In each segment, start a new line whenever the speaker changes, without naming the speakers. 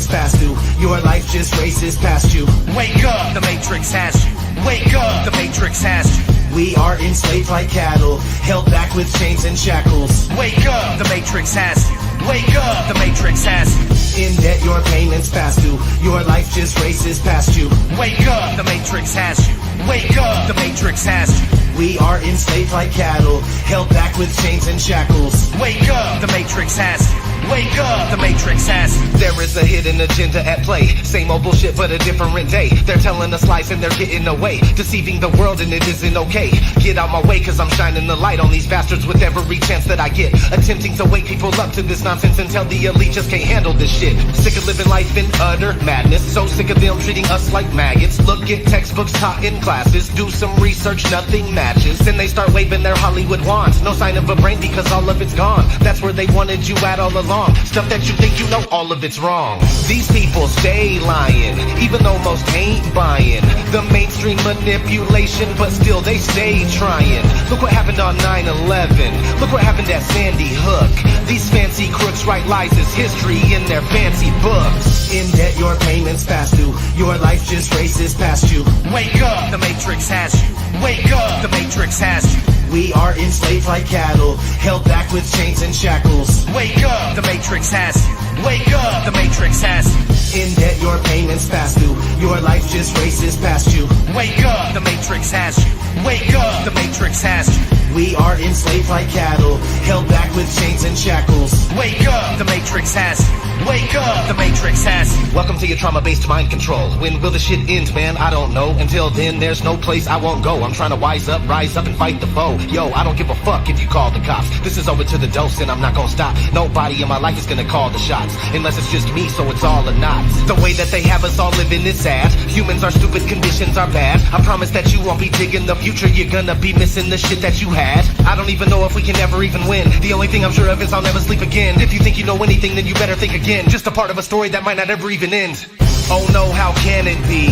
payments past due. Your life just races past you.
Wake up, the Matrix has you. Wake up, the Matrix has you.
We are enslaved like cattle, held back with chains and shackles.
Wake up, the Matrix has you. Wake up, the Matrix has you.
In debt, your payments past due. Your life just races past you.
Wake up, the Matrix has you. Wake up, the Matrix has you.
We are enslaved like cattle, held back with chains and shackles.
Wake up, the Matrix has you. Wake up, the Matrix has you.
There is a hidden agenda at play. Same old bullshit but a different day. They're telling us lies and they're getting away, deceiving the world and it isn't okay. Get out my way cause I'm shining the light on these bastards with every chance that I get. Attempting to wake people up to this nonsense and tell the elite just can't handle this shit. Sick of living life in utter madness. So sick of them treating us like maggots. Look at textbooks taught in classes. Do some research, nothing matches. Then they start waving their Hollywood wands. No sign of a brain because all of it's gone. That's where they wanted you at all along. Stuff that you think you know, all of it's wrong. These people stay lying, even though most ain't buying the mainstream manipulation, but still they stay trying. Look what happened on 9/11. Look what happened at Sandy Hook. These fancy crooks write lies as history in their fancy books.
In debt, your payments past due. Your life just races past you.
Wake up, the Matrix has you. Wake up, the Matrix has you.
We are enslaved like cattle, held back with chains and shackles.
Wake up, the Matrix has you. Wake up, the Matrix has you.
In debt, your payments past due. Your life just races past you.
Wake up, the Matrix has you. Wake up, the Matrix has you.
We are enslaved like cattle, held back with chains and shackles.
Wake up, the Matrix has you. Wake up, the Matrix has you.
Welcome to your trauma-based mind control. When will the shit end, man? I don't know. Until then, there's no place I won't go. I'm trying to wise up, rise up, and fight the foe. Yo, I don't give a fuck if you call the cops. This is over to the dose, and I'm not gonna stop. Nobody in my life is gonna call the shots, unless it's just me, so it's all or not. The way that they have us all living is sad. Humans are stupid, conditions are bad. I promise that you won't be digging the future. You're gonna be missing the shit that you had. I don't even know if we can ever even win. The only thing I'm sure of is I'll never sleep again. If you think you know anything, then you better think again. Just a part of a story that might not ever even end. Oh no, how can it be?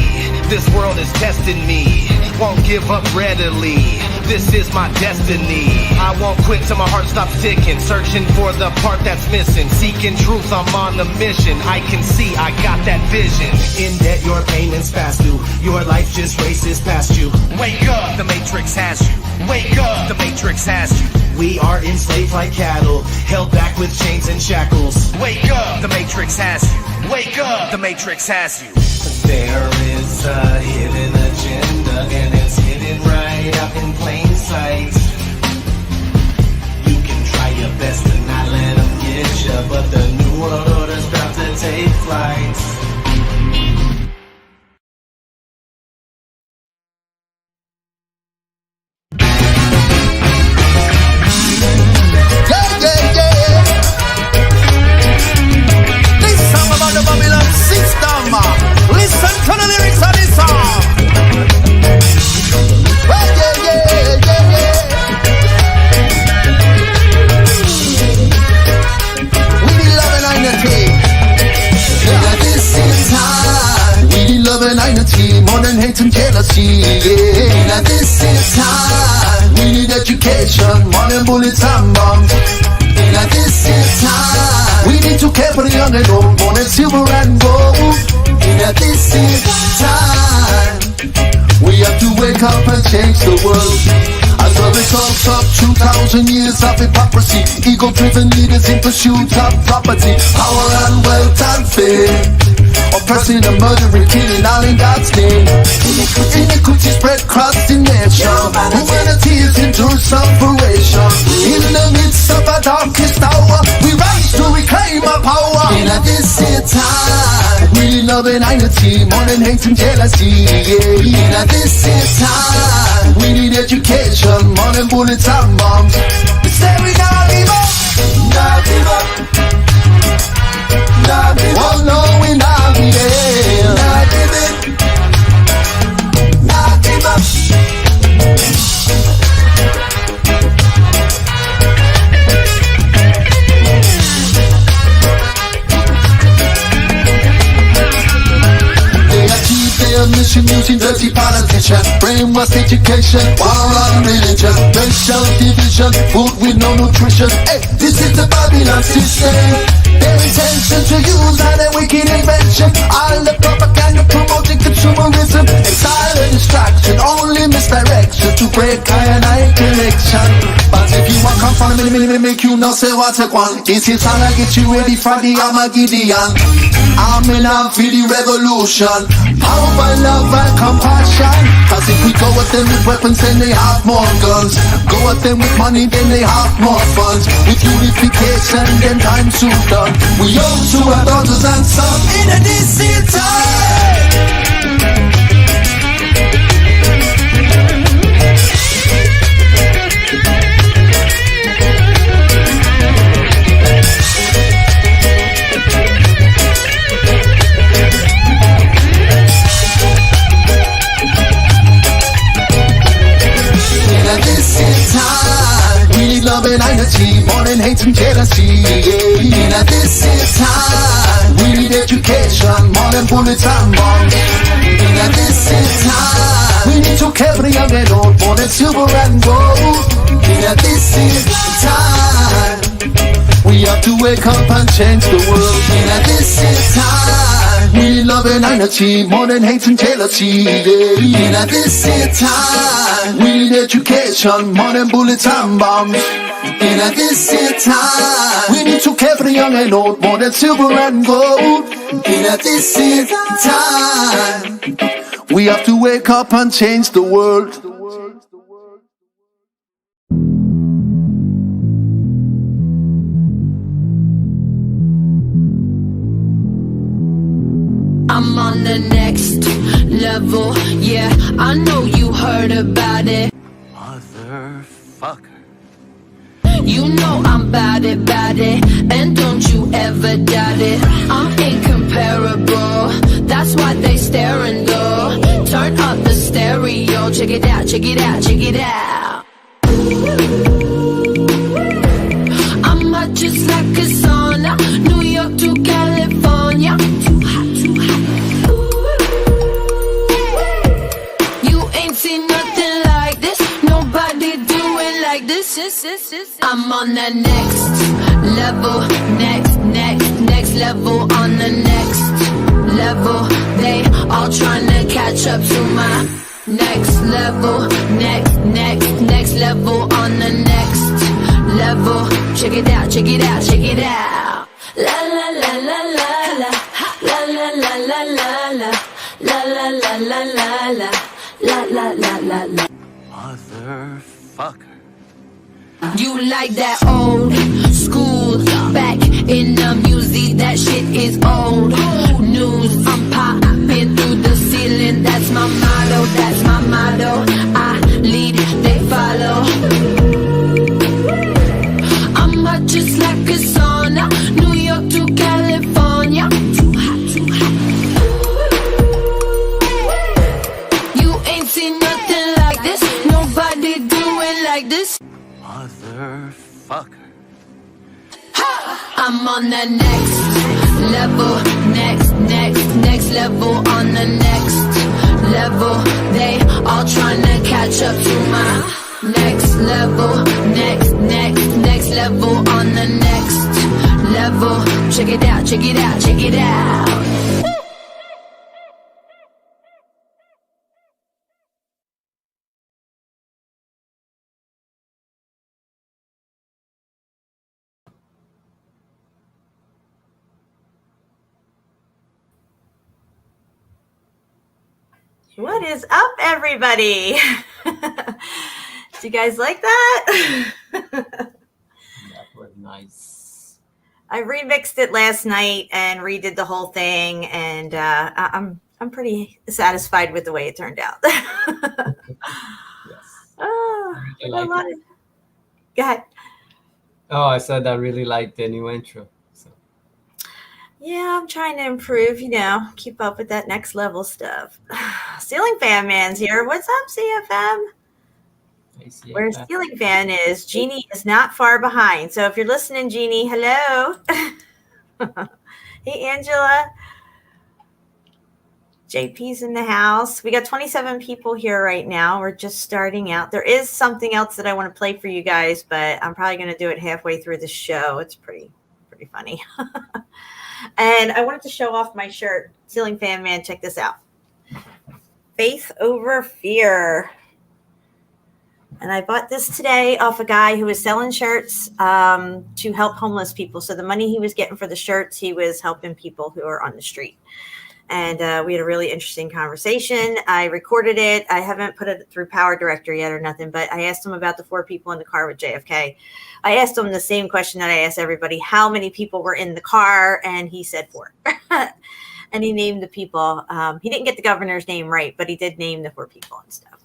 This world is testing me. Won't give up readily. This is my destiny. I won't quit till my heart stops ticking. Searching for the part that's missing. Seeking truth, I'm on a mission. I can see, I got that vision.
In debt, your payments past due. Your life just races past you.
Wake up, the Matrix has you. Wake up, the Matrix has you.
We are enslaved like cattle, held back with chains and shackles.
Wake up, the Matrix has you. Wake up, the Matrix has you.
There is a hidden agenda, and it's hidden right up in plain sight. You can try your best to not let them get you, but the new world order's about to take flight.
Listen to the lyrics of this song. Oh, yeah, yeah, yeah, yeah. We need love and unity. Yeah, this is time. We need love and unity, more than hate and jealousy. Yeah, this is time. We need education, more than bullets and bombs. Yeah, this is time. We need to care for the young and old, more than silver and gold. Yeah, this is time. We have to wake up and change the world. As a result of 2,000 years of hypocrisy, ego-driven leaders in pursuit of property, power and wealth and fame, oppressing and murdering, killing all in God's name. Iniquity spread across the nation. Humanity is into separation. In the midst of a darkest hour, we rise to reclaim our power. In this time, we need love and unity, more than hate and jealousy. Yeah. In this time, we need education, more than bullets and bombs. We say we not give up, not give up, not give up. Oh no, we not give up, not give it, not give up. Mission using dirty politicians, brainwash was education, war and religion, racial division, food with no nutrition. Hey, this is the Babylon system. Their intention to use all the wicked invention, all the propaganda promoting consumerism, exile and distraction, only misdirection to break high connection. But if you want come from me, make you know say what I want. This is how I get you ready for the Armageddon. I'm in for the revolution, power, love and compassion. Cause if we go at them with weapons, then they have more guns. Go at them with money, then they have more funds. With unification, then time soon done. We owe to our daughters and sons in a decent time. Love and energy, more than hate and jealousy. Yeah. At this time, we need education, more than bullets and bombs. At this time, we need to care for the young and old, more than silver and gold. At this time, we have to wake up and change the world. At this time, we need love and energy, more than hate and jealousy. Yeah. At this time, we need education, more than bullets and bombs. At this time, we need to care for the young and old, more than silver and gold. At this time, we have to wake up and change the world.
I'm on the next level, yeah, I know you heard about it.
Motherfucker.
You know I'm bout it, and don't you ever doubt it. I'm incomparable, that's why they staring though. Turn up the stereo, check it out, check it out, check it out. I'm hot just like a sauna, New York to California. Too hot, too hot. You ain't seen nothing like this, nobody do it like this. I'm on the next level, next level, on the next level. They all trying to catch up to my next level, next level, on the next level. Check it out, check it out, check it out. La la la la la la, la la la la la la, la la la la la la, la la la la la.
Motherfucker.
You like that old school, back in the music, that shit is old news. I'm popping through the ceiling, that's my motto, that's my motto. I lead, they follow. I'm hot just like a sauna, New York to California. Too hot, too hot. You ain't seen nothing like this, nobody do it like this.
Motherfucker.
I'm on the next level, next level, on the next level. They all trying to catch up to my next level, next level, on the next level. Check it out, check it out, check it out.
What is up, everybody? Do you guys like that?
That was nice.
I remixed it last night and redid the whole thing, and I'm pretty satisfied with the way it turned out.
Yes.
Oh,
I like it.
Go ahead.
Oh, I said I really liked the new intro. So
Yeah, I'm trying to improve, keep up with that next level stuff. Ceiling Fan Man's here. What's up, CFM?
I see
Where
that.
Ceiling Fan is, Jeannie is not far behind. So if you're listening, Jeannie, hello. Hey, Angela. JP's in the house. We got 27 people here right now. We're just starting out. There is something else that I want to play for you guys, but I'm probably going to do it halfway through the show. It's pretty funny. And I wanted to show off my shirt. Ceiling Fan Man, check this out. Faith over fear. And I bought this today off a guy who was selling shirts to help homeless people. So the money he was getting for the shirts, he was helping people who are on the street. And we had a really interesting conversation. I recorded it. I haven't put it through Power Director yet or nothing, but I asked him about the 4 people in the car with JFK. I asked him the same question that I asked everybody, how many people were in the car? And he said 4. And he named the people. He didn't get the governor's name right, but he did name the 4 people and stuff.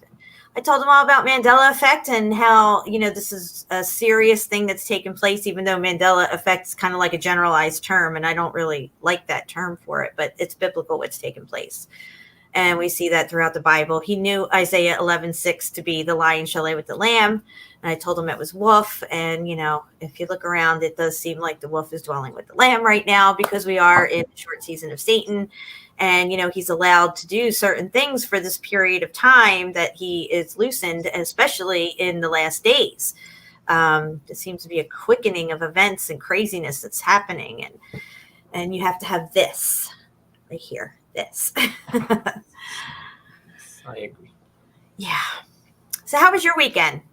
I told him all about Mandela effect and how, this is a serious thing that's taken place, even though Mandela effect is kind of like a generalized term. And I don't really like that term for it, but it's biblical what's taken place. And we see that throughout the Bible. He knew Isaiah 11:6 to be the lion shall lay with the lamb. And I told him it was wolf. And, if you look around, it does seem like the wolf is dwelling with the lamb right now because we are in the short season of Satan. And, he's allowed to do certain things for this period of time that he is loosened, especially in the last days. There seems to be a quickening of events and craziness that's happening. And you have to have this right here, this.
I agree.
Yeah. So how was your weekend,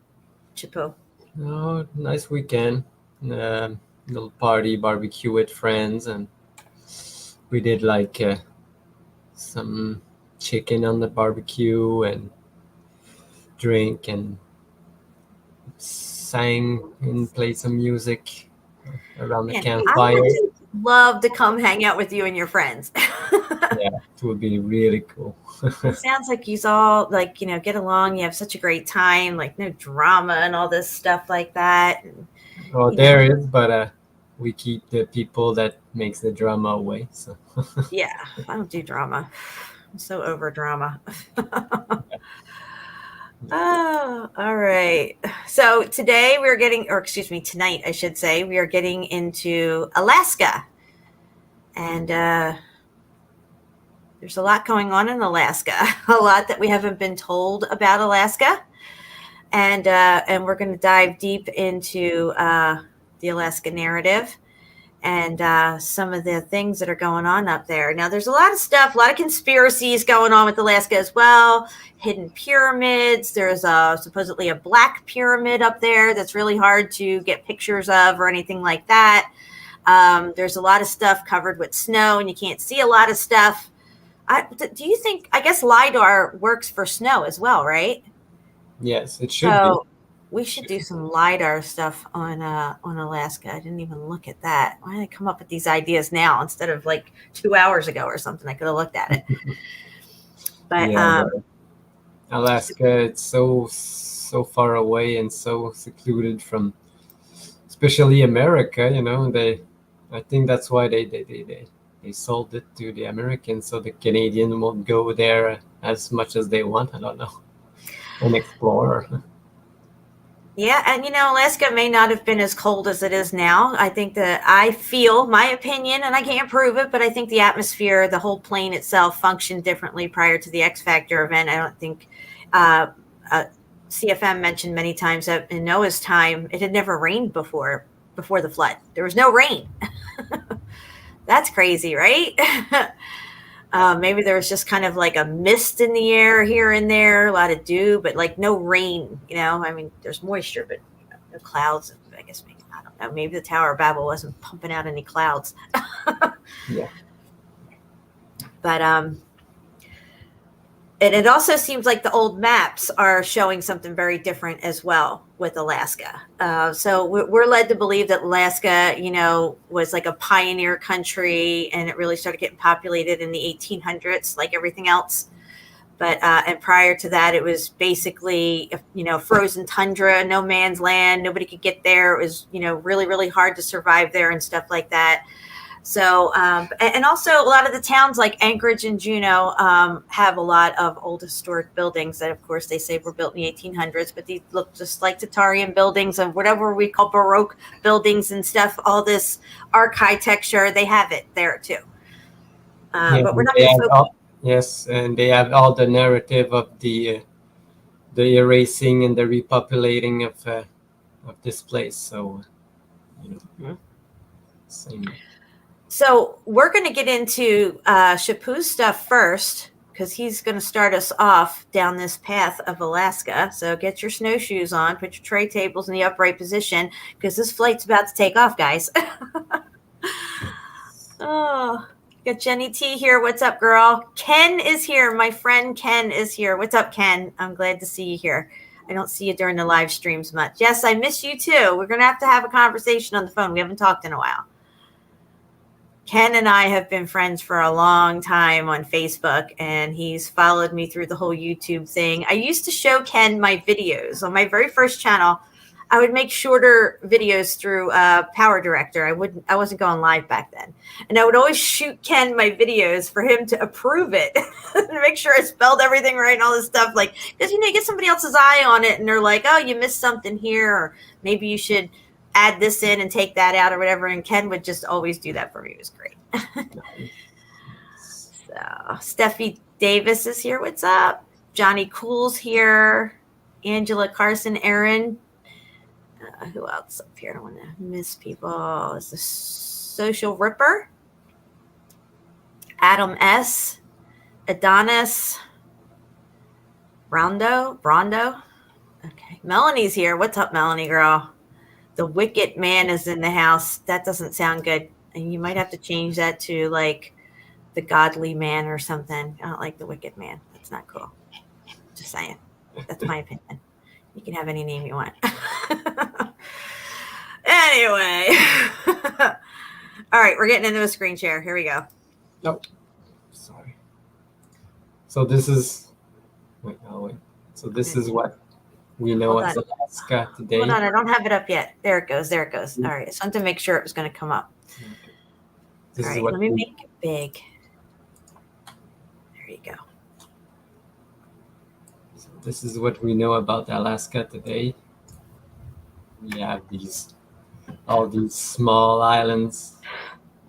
Chipu?
Oh, nice weekend. Little party, barbecue with friends, and we did like some chicken on the barbecue and drink and sang and played some music around the campfire.
I would love to come hang out with you and your friends.
Yeah, it would be really cool.
It sounds like you all get along. You have such a great time, like no drama and all this stuff like that. And,
Well, there is, but we keep the people that makes the drama away. So
yeah, I don't do drama. I'm so over drama. Oh, all right. So today tonight, I should say, we are getting into Alaska. And there's a lot going on in Alaska, a lot that we haven't been told about Alaska. And we're going to dive deep into the Alaska narrative and some of the things that are going on up there. Now, there's a lot of stuff, a lot of conspiracies going on with Alaska as well. Hidden pyramids. There's supposedly a black pyramid up there that's really hard to get pictures of or anything like that. There's a lot of stuff covered with snow, and you can't see a lot of stuff. Do you think, I guess LiDAR works for snow as well, right?
yes, it should be.
We should do some LiDAR stuff on Alaska. I didn't even look at that. Why did I come up with these ideas now instead of like 2 hours ago or something? I could have looked at it. But
Yeah, Alaska, it's so far away and so secluded from, especially America. I think that's why they sold it to the Americans, so the Canadian won't go there as much as they want. I don't know, and explore.
yeah, and Alaska may not have been as cold as it is now. I think that I feel, my opinion, and I can't prove it, but I think the atmosphere, the whole plane itself functioned differently prior to the X Factor event. I don't think CFM mentioned many times that in Noah's time, it had never rained before the flood. There was no rain. That's crazy, right? Maybe there was just kind of like a mist in the air here and there, a lot of dew, but like no rain, I mean, there's moisture, but no clouds. I guess maybe, I don't know, maybe the Tower of Babel wasn't pumping out any clouds.
Yeah.
But and it also seems like the old maps are showing something very different as well with Alaska. So we're led to believe that Alaska, was like a pioneer country, and it really started getting populated in the 1800s, like everything else. But and prior to that, it was basically, frozen tundra, no man's land. Nobody could get there. It was, really, really hard to survive there and stuff like that. So, and also a lot of the towns like Anchorage and Juneau have a lot of old historic buildings that, of course, they say were built in the 1800s, but these look just like Tatarian buildings and whatever we call Baroque buildings and stuff. All this architecture, they have it there too. But we're not going to focus.
Yes, and they have all the narrative of the erasing and the repopulating of this place. So, same.
So we're going to get into Shapu's stuff first because he's going to start us off down this path of Alaska. So get your snowshoes on, put your tray tables in the upright position because this flight's about to take off, guys. Oh, got Jenny T here. What's up, girl? Ken is here. My friend Ken is here. What's up, Ken? I'm glad to see you here. I don't see you during the live streams much. Yes, I miss you too. We're going to have a conversation on the phone. We haven't talked in a while. Ken and I have been friends for a long time on Facebook, and he's followed me through the whole YouTube thing. I used to show Ken my videos on my very first channel. I would make shorter videos through Power Director. I wasn't going live back then, and I would always shoot Ken my videos for him to approve it, to make sure I spelled everything right and all this stuff. Like, because you get somebody else's eye on it, and they're like, "Oh, you missed something here," or maybe you should add this in and take that out or whatever. And Ken would just always do that for me. It was great. So Steffi Davis is here. What's up? Johnny Cool's here. Angela Carson, Aaron. Who else up here? I don't want to miss people. Is the Social Ripper. Adam S. Adonis. Brondo. Okay. Melanie's here. What's up, Melanie girl? The Wicked Man is in the house. That doesn't sound good. And you might have to change that to like the Godly Man or something. I don't like the Wicked Man. That's not cool. Just saying. That's my opinion. You can have any name you want. Anyway. All right, we're getting into a screen share. Here we go.
Nope. Sorry. So this is wait. So this is what we know as Alaska today.
Hold on, I don't have it up yet. There it goes. All right, I just wanted to make sure it was going to come up.
This
All
is
right,
what
let me make it big. There you go.
So this is what we know about Alaska today. We have all these small islands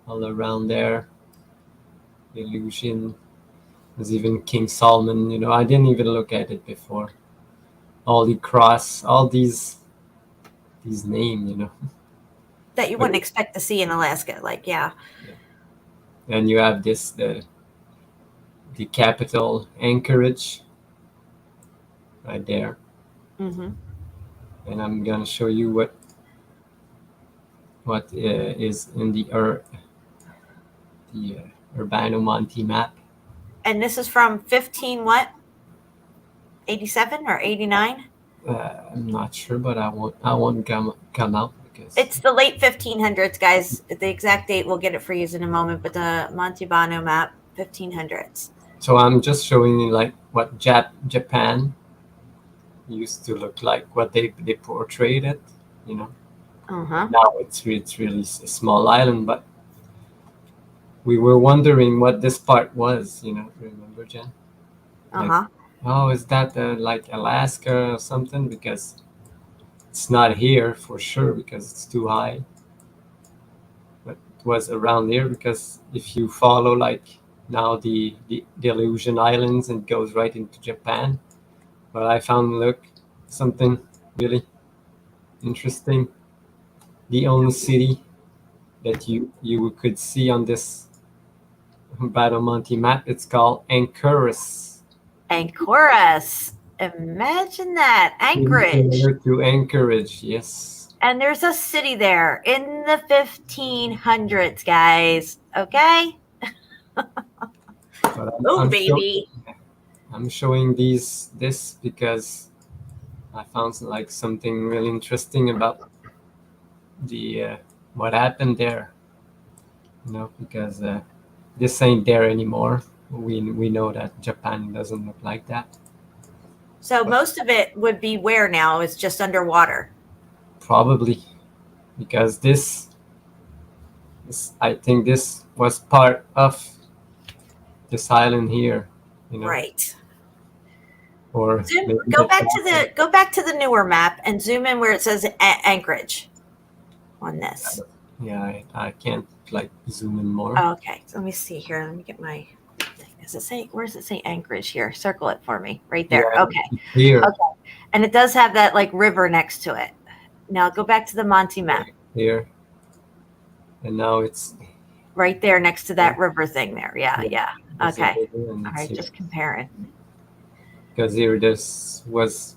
all around there. Elysian. There's even King Solomon. I didn't even look at it before. Holy Cross, all these names,
That you wouldn't expect to see in Alaska. Like, yeah.
And you have the capital, Anchorage, right there.
Mm-hmm.
And I'm gonna show you what is in the Urbano Monte map.
And this is from 15 what? 87 or 89?
I'm not sure, but I won't come out because
It's the late 1500s, guys. The exact date, we'll get it for you in a moment. But the Montebano map, 1500s.
So I'm just showing you like what Japan used to look like, what they portrayed it,
Uh-huh.
Now it's really a small island, but we were wondering what this part was, remember, Jen?
Uh-huh.
Oh, is that like Alaska or something? Because it's not here for sure because it's too high. But it was around here because if you follow like now the Elysian Islands, it goes right into Japan. But I found something really interesting. The only city that you could see on this Badamonte map, it's called Anchorage.
Imagine that. Anchorage.
Similar to Anchorage, yes.
And there's a city there in the 1500s, guys. Okay?
I'm
baby.
I'm showing this because I found like something really interesting about the what happened there. Because this ain't there anymore. We know that Japan doesn't look like that.
So most of it would be where now? It's just underwater.
Probably because this I think this was part of this island here.
Right.
Or
go back to the newer map and zoom in where it says Anchorage on this.
Yeah, I can't like zoom in more.
Oh, okay. So let me see here. Let me get my thing Does it say, where does it say Anchorage here? Circle it for me right there.
Yeah,
Okay.
here,
Okay. And it does have that like river next to it. Now go back to the Monty map.
here, and now it's
Right there next to that river thing there. Yeah.
there's a
Okay.
river and
All
it's
right,
here.
just comparing.
Because here this was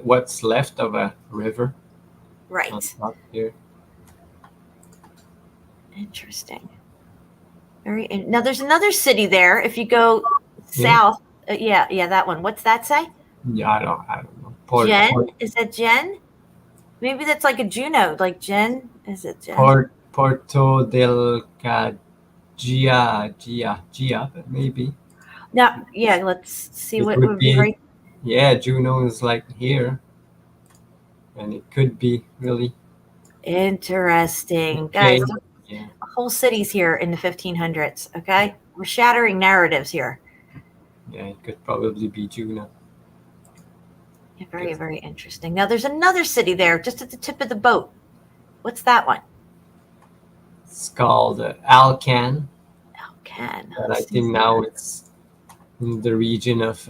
what's left of a river on
Right.
top here.
Interesting. Now there's another city there. If you go
Yeah.
south, yeah, that one. What's that say?
Yeah, I don't know.
Jen? Is that Jen? Maybe that's like a Juno, like Jen. Is it Jen?
Porto del Gia, maybe.
Now, yeah, let's see
It
what
would
would be right.
Yeah, Juno is like here, and it could be really
Interesting.
okay.
Guys,
Yeah,
whole cities here in the 1500s. Okay. We're shattering narratives here.
yeah, it could probably be Juno.
Yeah, very, very interesting. Now there's another city there just at the tip of the boat. What's that one?
It's called Alcan,
Alcan.
but I think now it's in the region of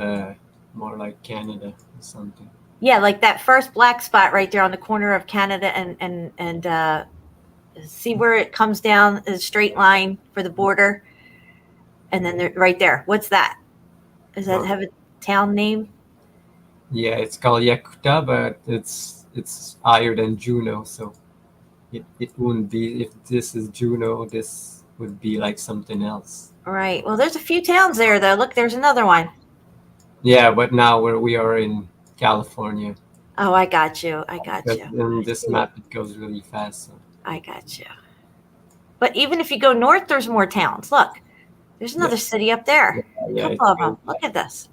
more like Canada or something.
Yeah, like that first black spot right there on the corner of Canada and see where it comes down a straight line for the border, and then right there. What's that? Does that have a town name?
Yeah, it's called Yakuta, but it's higher than Juno, so it wouldn't be, if this is Juno, this would be like something else.
Right. Well, there's a few towns there though. Look, there's another one.
Yeah, but now we are in California.
Oh, I got you.
But in this map, it goes really fast. So.
I got you. But even if you go north, there's more towns. Look, there's another city up there.
Yeah,
a couple of them. Look at this.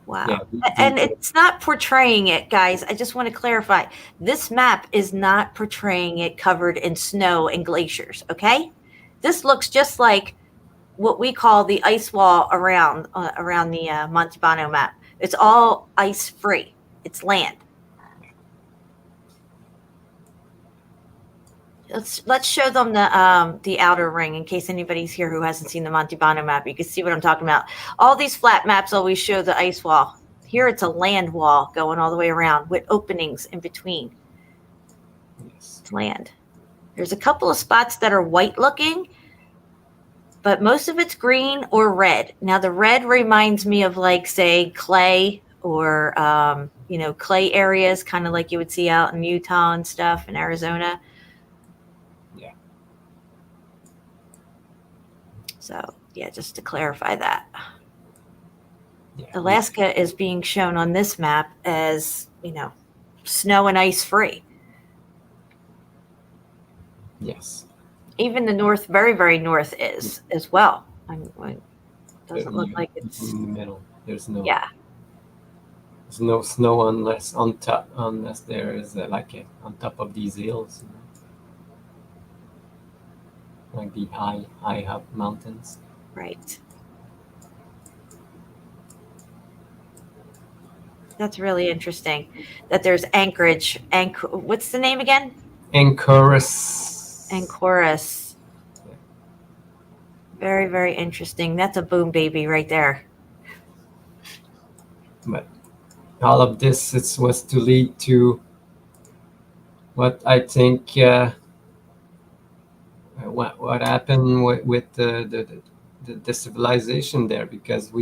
Wow.
Yeah,
and it's not portraying it, guys. I just want to clarify. This map is not portraying it covered in snow and glaciers, okay? This looks just like what we call the ice wall around the Montebano map. It's all ice-free. It's land. Let's show them the outer ring in case anybody's here who hasn't seen the Montebano map. You can see what I'm talking about. All these flat maps always show the ice wall. Here it's a land wall going all the way around with openings in between.
Yes.
It's land. There's a couple of spots that are white looking, but most of it's green or red. Now the red reminds me of like, say, clay or clay areas, kind of like you would see out in Utah and stuff in Arizona. So, yeah, just to clarify that. Yeah. Alaska is being shown on this map as, snow and ice free.
Yes.
Even the north, very, very north is as well. It doesn't look like it's
in the middle. There's no.
Yeah.
There's no snow unless there is on top of these hills. Like the high up mountains.
Right. That's really interesting. That there's Anchorage. What's the name again?
Anchorage.
Anchorage. Very, very interesting. That's a boom baby right there.
But all of this was to lead to what I think. What happened with the civilization there, because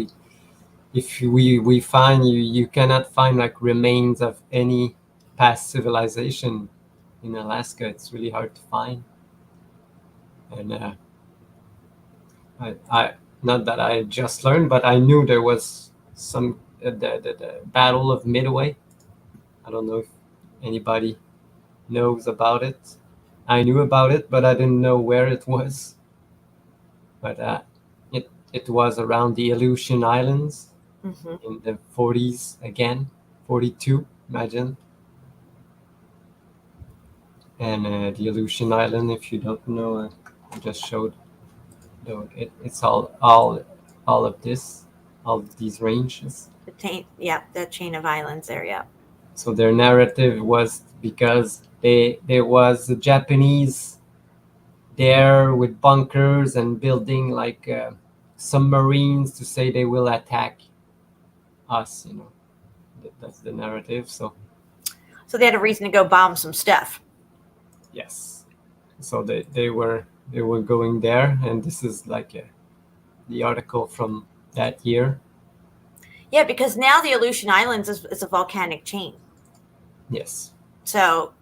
if we find you cannot find like remains of any past civilization in Alaska. It's really hard to find, and I not that I just learned, but I knew there was some the Battle of Midway. I don't know if anybody knows about it. I knew about it, but I didn't know where it was. But it was around the Elysian Islands in the 40s again, 42, imagine. And the Elysian Island, if you don't know, I just showed. It's all of this, all of these ranges.
That chain of islands there, yeah.
So their narrative was because there was the Japanese there with bunkers and building like submarines to say they will attack us. You know, that's the narrative. So
they had a reason to go bomb some stuff.
yes, so they were going there, and this is like the article from that year.
Yeah, because now the Elysian Islands is a volcanic chain.
Yes.
So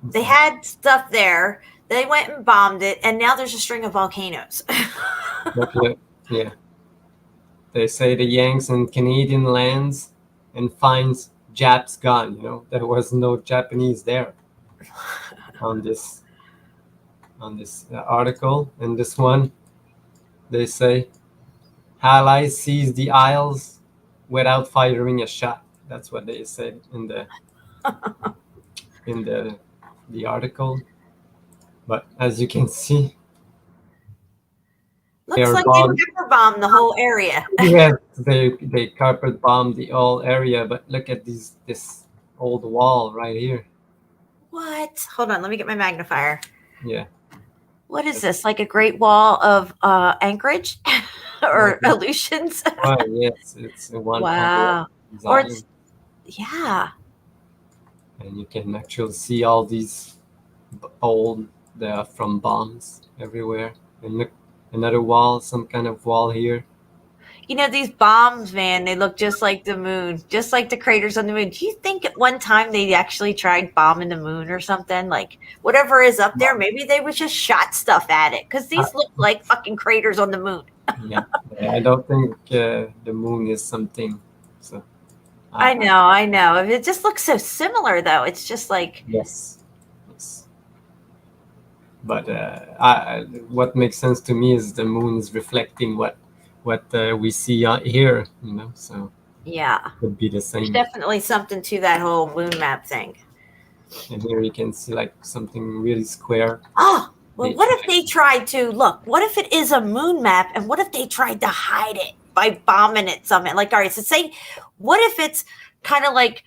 they had stuff there. They went and bombed it, and now there's a string of volcanoes.
Yeah. They say the Yanks and Canadian lands and finds Japs gone. You know, there was no Japanese there on this article. And this one, they say Allies seized the Isles without firing a shot. That's what they said in the article. But as you can see,
Looks like they river bombed the whole area.
yes, they carpet bombed the whole area. But look at this old wall right here.
What? Hold on, let me get my magnifier.
Yeah.
What is this? Like a Great Wall of Anchorage or Aleutians?
Oh, yes, it's one.
Wow. Or it's, yeah.
And you can actually see all these old from bombs everywhere. And look, another wall, some kind of wall here.
You know, these bombs, man, they look just like the moon, just like the craters on the moon. Do you think at one time they actually tried bombing the moon or something? Like, whatever is up there, maybe they was just shot stuff at it, because these look like fucking craters on the moon.
Yeah, I don't think the moon is something. So
I know. It just looks so similar, though. It's just like...
Yes. But what makes sense to me is the moon is reflecting what we see here, you know, so
yeah,
it could be the same.
There's definitely something to that whole moon map thing.
And here you can see like something really square.
Oh, well, what if they tried to, look, what if it is a moon map, and what if they tried to hide it by bombing it something? Like, all right, so say, what if it's kind of like,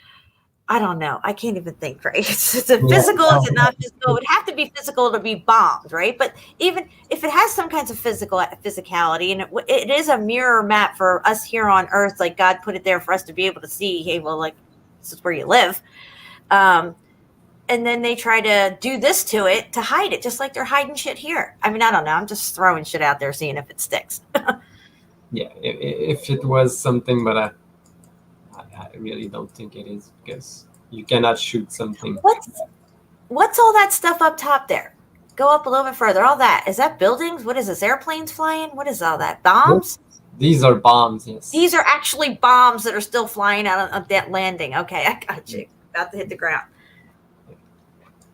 I don't know. I can't even think, right? It's a physical, is it not physical? It would have to be physical to be bombed, right? But even if it has some kinds of physicality, and it is a mirror map for us here on Earth, like God put it there for us to be able to see, hey, well, like, this is where you live. And then they try to do this to it to hide it, just like they're hiding shit here. I mean, I don't know. I'm just throwing shit out there, seeing if it sticks.
Yeah, if it was something, but I really don't think it is, because you cannot shoot something.
What's all that stuff up top there? Go up a little bit further. All that, is that buildings? What is this? Airplanes flying? What is all that? Bombs?
These are bombs, yes.
These are actually bombs that are still flying out of that landing. Okay, I got you. About to hit the ground.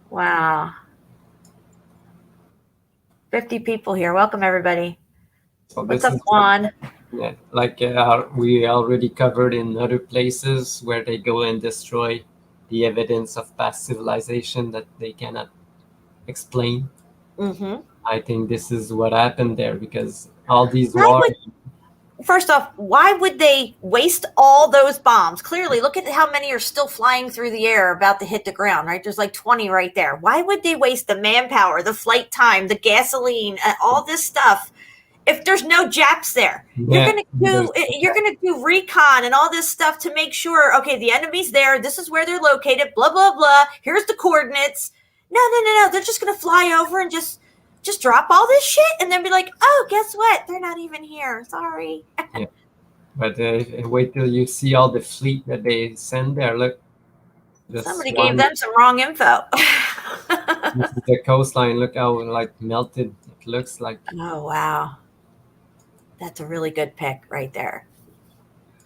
Wow. 50 people here. Welcome, everybody.
So
what's up, Juan?
Yeah, like we already covered in other places where they go and destroy the evidence of past civilization that they cannot explain.
Mm-hmm.
I think this is what happened there, because all these wars.
First off, why would they waste all those bombs? Clearly, look at how many are still flying through the air about to hit the ground, right? There's like 20 right there. Why would they waste the manpower, the flight time, the gasoline, all this stuff if there's no Japs there? Yeah, you're gonna do recon and all this stuff to make sure, okay, the enemy's there, this is where they're located, blah blah blah, here's the coordinates. No, they're just gonna fly over and just drop all this shit and then be like, oh, guess what, they're not even here, sorry.
Yeah. But wait till you see all the fleet that they send there. Look,
somebody gave them some wrong info.
This is the coastline. Look how like melted it looks like.
Oh wow, that's a really good pick right there.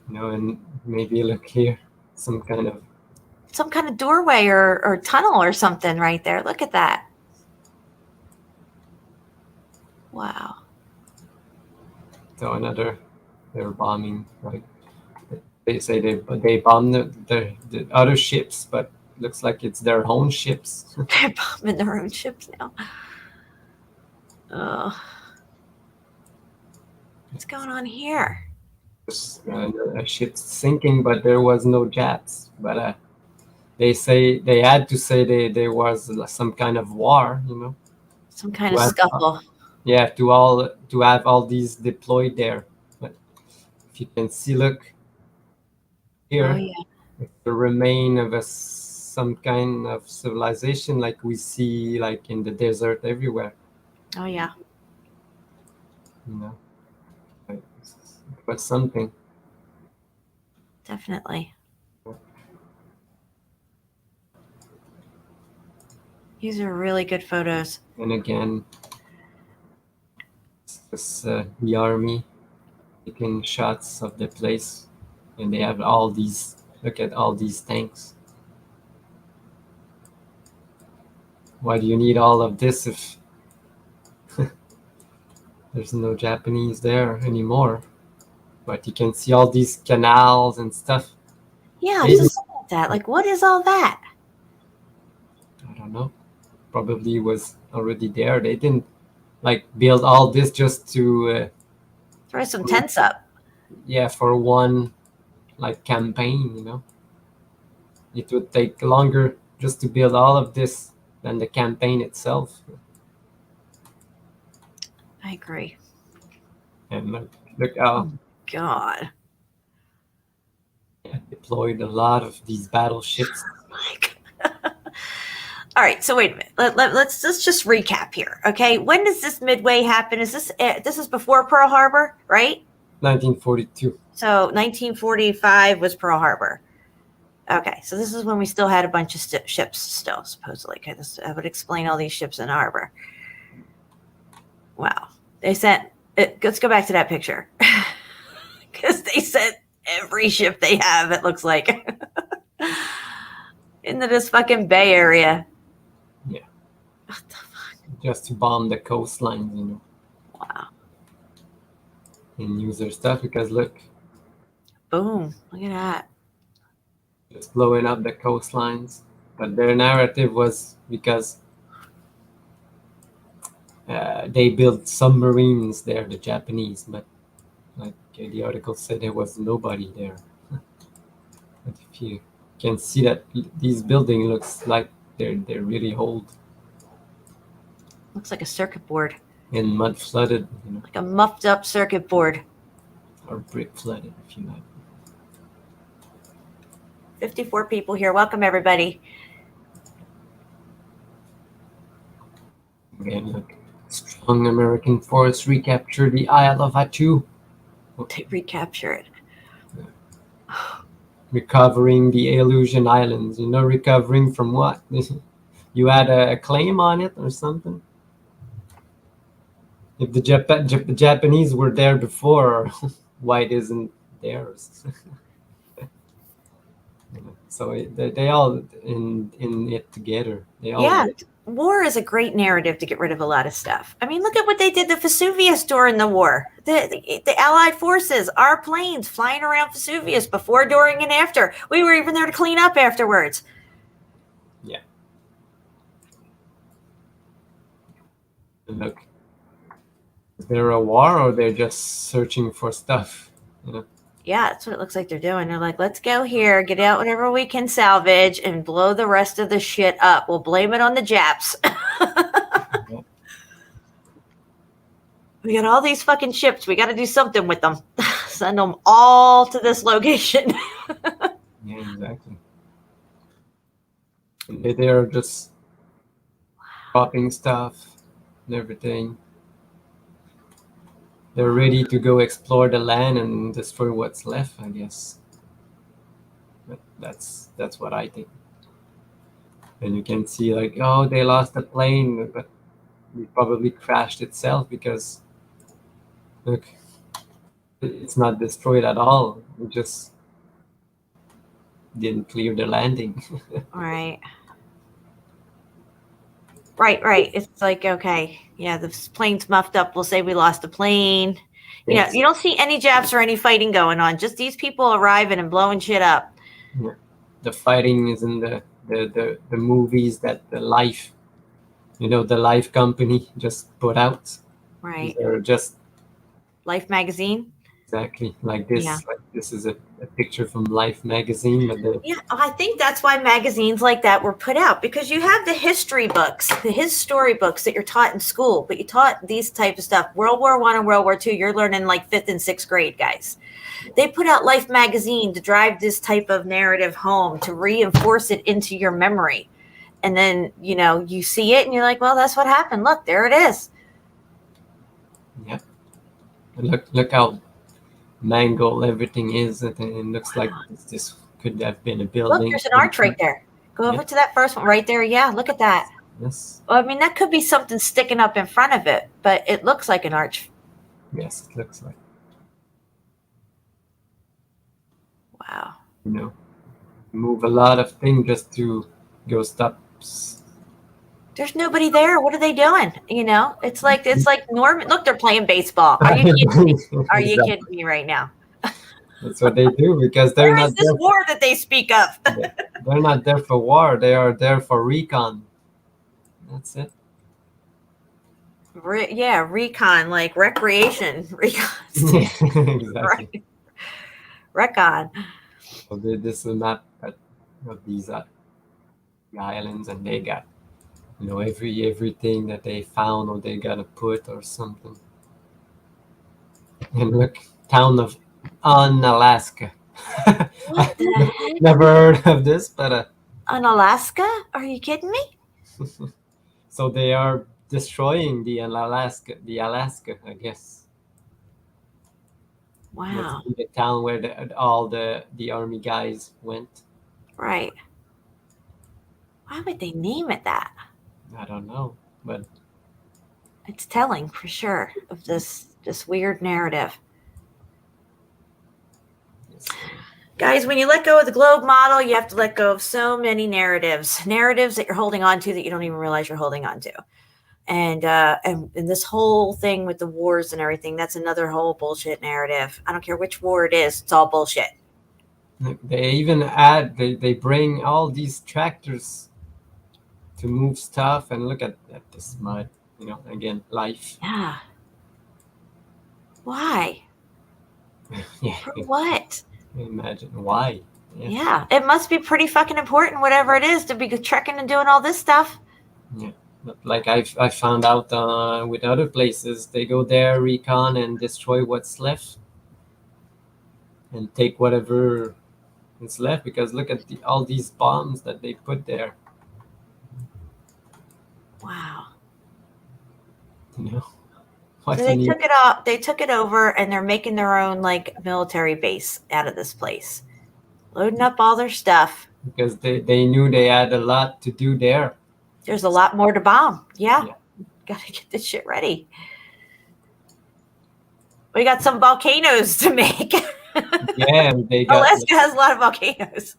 You know, and maybe look here, some kind of
doorway or tunnel or something right there. Look at that. Wow.
So they're bombing, right? They say they bombed the other ships, but looks like it's their own ships.
They're bombing their own ships now. What's going on here?
A ship's sinking, but there was no Japs. But they say they had to say there was some kind of war, you know.
Some kind
To
of
have-
scuffle.
Yeah, to have all these deployed there. But if you can see, look here,
Oh yeah.
the remain of some kind of civilization like we see like in the desert everywhere.
Oh yeah.
You know, like, it was something.
Definitely. These are really good photos.
And again, it's just the army taking shots of the place, and they have all these. Look at all these tanks. Why do you need all of this if there's no Japanese there anymore? But you can see all these canals and stuff.
Yeah, I
Maybe-
just look at that. Like, what is all that?
I don't know. Probably was already there. They didn't like build all this just to
Throw some tents up.
yeah, for one like campaign, you know. It would take longer just to build all of this than the campaign itself.
I agree.
And look how
God.
deployed a lot of these battleships.
Like. All right, so wait a minute. Let's just recap here, okay? When does this midway happen? Is this is before Pearl Harbor, right?
1942.
So 1945 was Pearl Harbor. Okay, so this is when we still had a bunch of ships still, supposedly. Okay, that would explain all these ships in the harbor. Wow. They sent it. Let's go back to that picture. Because they sent every ship they have, it looks like, into this fucking Bay Area.
Yeah.
What the fuck?
Just to bomb the coastlines, you know,
Wow.
and use their stuff because look,
Boom. Look at that.
just blowing up the coastlines. But their narrative was because they built submarines there, the Japanese, but like the article said, there was nobody there. But if you can see that these buildings looks like they're really old
Looks like a circuit board.
and mud flooded, you know,
Like a muffed up circuit board.
or brick flooded, if you like.
54 people here. Welcome, everybody.
Again, look, strong American force recaptured the Isle of Attu,
They recapture it.
recovering the Elysian Islands. You know, recovering from what? You had a claim on it or something? If the Japanese were there before, why it isn't theirs? So they all in it together. They all
Yeah. War is a great narrative to get rid of a lot of stuff. I mean, look at what they did to Vesuvius during the war. The Allied forces, our planes flying around Vesuvius before, during, and after. We were even there to clean up afterwards.
Yeah. And look, is there a war or they're just searching for stuff? You know.
Yeah, that's what it looks like they're doing. They're like, let's go here, get out whatever we can salvage, and blow the rest of the shit up. We'll blame it on the Japs. We got all these fucking ships. We got to do something with them. Send them all to this location.
Yeah, exactly. And they're just dropping stuff and everything. They're ready to go explore the land and destroy what's left, I guess. But that's what I think. And you can see like, oh, they lost a plane, but it probably crashed itself because look, it's not destroyed at all. It just didn't clear the landing.
Right. Right. It's like, okay, yeah, the plane's muffed up. We'll say we lost a plane. You know, you don't see any Japs or any fighting going on. Just these people arriving and blowing shit up.
Yeah. The fighting is in the movies that the Life, you know, the Life company just put out.
Right.
They're just
Life magazine.
exactly like this.
Yeah.
Like this is a picture from Life magazine, but
Yeah, I think that's why magazines like that were put out, because you have the history books, his story books that you're taught in school, but you taught these type of stuff. World War I and World War II, you're learning like 5th and 6th grade, guys. They put out Life magazine to drive this type of narrative home, to reinforce it into your memory. And then, you see it and you're like, well, that's what happened. Look, there it is.
yeah. Look how mangled everything is. It looks like this could have been a building.
Look, there's an arch right there. Go over to that first one right there. Yeah, look at that.
Yes.
Well, I mean, that could be something sticking up in front of it, but it looks like an arch.
Yes, it looks like.
Wow.
Move a lot of things just to go stop.
There's nobody there. What are they doing? It's like Norman. Look, they're playing baseball. Are you kidding me? Are you kidding me right now?
That's what they do, because they're
Where
not
is this
there.
war that they speak of?
They're not there for war. They are there for recon. That's it.
Recon, like recreation. Recon.
Exactly.
Right. Recon.
So this is a map of these the islands, and they got everything that they found or they gotta put or something. And look, town of Unalaska.
What the heck?
Never heard of this, but
On Alaska? Are you kidding me?
so they are destroying the Alaska, I guess.
Wow.
Must be the town where all the army guys went.
Right. Why would they name it that?
I don't know, but
It's telling for sure of this weird narrative. Guys, when you let go of the globe model, you have to let go of so many narratives that you're holding on to that you don't even realize you're holding on to. And this whole thing with the wars and everything, that's another whole bullshit narrative. I don't care which war it is, it's all bullshit.
they even they bring all these tractors to move stuff, and look at this mud. Again, life.
Yeah. Why?
Yeah.
For what?
Imagine why.
Yeah. It must be pretty fucking important, whatever it is, to be trekking and doing all this stuff.
Yeah. But like I found out with other places, they go there, recon, and destroy what's left, and take whatever is left. Because look at all these bombs that they put there.
Wow.
What
So they took it off. They took it over, and they're making their own like military base out of this place, loading up all their stuff.
Because they knew they had a lot to do there.
There's a lot more to bomb. Yeah. Gotta get this shit ready. We got some volcanoes to make.
Yeah, and they got,
Alaska has a lot of volcanoes.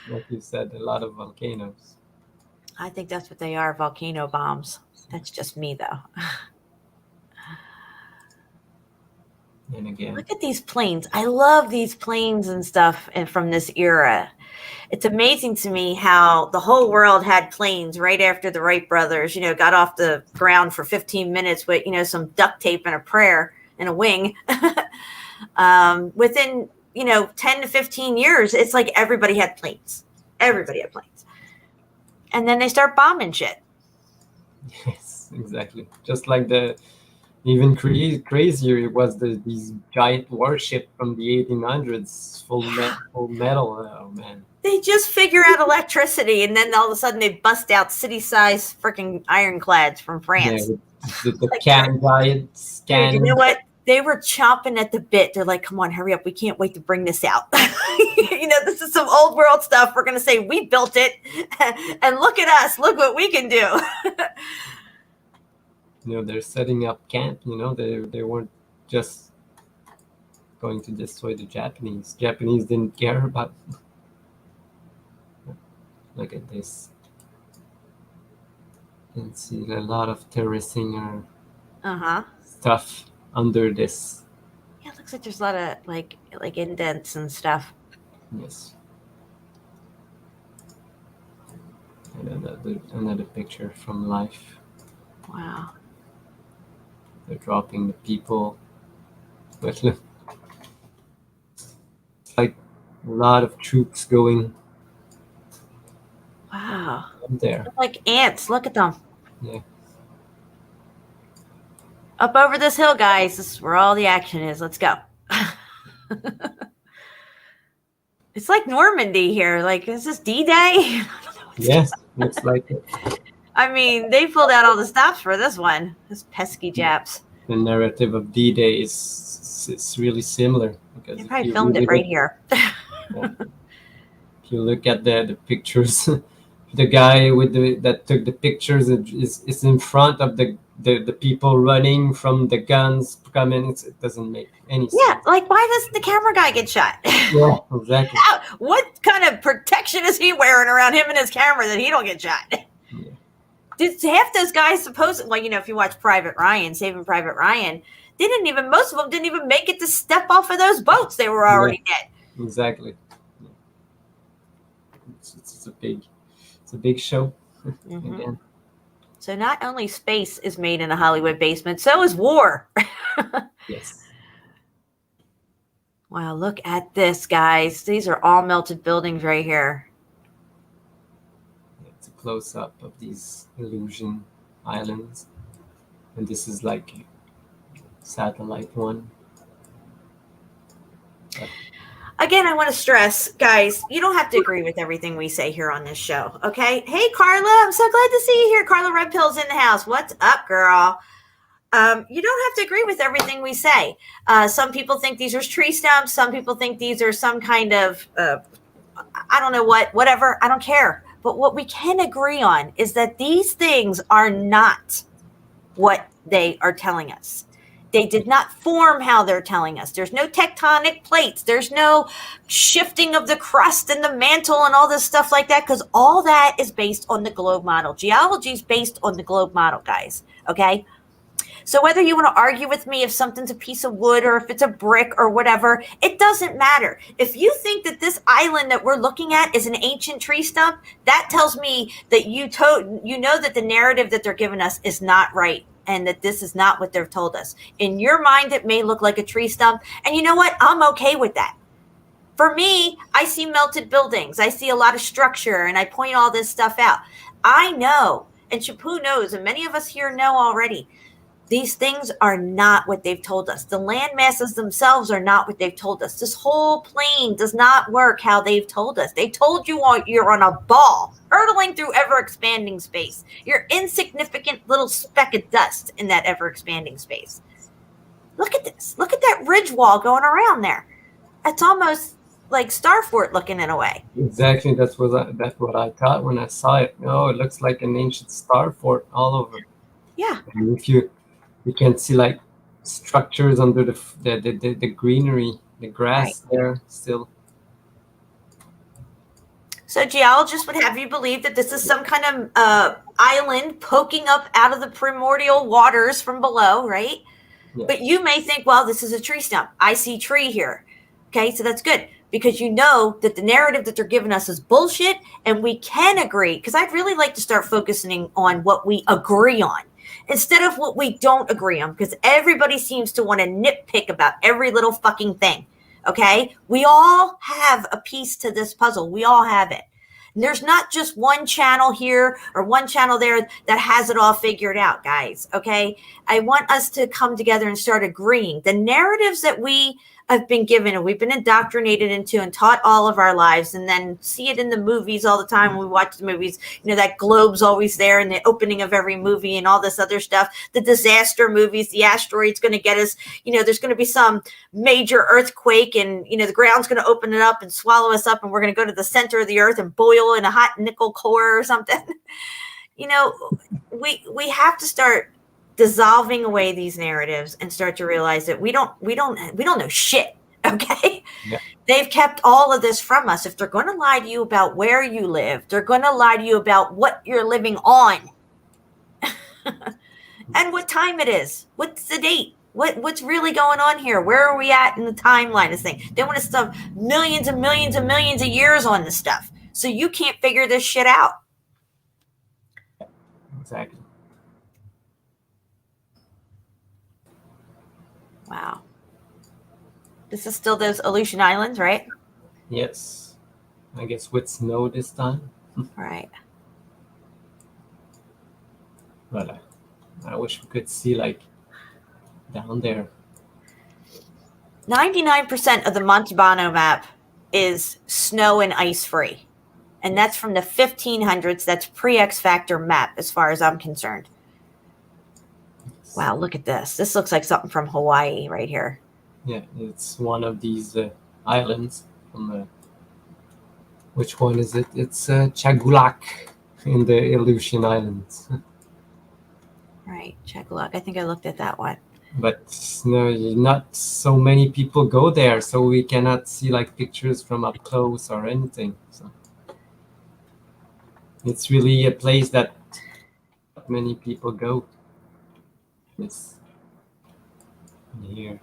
like you said, a lot of volcanoes.
I think that's what they are, volcano bombs. That's just me, though.
And again,
Look at these planes. I love these planes and stuff and from this era. It's amazing to me how the whole world had planes right after the Wright brothers, got off the ground for 15 minutes with, some duct tape and a prayer and a wing. Within, 10 to 15 years, it's like everybody had planes. Everybody had planes. And then they start bombing shit.
yes, exactly. Just like even crazier, it was these giant warship from the 1800s, full metal. Oh man!
They just figure out electricity, and then all of a sudden they bust out city-sized freaking ironclads from France.
Yeah, the giants.
Dude, you know what? They were chomping at the bit. They're like, "Come on, hurry up! We can't wait to bring this out." This is some old world stuff. We're gonna say we built it, and look at us! Look what we can do.
They're setting up camp. They weren't just going to destroy the Japanese. Japanese didn't care about. Look at this. You can see a lot of terracing or stuff under this.
Yeah, it looks like there's a lot of like indents and stuff.
Yes. And another picture from life.
Wow.
They're dropping the people. But look. a lot of troops going
Wow.
up there.
They're like ants. Look at them.
Yeah.
Up over this hill, guys. This is where all the action is. Let's go. It's like Normandy here. Like, is this D-Day?
Yes, looks like it.
I mean, they pulled out all the stops for this one. This pesky Japs.
The narrative of D-Day is really similar. Because
They
if
probably
you
filmed it
really
right here.
If you look at the pictures, the guy with that took the pictures is in front of the people running from the guns coming. It doesn't make any sense.
Yeah, like why does the camera guy get shot?
Yeah, exactly.
What kind of protection is he wearing around him and his camera that he don't get shot?
Yeah.
Did half those guys well, if you watch Private Ryan, Saving Private Ryan, most of them didn't even make it to step off of those boats. They were already dead.
Exactly. It's a big show.
Mhm.
Again.
So not only space is made in a Hollywood basement, so is war.
Yes.
Wow, look at this, guys. These are all melted buildings right here.
It's a close up of these Elysian Islands, and this is like satellite one.
Again, I want to stress, guys, you don't have to agree with everything we say here on this show, okay? Hey, Carla, I'm so glad to see you here. Carla Red Pill's in the house. What's up, girl? You don't have to agree with everything we say. Some people think these are tree stumps. Some people think these are some kind of, I don't know whatever. I don't care. But what we can agree on is that these things are not what they are telling us. They did not form how they're telling us. There's no tectonic plates. There's no shifting of the crust and the mantle and all this stuff like that, because all that is based on the globe model. Geology is based on the globe model, guys. Okay? So whether you want to argue with me if something's a piece of wood or if it's a brick or whatever, it doesn't matter. If you think that this island that we're looking at is an ancient tree stump, that tells me that you know that the narrative that they're giving us is not right. And that this is not what they've told us. In your mind, it may look like a tree stump. And you know what? I'm okay with that. For me, I see melted buildings. I see a lot of structure, and I point all this stuff out. I know, and Chapu knows, and many of us here know already, these things are not what they've told us. The land masses themselves are not what they've told us. This whole plane does not work how they've told us. They told you you're on a ball hurtling through ever-expanding space. You're insignificant little speck of dust in that ever-expanding space. Look at this. Look at that ridge wall going around there. It's almost like Starfort looking in a way.
Exactly. That's what I thought when I saw it. No, it looks like an ancient star fort all over.
Yeah.
And if you can see like structures under the greenery, the grass there still.
So geologists would have you believe that this is some kind of island poking up out of the primordial waters from below, right?
Yeah.
But you may think, well, this is a tree stump. I see tree here. Okay, so that's good because you know that the narrative that they're giving us is bullshit, and we can agree, because I'd really like to start focusing on what we agree on instead of what we don't agree on, because everybody seems to want to nitpick about every little fucking thing. Okay, we all have a piece to this puzzle. We all have it. And there's not just one channel here or one channel there that has it all figured out, guys. Okay, I want us to come together and start agreeing. The narratives that we have been given and we've been indoctrinated into and taught all of our lives, and then see it in the movies all the time when we watch the movies. You know, that globe's always there in the opening of every movie and all this other stuff. The disaster movies, the asteroid's going to get us. You know, there's going to be some major earthquake, and you know the ground's going to open it up and swallow us up, and we're going to go to the center of the earth and boil in a hot nickel core or something. You know, we have to start dissolving away these narratives and start to realize that we don't know shit. Okay. Yeah. They've kept all of this from us. If they're going to lie to you about where you live, they're going to lie to you about what you're living on and what time it is. What's the date? What's really going on here? Where are we at in the timeline of this thing? They want to stuff millions and millions and millions of years on this stuff. So you can't figure this shit out.
Exactly.
Wow. This is still those Elysian Islands, right?
Yes, I guess with snow this time.
Right.
But I wish we could see like down there.
99% of the Montalbano map is snow and ice free. And that's from the 1500s. That's pre-X Factor map as far as I'm concerned. Wow, look at this. This looks like something from Hawaii right here.
Yeah, it's one of these islands from which one is it? It's Chagulak in the Elysian Islands.
Right, check luck. I think I looked at that one.
But no, not so many people go there, so we cannot see like pictures from up close or anything. So it's really a place that not many people go. It's here.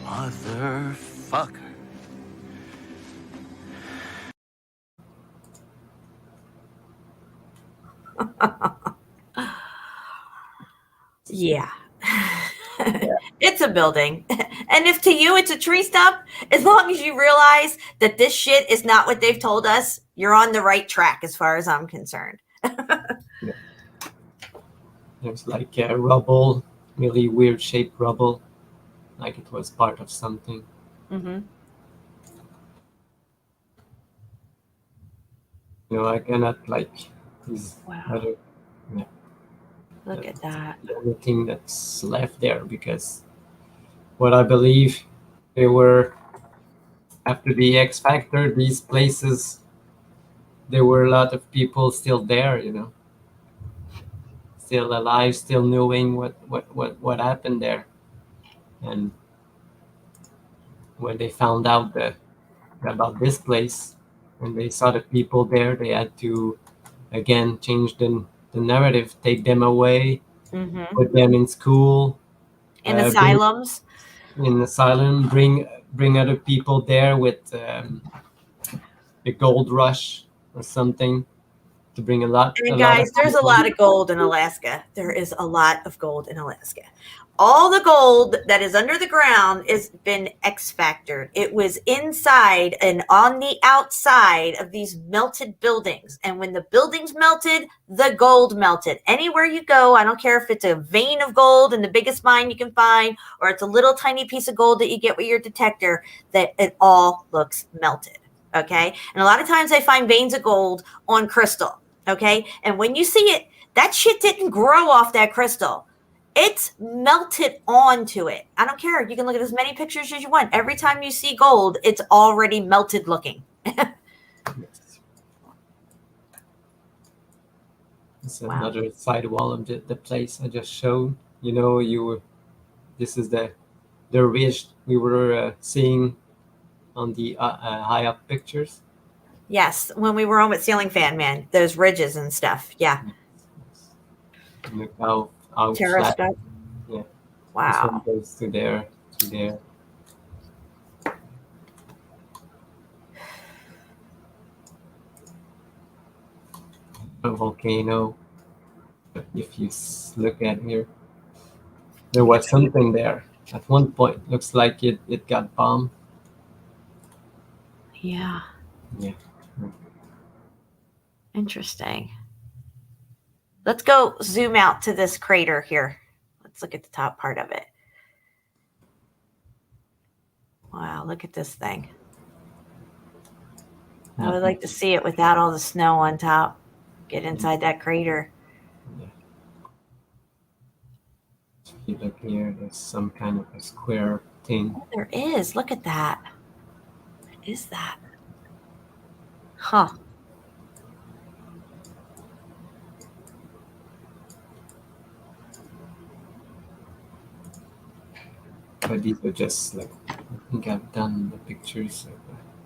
Motherfucker.
Yeah. It's a building. And if to you it's a tree stump, as long as you realize that this shit is not what they've told us, you're on the right track as far as I'm concerned.
There's like rubble, really weird shaped rubble, like it was part of something.
Mm-hmm.
You know, I cannot like these
Wow.
other. Yeah,
Look at that.
the only thing that's left there, because what I believe they were after the X Factor, these places, there were a lot of people still there, you know, still alive, still knowing what happened there. And when they found out about this place, when they saw the people there, they had to again change the narrative, take them away,
Mm-hmm.
put them in school,
In asylums.
in asylum, bring other people there with the gold rush or something, to bring a lot.
And guys, there's a lot of gold in Alaska. There is a lot of gold in Alaska. All the gold that is under the ground has been X-factored. It was inside and on the outside of these melted buildings. And when the buildings melted, the gold melted. Anywhere you go, I don't care if it's a vein of gold in the biggest mine you can find, or it's a little tiny piece of gold that you get with your detector, that it all looks melted. Okay. And a lot of times I find veins of gold on crystal. Okay. And when you see it, that shit didn't grow off that crystal. It's melted onto it. I don't care. You can look at as many pictures as you want. Every time you see gold, it's already melted looking.
It's
Wow.
another side wall of the place I just showed. You know, this is the ridge we were seeing on the high up pictures.
Yes, when we were on with Ceiling Fan Man, those ridges and stuff. Yeah.
And look how
Terraced
flat.
up.
Yeah. This
Wow.
one goes to there, to there. A volcano. But if you look at here, there was something there at one point. Looks like it got bombed.
Yeah.
Yeah.
Interesting. Let's go zoom out to this crater here. Let's look at the top part of it. Wow, look at this thing. I would like to see it without all the snow on top. Get inside that crater.
Yeah. If you look here, there's some kind of a square thing.
Oh, there is. Look at that. What is that? Huh.
But these are just like, I think I've done the pictures.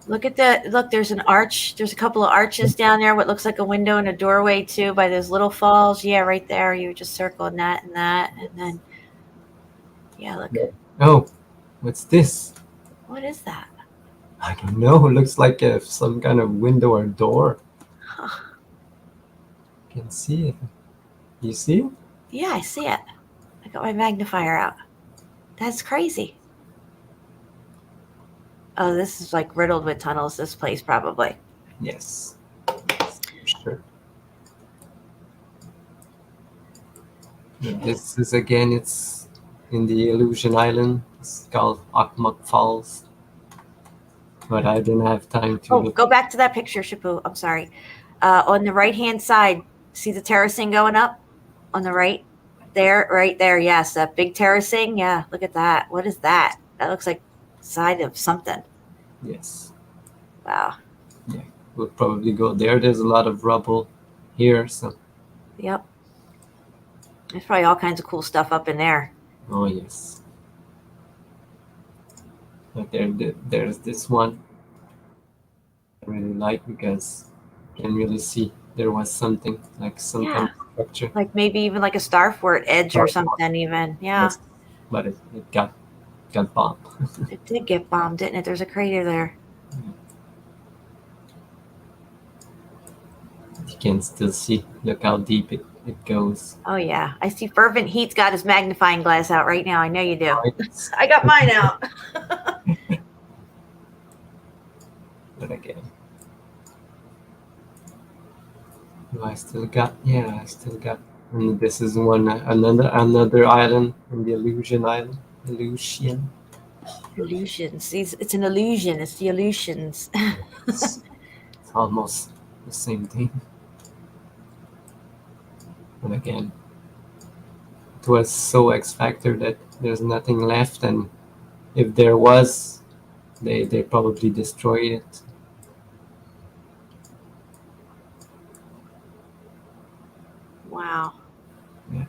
Look at that. Look, there's an arch. There's a couple of arches down there. What looks like a window and a doorway too by those little falls. Yeah, right there. You just circled that and that. And then, yeah, look.
Oh, what's this?
What is that?
I don't know. It looks like some kind of window or door.
Huh.
I can see it. You see it?
Yeah, I see it. I got my magnifier out. That's crazy. Oh, this is like riddled with tunnels, this place probably.
Yes, for sure. And this is again, it's in the Elysian Island. It's called Akmak Falls. But I didn't have time to
Oh,
look.
go back to that picture, Shapu. I'm sorry. On the right-hand side, see the terracing going up on the right? There, right there. Yes, that big terracing. Yeah, look at that. What is that? That looks like side of something.
Yes.
Wow.
Yeah, we'll probably go there. There's a lot of rubble here, so.
Yep. There's probably all kinds of cool stuff up in there.
Oh yes. But there's this one I really like because you can really see there was something like some kind of structure.
Like maybe even like a starfort edge or something even. Yeah.
Yes. But it got bombed.
It did get bombed, didn't it? There's a crater there.
You can still see. Look how deep it goes.
Oh yeah. I see Fervent Heat's got his magnifying glass out right now. I know you do.
Right?
I got mine out.
But again. Do I still got? Yeah, I still got. And this is another island in the Elysian Island. Elysian.
Illusions. It's an illusion. It's the illusions.
It's almost the same thing. And again, it was so X Factor that there's nothing left, and if there was, they probably destroyed it.
Wow.
Yeah.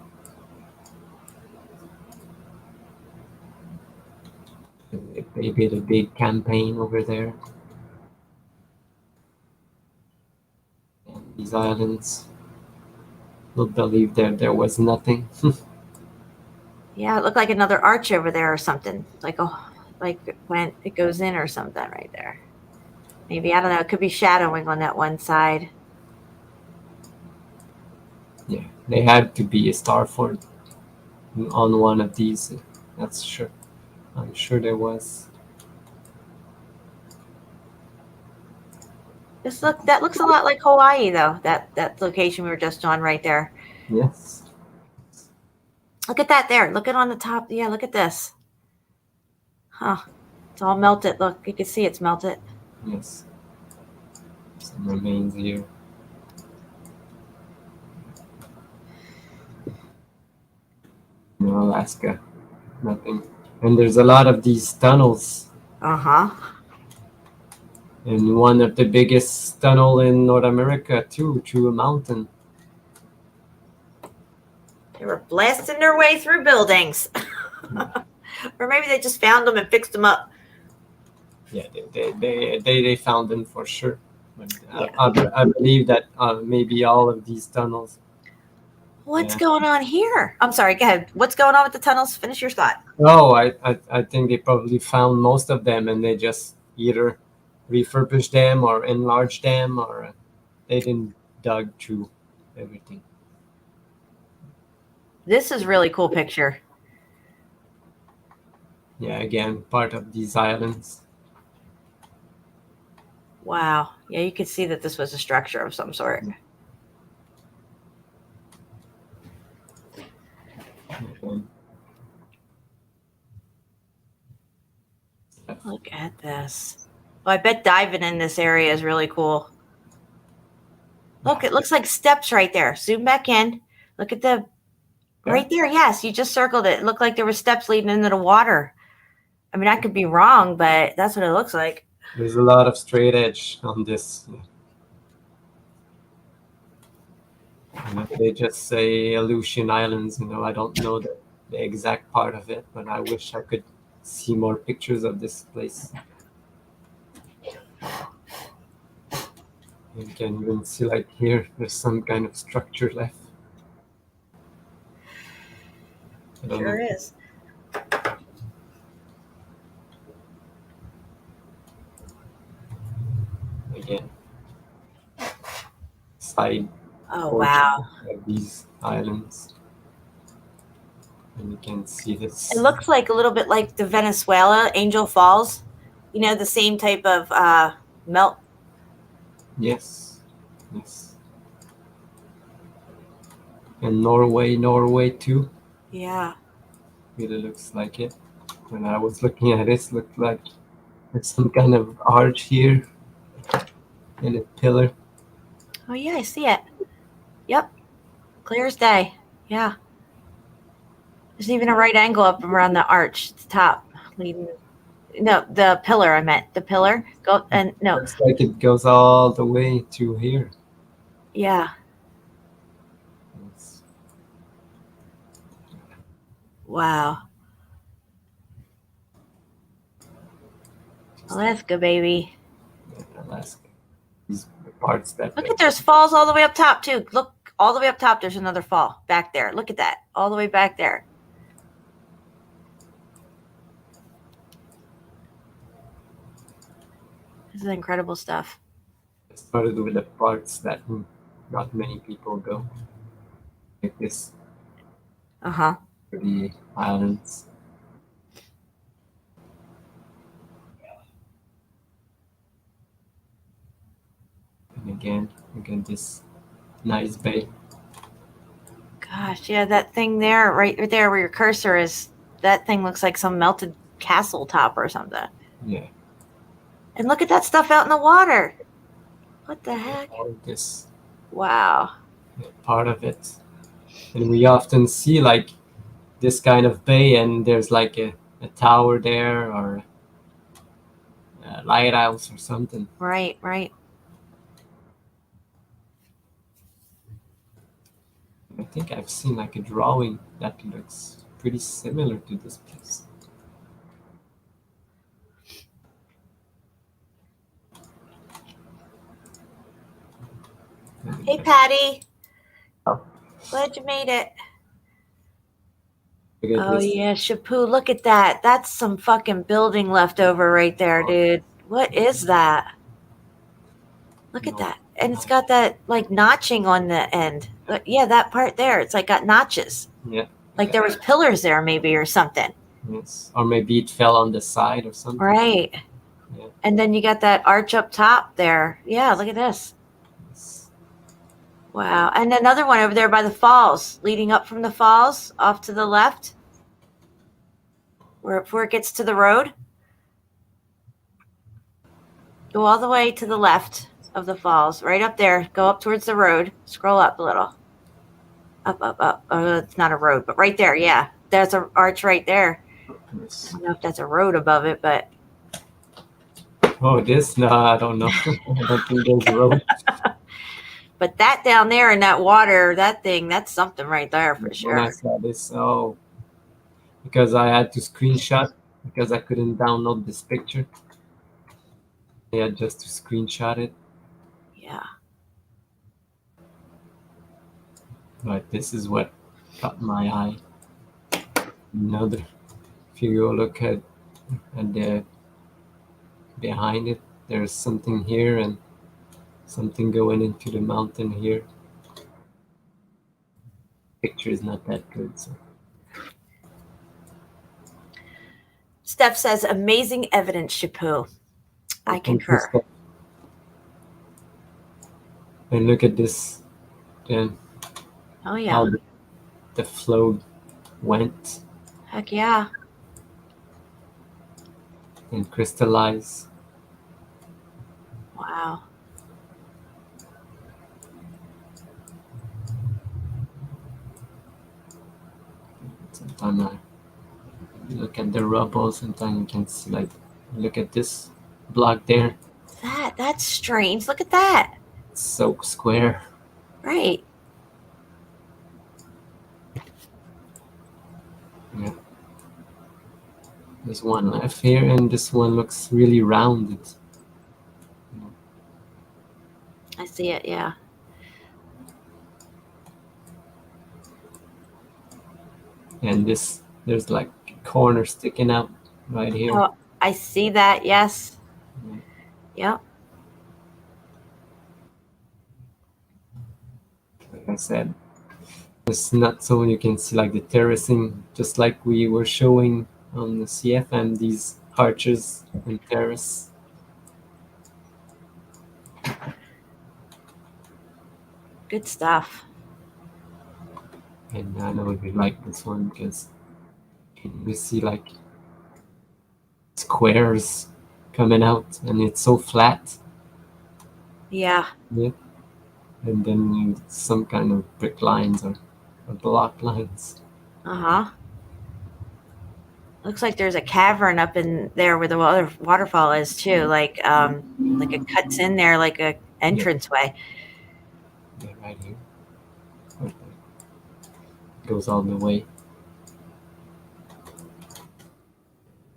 They did a big campaign over there. And these islands will believe that there was nothing.
Yeah, it looked like another arch over there or something. Like when it goes in or something right there. Maybe, I don't know, it could be shadowing on that one side.
Yeah, they had to be a Starford on one of these. That's sure. I'm sure there was.
That looks a lot like Hawaii though. That location we were just on right there.
Yes.
Look at that there. Look at on the top. Yeah, look at this. Huh. It's all melted. Look, you can see it's melted.
Yes. Some remains here. No, Alaska. Nothing. And there's a lot of these tunnels.
Uh-huh.
And one of the biggest tunnel in North America too, through a mountain.
They were blasting their way through buildings. Or maybe they just found them and fixed them up.
Yeah, they found them for sure. But
Yeah.
I believe that maybe all of these tunnels.
What's going on here? I'm sorry, go ahead. What's going on with the tunnels? Finish your thought.
Oh, I think they probably found most of them, and they just either refurbished them or enlarged them, or they didn't dug through everything.
This is really cool picture.
Yeah, again, part of these islands.
Wow. Yeah, you could see that this was a structure of some sort.
Again.
Look at this. Oh, I bet diving in this area is really cool. Look, it looks like steps right there. Zoom back in. Look at the right there. Yes, you just circled it. It looked like there were steps leading into the water. I mean, I could be wrong, but that's what it looks like.
There's a lot of straight edge on this. And if they just say Elysian Islands, I don't know the exact part of it, but I wish I could see more pictures of this place. You can even see, like here, there's some kind of structure left.
Sure is.
Again, side.
Oh, wow.
Of these islands. And you can see this.
It looks like a little bit like the Venezuela Angel Falls. You know, the same type of melt.
Yes. Yes. And Norway too.
Yeah.
Really looks like it. When I was looking at it, looked like there's some kind of arch here and a pillar.
Oh yeah, I see it. Yep. Clear as day. Yeah. There's even a right angle up around the arch at the top, leading. No, the pillar. I meant the pillar. Go and no.
Looks like it goes all the way to here.
Yeah.
It's
Wow. Alaska, baby.
Alaska. These parts that
Look at there's falls all the way up top too. Look all the way up top. There's another fall back there. Look at that. All the way back there. This is incredible stuff.
started with the parts that not many people go. Like this
Uh-huh.
for the islands. And again this nice bay.
Gosh, yeah, that thing there, right there where your cursor is, that thing looks like some melted castle top or something.
Yeah.
And look at that stuff out in the water. What the heck?
All of this
Wow.
part of it. And we often see like this kind of bay and there's like a tower there or a lighthouse or something.
Right, right.
I think I've seen like a drawing that looks pretty similar to this place.
Hey, Patty.
Oh.
Glad you made it.
Look at
Oh,
this.
yeah, Shapu, look at that. That's some fucking building left over right there, dude. What is that? Look at that. And it's got that, like, notching on the end. But, yeah, that part there. It's, like, got notches.
Yeah.
Like there was pillars there maybe or something.
Yes. Or maybe it fell on the side or something.
Right.
Yeah.
And then you got that arch up top there. Yeah, look at this.
Yes.
Wow. And another one over there by the falls, leading up from the falls off to the left, before it gets to the road. Go all the way to the left of the falls, right up there. Go up towards the road. Scroll up a little. Up, up, up. Oh, it's not a road, but right there. Yeah. There's an arch right there.
Yes.
I don't know if that's a road above it, but.
Oh, this? No, I don't know. I don't think there's a road.
But that down there in that water, that thing, that's something right there for sure.
When I saw this, because I had to screenshot because I couldn't download this picture. I had just to screenshot it.
Yeah.
But this is what caught my eye. Another, if you go look at the behind it, there's something here and something going into the mountain here. Picture is not that good. So.
Steph says, amazing evidence, Shapu. I concur.
And look at this. Then
Oh, yeah.
how the flow went
Heck yeah.
and crystallized.
Wow.
Sometimes I look at the rubble, sometimes you can see, like, look at this block there.
That's strange. Look at that.
It's so square.
Right.
Yeah. There's one left here, and this one looks really rounded.
I see it, yeah.
And this, there's like a corner sticking out right here.
Oh, I see that, yes.
Yeah.
Yep.
Like I said, it's not so you can see like the terracing, just like we were showing on the CFM, these arches and terrace.
Good stuff.
And I know we like this one because you see like squares coming out, and it's so flat.
Yeah.
Yeah. And then some kind of brick lines or block lines.
Uh-huh. Looks like there's a cavern up in there where the waterfall is too, like it cuts in there like a entranceway.
Yeah, right here. Okay. Goes all the way.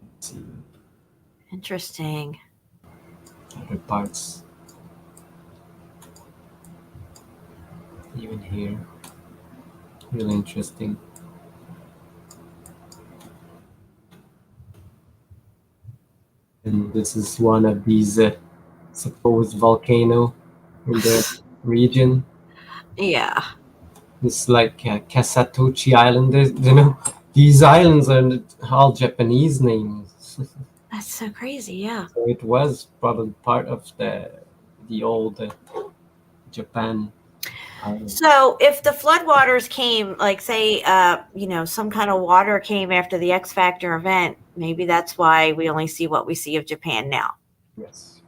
Let's see
Interesting.
other parts. Even here. Really interesting. And this is one of these supposed volcano in the region.
Yeah.
It's like Kasatochi Island. You know, these islands are all Japanese names.
That's so crazy. Yeah.
So it was probably part of the old Japan island.
So if the floodwaters came, like say, some kind of water came after the X Factor event, maybe that's why we only see what we see of Japan now.
Yes.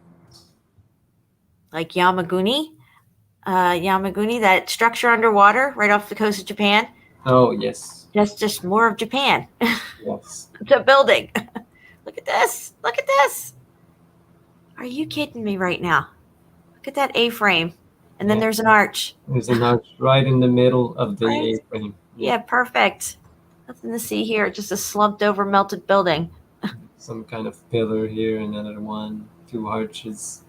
Like Yamaguni, that structure underwater right off the coast of Japan.
Oh yes.
That's just more of Japan.
Yes.
It's a building. Look at this. Look at this. Are you kidding me right now? Look at that A-frame. And then there's an arch.
There's an arch right in the middle of the
Right.
A-frame.
Yeah, perfect. Nothing to see here. Just a slumped over melted building.
Some kind of pillar here, another one, 2 arches.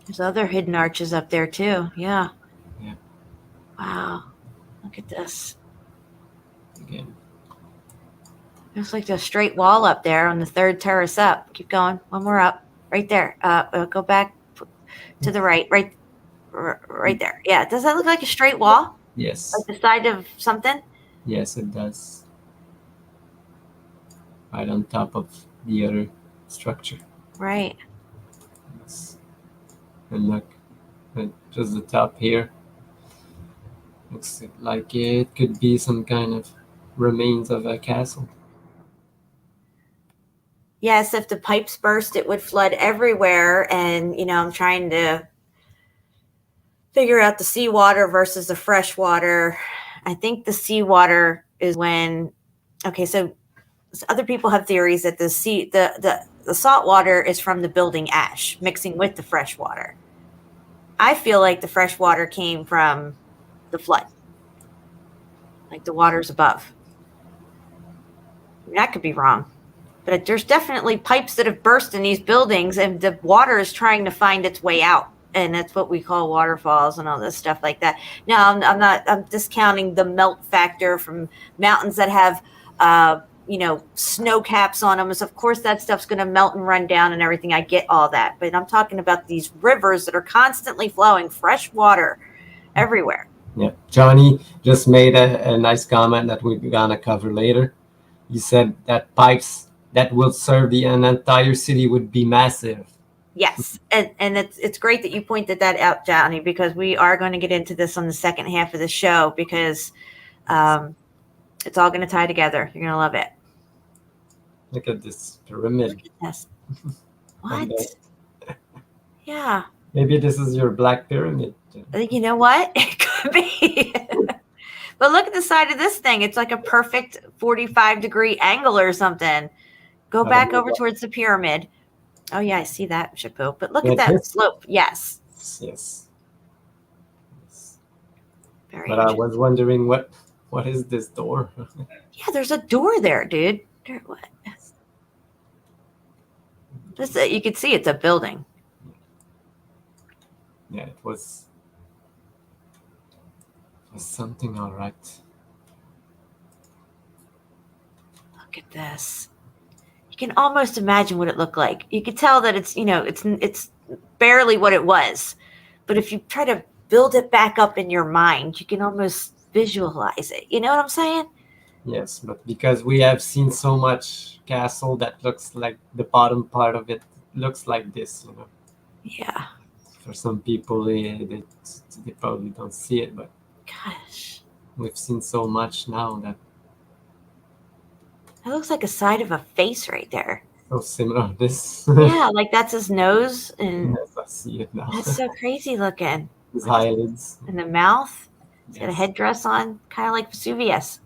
There's other hidden arches up there too. Yeah.
Yeah.
Wow. Look at this.
Again.
Looks like a straight wall up there on the 3rd terrace up. Keep going. One more up. Right there. Go back to the right. Right there. Yeah. Does that look like a straight wall?
Yes.
Like the side of something?
Yes, it does. Right on top of the other structure.
Right.
Yes. And look at just the top here. Looks like it could be some kind of remains of a castle.
Yes, if the pipes burst, it would flood everywhere. And, I'm trying to figure out the seawater versus the fresh water. I think the seawater is when, okay, so other people have theories that the salt water is from the building ash mixing with the fresh water. I feel like the fresh water came from the flood, like the waters above. That could be wrong. But there's definitely pipes that have burst in these buildings, and the water is trying to find its way out. And that's what we call waterfalls and all this stuff like that. Now, I'm discounting the melt factor from mountains that have, snow caps on them. So of course, that stuff's going to melt and run down and everything. I get all that. But I'm talking about these rivers that are constantly flowing fresh water everywhere.
Yeah. Johnny just made a nice comment that we're going to cover later. He said that pipes that will serve an entire city would be massive.
Yes, and it's great that you pointed that out, Johnny, because we are going to get into this on the second half of the show because it's all going to tie together. You're going to love it.
Look at this pyramid.
Look at this. What? Yeah.
Maybe this is your black pyramid.
You know what? It could be. But look at the side of this thing. It's like a perfect 45-degree angle or something. Go back over towards the pyramid. Oh, yeah, I see that, Chapeau. But look at that slope. Yes.
Yes.
Very
But I was wondering what is this door?
Yeah, there's a door there, dude. What? You can see it's a building.
Yeah, it was something, all right.
Look at this. You can almost imagine what it looked like. You could tell that it's barely what it was. But if you try to build it back up in your mind, you can almost visualize it. You know what I'm saying?
Yes, but because we have seen so much castle that looks like the bottom part of it looks like this, you know.
Yeah.
For some people, they probably don't see it, but
Gosh.
we've seen so much now that
That looks like a side of a face right there.
so similar to this.
Yeah, like that's his nose, and
Yes, I see it now.
that's so crazy looking.
His eyelids.
And the mouth. He's got a
Yes.
headdress on, kind of like Vesuvius.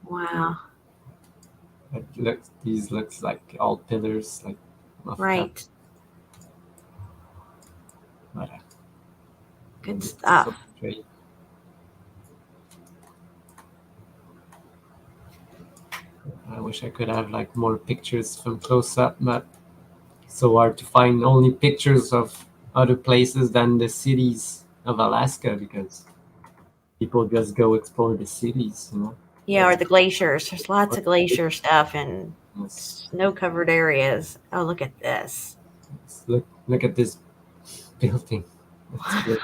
Wow.
These looks like all pillars, like of
Right.
but,
Good
it's
stuff.
so straight. I wish I could have like more pictures from close up, but it's so hard to find only pictures of other places than the cities of Alaska because people just go explore the cities, you know.
Yeah, or the glaciers. There's lots of glacier stuff and
Yes.
snow-covered areas. Oh, look at this.
Look at this building. That's good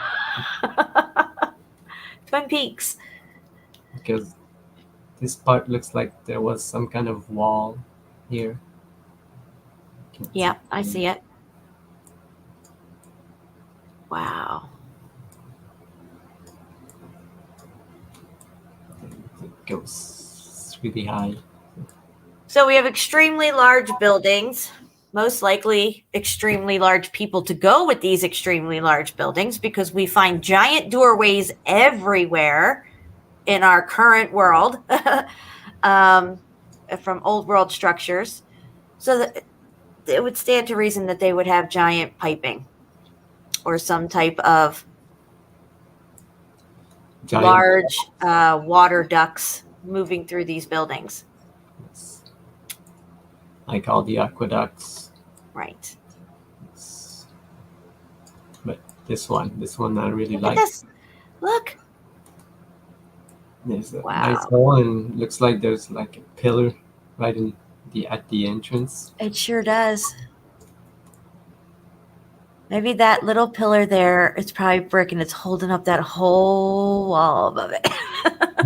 Twin Peaks.
because this part looks like there was some kind of wall here.
Yeah, I see it. Wow.
It goes really high.
So we have extremely large buildings, most likely extremely large people to go with these extremely large buildings because we find giant doorways everywhere in our current world from old world structures. So that it would stand to reason that they would have giant piping or some type of large water ducts moving through these buildings.
Yes. Like all the aqueducts.
Right.
Yes. But this one I really
Look
like.
at this. Look.
There's a
Wow.
nice hole and looks like there's like a pillar right in at the entrance.
It sure does. Maybe that little pillar there, it's probably brick and it's holding up that whole wall above it.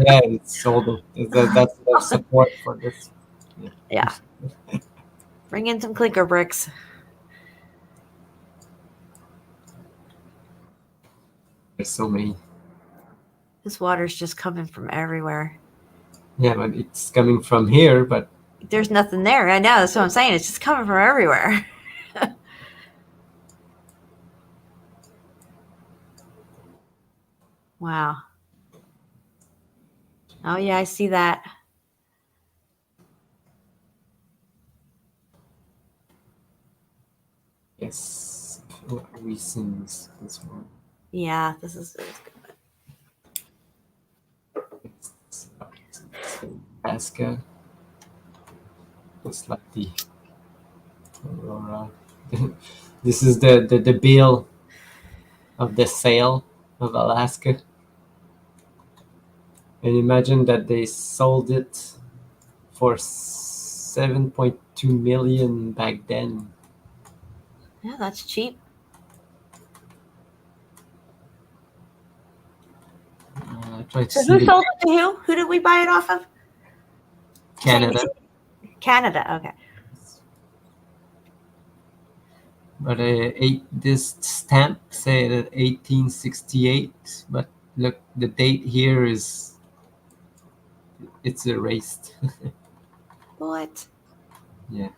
Yeah, it's all that's the support for this.
Yeah. Bring in some clinker bricks.
There's so many.
This water's just coming from everywhere.
Yeah, but it's coming from here, but
There's nothing there. I know. That's what I'm saying. It's just coming from everywhere. Wow. Oh, yeah, I see that.
yes, recent this one.
Yeah, this is good.
It's Alaska. It's like the aurora. This is the bill of the sale of Alaska. And imagine that they sold it for 7.2 million back then.
Yeah, that's cheap.
I tried to
So
see
who sold it to who? Who did we buy it off of?
Canada,
Canada. Okay.
but this stamp said 1868. But look, the date here it's erased.
What?
Yeah.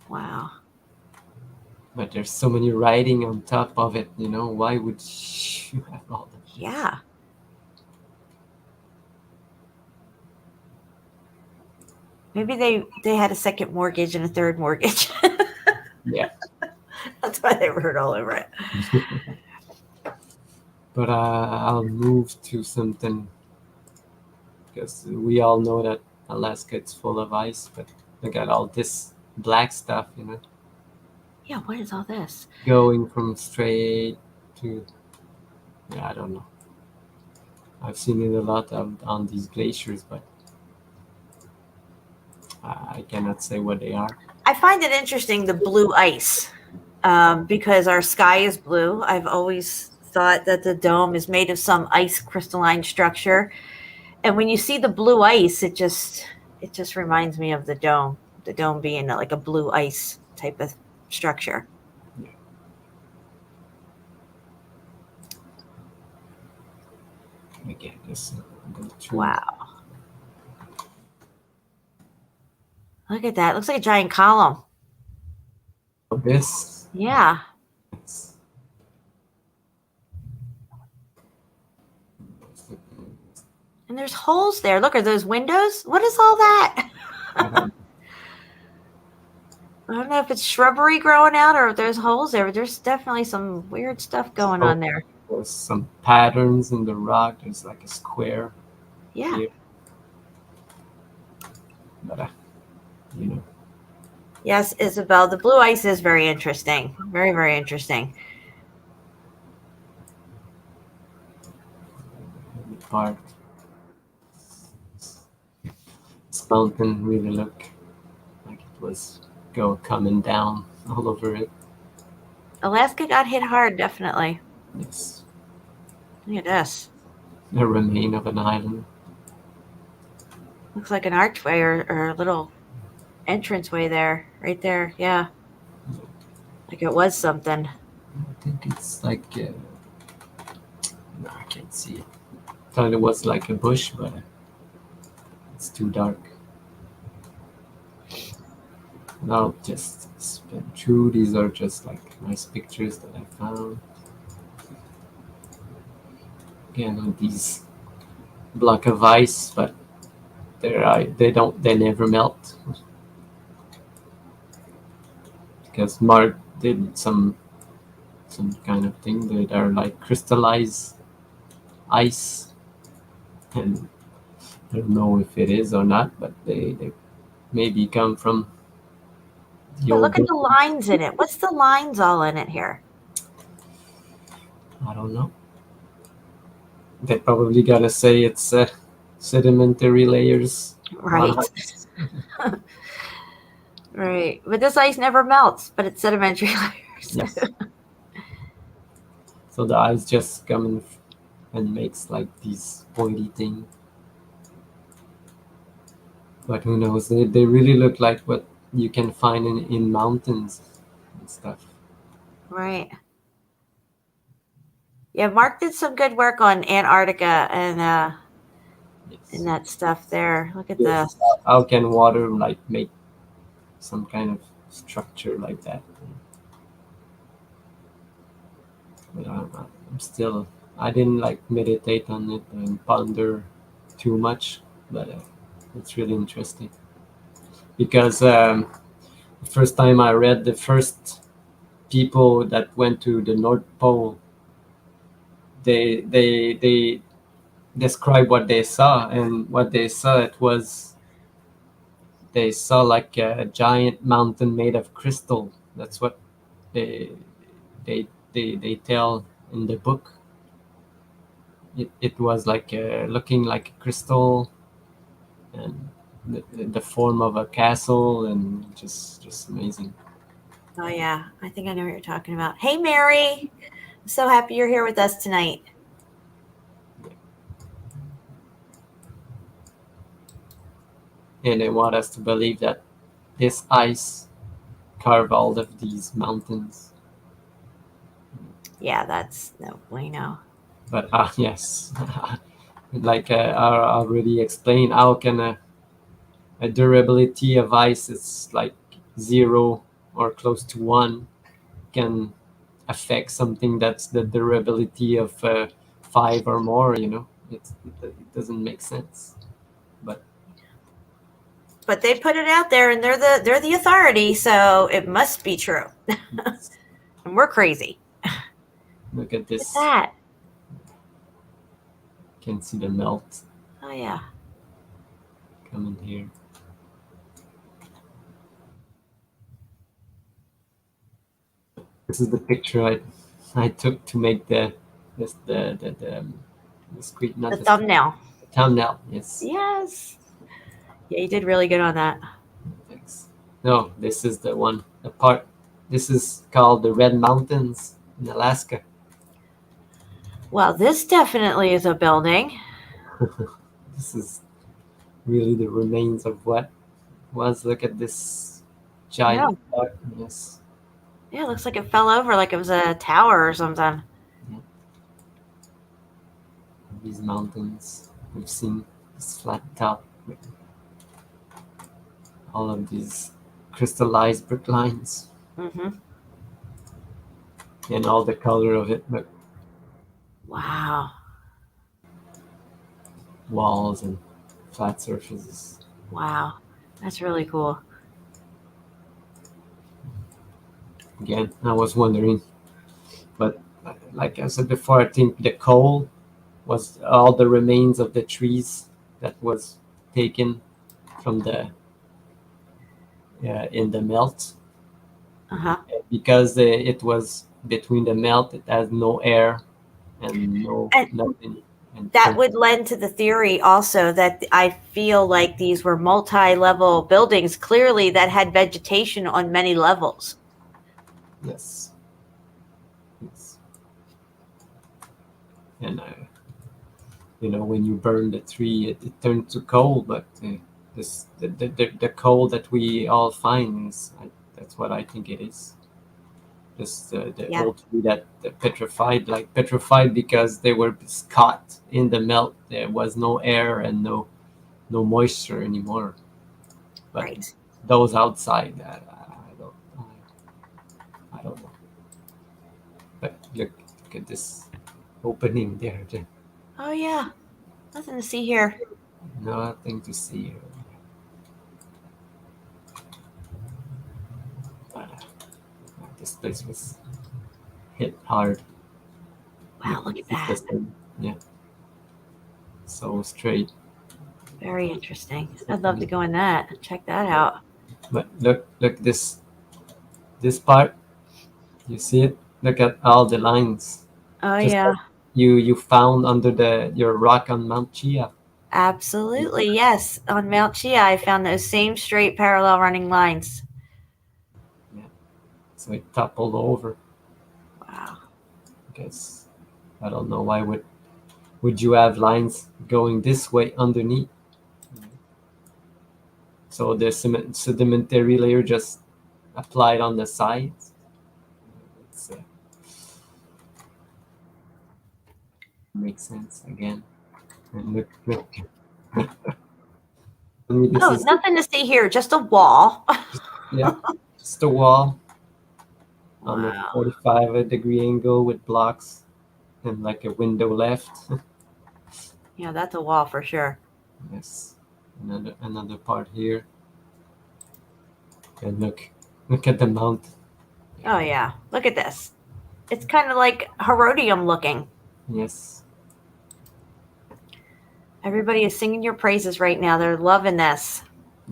Wow.
But there's so many writing on top of it, you know. Why would you have all that?
Yeah. Maybe they had a second mortgage and a third mortgage.
Yeah.
That's why they wrote all over it.
But I'll move to something because we all know that Alaska is full of ice, but look at all this black stuff, you know,
Yeah, what is all this?
going from straight to, I don't know. I've seen it a lot on these glaciers, but I cannot say what they are.
I find it interesting, the blue ice. because our sky is blue. I've always thought that the dome is made of some ice crystalline structure. And when you see the blue ice, it just reminds me of the dome. The dome being like a blue ice type of structure.
Again, this
Wow. Look at that. Looks like a giant column.
This.
Yeah. And there's holes there. Look, are those windows? What is all that? I don't know if it's shrubbery growing out or if there's holes there, but there's definitely some weird stuff going on there.
There's some patterns in the rock. There's like a square.
Yeah.
Here. But, you know.
Yes, Isabel, the blue ice is very interesting. Very, very interesting.
Part. This mountain really look like it was coming down all over it.
Alaska got hit hard, definitely.
Yes.
Look at this.
The remain of an island.
Looks like an archway or a little entranceway there. Right there. Yeah. Like it was something.
I think it's like... no, I can't see it. I thought it was like a bush, but it's too dark. Now just spin through. These are just like nice pictures that I found. Again, on these block of ice, but they never melt because Mark did some kind of thing that are like crystallized ice, and I don't know if it is or not, but they maybe come from the
But look
old
at the lines in it. What's the lines all in it here?
I don't know. They're probably gonna say it's sedimentary layers.
Right. Right. But this ice never melts, but it's sedimentary layers.
Yes. So the ice just coming and makes like these pointy thing. But who knows? They really look like what you can find in mountains and stuff.
Right. Yeah, Mark did some good work on Antarctica and
Yes.
that stuff there. Look at
Yes. How can water like make some kind of structure like that? But I didn't like meditate on it and ponder too much, but it's really interesting because the first time I read the first people that went to the North Pole, they describe what they saw, and what they saw they saw like a giant mountain made of crystal. That's what they tell in the book. It was like looking like a crystal, and the form of a castle, and just amazing.
Oh, yeah. I think I know what you're talking about. Hey, Mary. I'm so happy you're here with us tonight.
And they want us to believe that this ice carved all of these mountains.
Yeah, that's no bueno.
But yes, like I already explained, how can a durability of ice is like 0 or close to 1 can affect something that's the durability of 5 or more? You know, it doesn't make sense.
But they put it out there, and they're the authority, so it must be true. And we're crazy.
Look at this.
Look at that.
You can see the melt
Oh, yeah.
coming here. This is the picture I took to make the screen, not
The thumbnail.
thumbnail. Yes.
Yes. Yeah, you did really good on that.
Thanks. No, this is the one. The part This is called the Red Mountains in Alaska.
Well, this definitely is a building.
This is really the remains of what was. Look at this giant rock. Yes.
Yeah, it looks like it fell over like it was a tower or something.
These mountains. We've seen this flat top with all of these crystallized brick lines
Mm-hmm.
and all the color of it. Look,
Wow.
walls and flat surfaces.
Wow. That's really cool.
Again, I was wondering, but like I said before, I think the coal was all the remains of the trees that was taken from the in the melt.
Uh-huh.
Because it was between the melt, it has no air and nothing. And
That would lend to the theory also that I feel like these were multi-level buildings, clearly that had vegetation on many levels.
yes. And when you burn the tree, it turns to coal, but the coal that we all find is that's what I think it is. Just the old tree that petrified because they were caught in the melt. There was no air and no moisture anymore. But
Right.
those outside, I don't know. But look at this opening there.
Oh yeah. Nothing to see here.
Nothing to see here. But, this place was hit hard.
Wow, look at that.
Yeah. So straight.
Very interesting. I'd love to go in that. Check that out.
But look this part. You see it? Look at all the lines.
Oh
Just
yeah.
like you found under your rock on Mount Chia.
Absolutely. Yes. On Mount Chia, I found those same straight parallel running lines.
Yeah. So it toppled over.
Wow.
Because I don't know why would you have lines going this way underneath? So the sedimentary layer just applied on the sides. It's, makes sense again. And look.
Oh, nothing to see here. Just a wall.
Yeah, just a wall on a
Wow.
45-degree angle with blocks and like a window left.
Yeah, that's a wall for sure.
Yes, another part here. And look at the mountain.
Oh yeah. Look at this. It's kind of like Herodium looking.
Yes.
Everybody is singing your praises right now. They're loving this.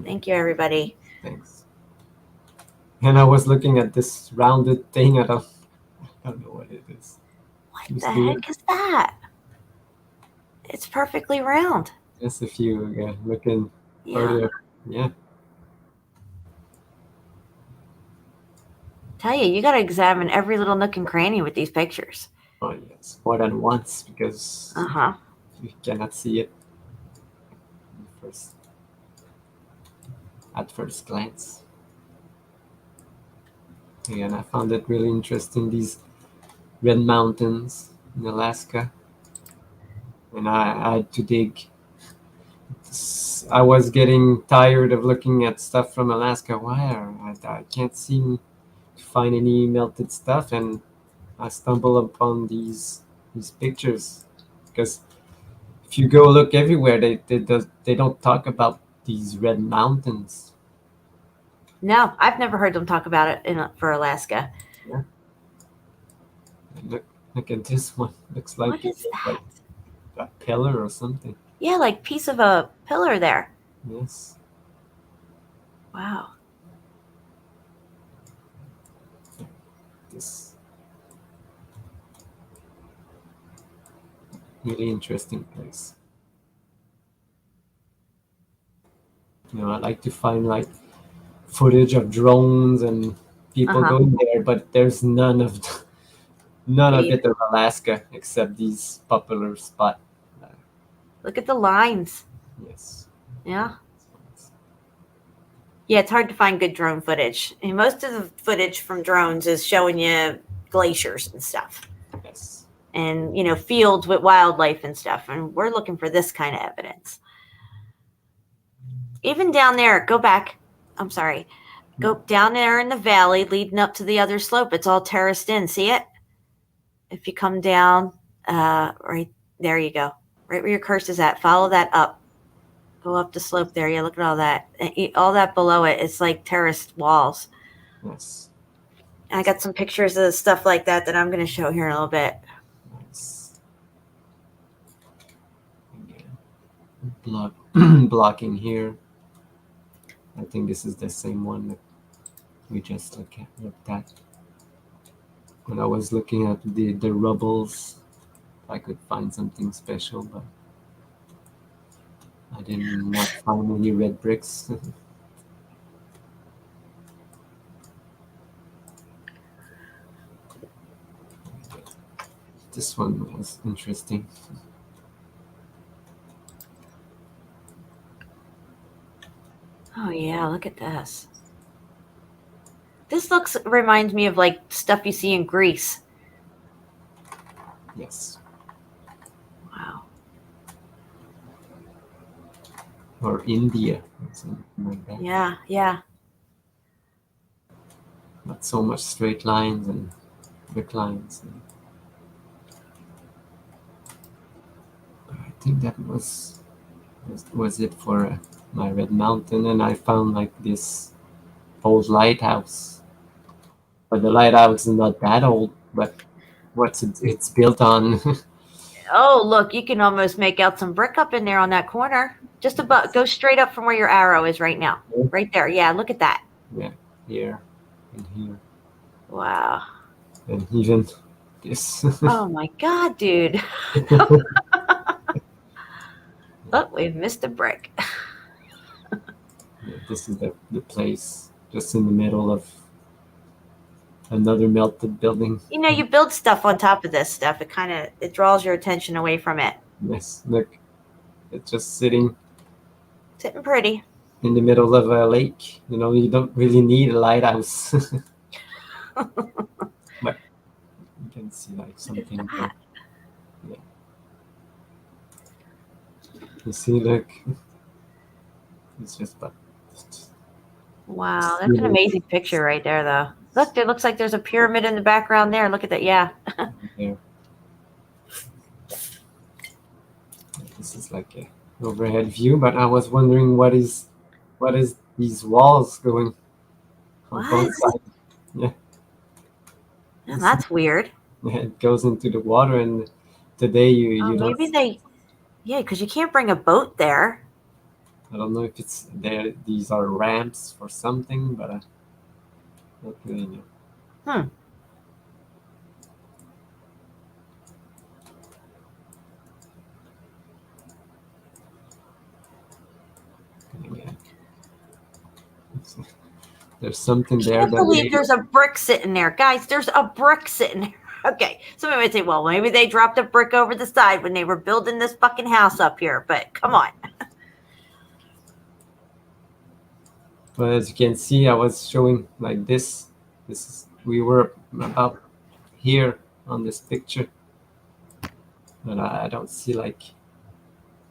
Thank you, everybody.
Thanks. And I was looking at this rounded thing. I don't know what it is.
What the heck is that? It's perfectly round.
Just if you looking further. Yeah.
Tell you got to examine every little nook and cranny with these pictures.
Oh yes, more than once because you cannot see it at first glance. And I found it really interesting, these red mountains in Alaska. And I had to dig. I was getting tired of looking at stuff from Alaska. Why? I can't seem to find any melted stuff, and I stumble upon these pictures because if you go look everywhere, they don't talk about these red mountains.
No, I've never heard them talk about it for Alaska.
Yeah. Look at this one. Looks like
What is that?
Like a pillar or something.
Yeah, like piece of a pillar there.
Yes.
Wow.
This really interesting place. I like to find like footage of drones and people
Uh-huh.
going there, but there's none of it of Alaska except these popular spot.
Look at the lines.
Yes.
Yeah. Yeah, it's hard to find good drone footage. And most of the footage from drones is showing you glaciers and stuff.
Yes.
And, fields with wildlife and stuff. And we're looking for this kind of evidence. Even down there, go back. I'm sorry. Go down there in the valley leading up to the other slope. It's all terraced in. See it? If you come down, right there you go. Right where your cursor's at. Follow that up. Go up the slope there. Yeah, look at all that. All that below it, it's like terraced walls.
Yes.
I got some pictures of stuff like that I'm going to show here in a little bit.
Nice. Blocking here. I think this is the same one that we just looked at. When I was looking at the rubbles, I could find something special, but I didn't not find any red bricks. This one was interesting.
Oh yeah, look at this. This reminds me of like stuff you see in Greece.
Yes.
Wow.
Or India, something like that.
Yeah.
Not so much straight lines and declines. I think that was it for my Red Mountain, and I found like this old lighthouse. But the lighthouse is not that old, but it's built on.
Oh, look, you can almost make out some brick up in there on that corner. Just about go straight up from where your arrow is right now. Right there. Yeah, look at that.
Yeah, here and here.
Wow.
And even this.
Oh my God, dude. Oh, we've missed a brick.
Yeah, this is the place just in the middle of another melted building.
You build stuff on top of this stuff. It draws your attention away from it.
Yes, look, it's just sitting
Pretty.
in the middle of a lake. You don't really need a lighthouse. But you can see like something there. Yeah. You see, look, it's just but.
Wow, that's an amazing picture right there, though. Look, there looks like there's a pyramid in the background there. Look at that. Yeah.
There. This is like a overhead view, but I was wondering what is these walls going on both sides. Yeah.
Oh, that's weird.
It goes into the water, and today you don't.
Maybe because you can't bring a boat there.
I don't know if it's there. These are ramps for something, but I don't really know. Yeah. There's something there.
I can't believe there's a brick sitting there. Guys, there's a brick sitting there. Okay, somebody might say, well, maybe they dropped a brick over the side when they were building this fucking house up here, but come on.
But as you can see, I was showing like this. We were about here on this picture, but I don't see like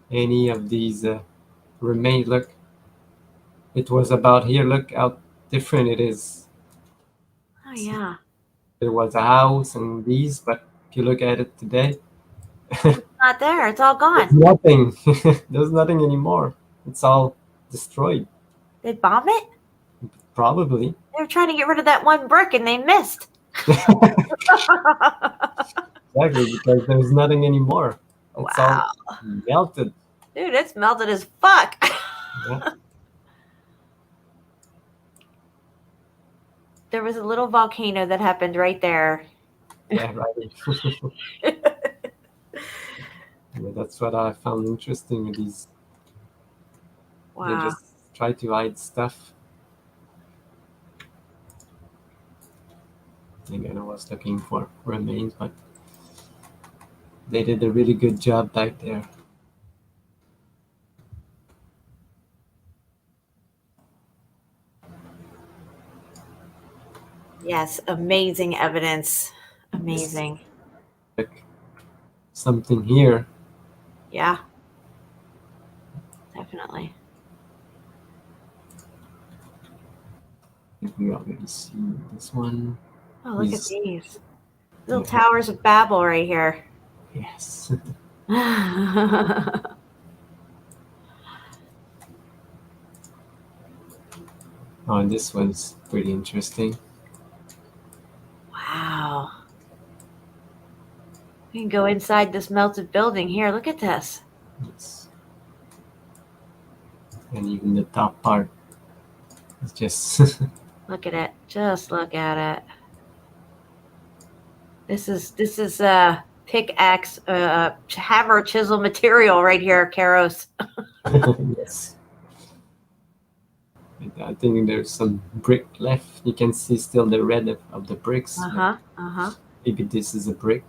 any of these remains. Look, it was about here. Look how different it is.
Oh yeah.
There was a house and these, but if you look at it today,
It's not there. It's all
there's
gone.
nothing. There's nothing anymore. It's all destroyed.
They bomb it?
Probably.
They were trying to get rid of that one brick and they missed.
Exactly, because there's nothing anymore. It's
Wow.
all melted.
Dude, it's melted as fuck.
Yeah.
There was a little volcano that happened right there.
Yeah, right. Yeah, that's what I found interesting with these. They
Wow.
just try to hide stuff. Again, I was looking for remains, but they did a really good job back there.
Yes, amazing evidence. Amazing.
Like something here.
Yeah, definitely.
We already see this one.
Oh, look at
These-
these little
Yeah.
towers of Babel right here.
Yes. Oh, this one's pretty interesting.
Wow. We can go inside this melted building here. Look at this.
Yes. And even the top part is just
Look at it. Just look at it. This is pickaxe, hammer, chisel material right here, Karos.
yes. I think there's some brick left. You can see still the red of the bricks. Maybe this is a brick.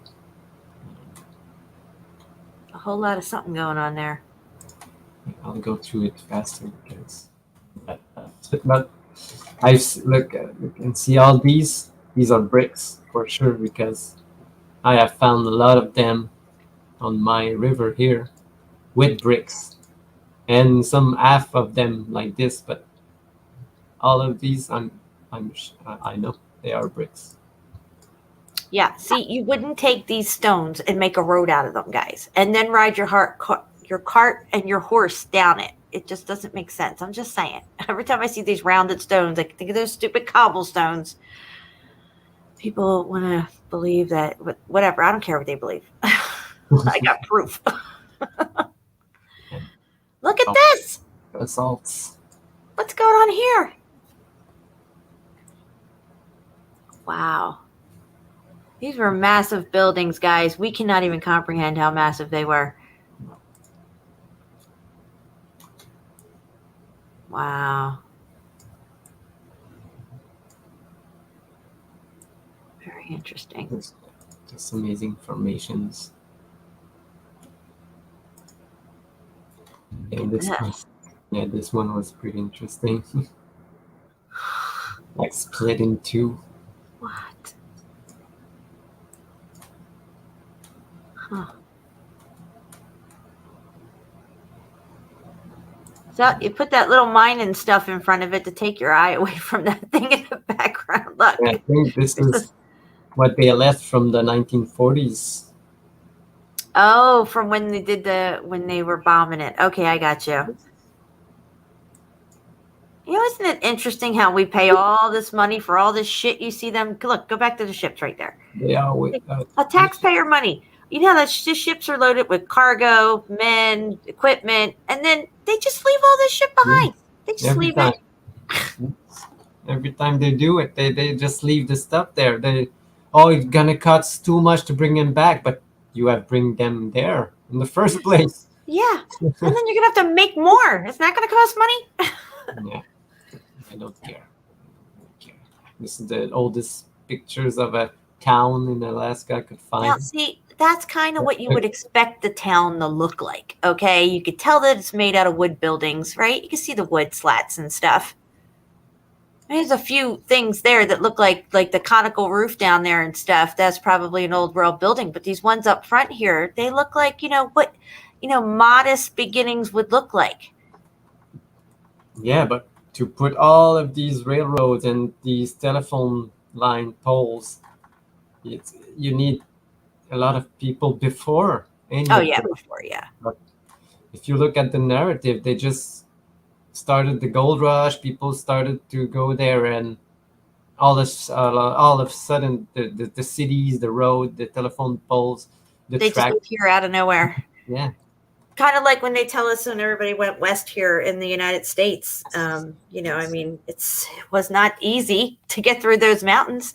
A whole lot of something going on there.
I'll go through it faster because. But I look and see all these. These are bricks for sure because I have found a lot of them on my river here with bricks, and some half of them like this. But all of these, I know they are bricks.
Yeah. See, you wouldn't take these stones and make a road out of them, guys, and then ride your cart and your horse down it. It just doesn't make sense. I'm just saying. Every time I see these rounded stones, I think of those stupid cobblestones. People want to believe that, whatever. I don't care what they believe. I got proof. Look at this.
Basalts.
What's going on here? Wow. These were massive buildings, guys. We cannot even comprehend how massive they were. Wow. Very interesting.
Just amazing formations. And this one, yeah, this one was pretty interesting. Like split in two.
What? Huh. So you put that little mining stuff in front of it to take your eye away from that thing in the background. Look.
I think this is what they left from the 1940s.
Oh, from when they did when they were bombing it. Okay, I got you. You know, isn't it interesting how we pay all this money for all this shit? You see them. Look, go back to the ships right there.
They are with,
A taxpayer money. You know that the ships are loaded with cargo, men, equipment, and then they just leave all this shit behind. They just leave it.
Every time they do it, they just leave the stuff there. It's gonna cost too much to bring them back, but you have bring them there in the first place.
Yeah, and then you're gonna have to make more. It's not gonna cost money.
Yeah, I don't care. This is the oldest pictures of a town in Alaska I could find.
Now, see, that's kind of what you would expect the town to look like. Okay, you could tell that it's made out of wood buildings, right? You can see the wood slats and stuff. There's a few things there that look like the conical roof down there and stuff. That's probably an old world building. But these ones up front here, they look like, what, modest beginnings would look like.
Yeah, but to put all of these railroads and these telephone line poles, you need a lot of people before.
Before, yeah.
But if you look at the narrative, they just started the gold rush. People started to go there, and all of a sudden, the cities, the road, the telephone poles,
they
track.
just appear out of nowhere.
Yeah.
Kind of like when they tell us when everybody went west here in the United States. I mean, it was not easy to get through those mountains.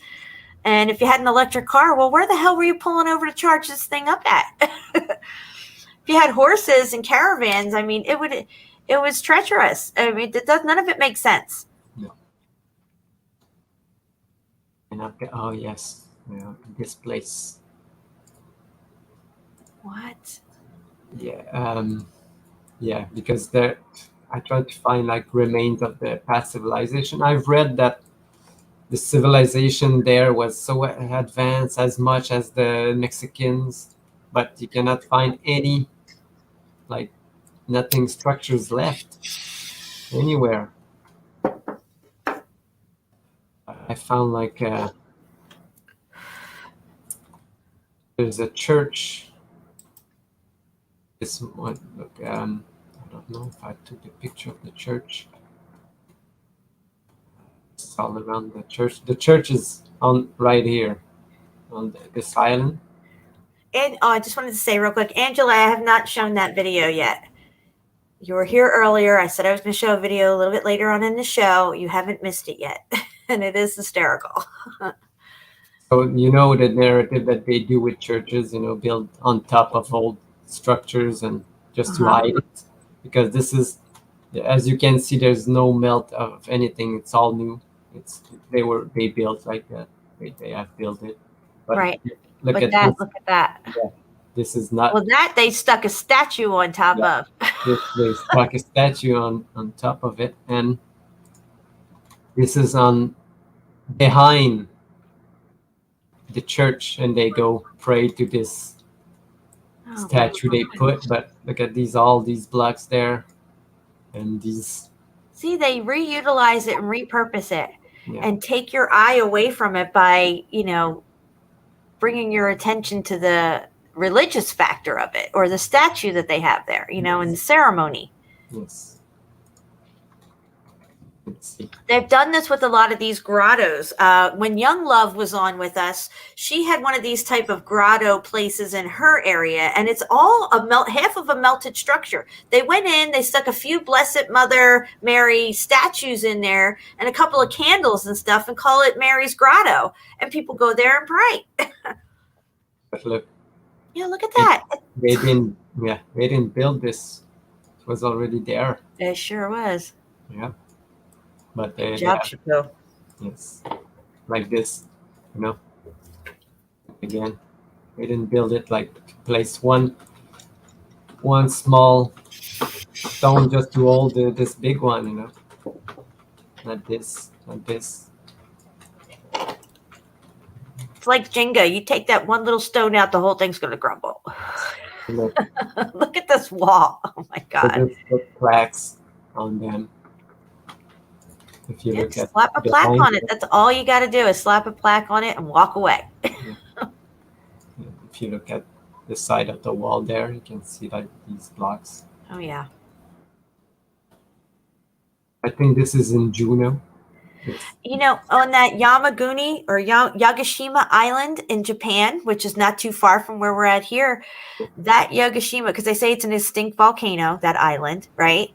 And if you had an electric car, well, where the hell were you pulling over to charge this thing up at? If you had horses and caravans, I mean, it was treacherous. I mean, none of it makes sense.
No. And I've got, oh yes, yeah, this place.
What?
Yeah, yeah, because there, I tried to find like remains of the past civilization. I've read that the civilization there was so advanced as much as the Mexicans, but you cannot find any, like, nothing structures left anywhere. I found like there's a church. This one, look, I don't know if I took a picture of the church. It's all around the church. The church is on right here on this island.
And I just wanted to say real quick, Angela, I have not shown that video yet. You were here earlier. I said I was going to show a video a little bit later on in the show. You haven't missed it yet. And it is hysterical.
So you know the narrative that they do with churches, build on top of old structures and just to hide it, because this is, as you can see, there's no melt of anything. It's all new. They built like that. They have built it. But
Right.
Look
Look
at
that.
this.
Look at that.
Yeah, this is not.
Well, that they stuck a statue on top
Yeah.
of.
They stuck a statue on top of it, and this is on behind the church, and they go pray to this
Oh,
statue they put. But look at all these blocks there, and these.
see, they reutilize it and repurpose it,
Yeah.
and take your eye away from it by, bringing your attention to the religious factor of it, or the statue that they have there, in the ceremony.
Yes. Let's see.
They've done this with a lot of these grottos. When Young Love was on with us, she had one of these type of grotto places in her area, and it's all half of a melted structure. They went in, they stuck a few Blessed Mother Mary statues in there and a couple of candles and stuff, and call it Mary's Grotto, and people go there and pray.
But look,
Yeah, look at that.
they didn't build this. It was already there.
It sure was.
Yeah. But
Good job, Chapeau.
yes, like this, Again, they didn't build it like to place one small stone just to hold this big one, Not this, not this.
It's like Jenga. You take that one little stone out, the whole thing's going to crumble.
Look,
Look at this wall. Oh my God.
just put plaques on them. If you look at
Slap a plaque on it. That's all you got to do is slap a plaque on it and walk away.
If you look at the side of the wall there, you can see like these blocks.
Oh yeah.
I think this is in Juneau.
On that Yamaguni or Yagishima Island in Japan, which is not too far from where we're at here, that Yagishima, because they say it's an extinct volcano, that island, right?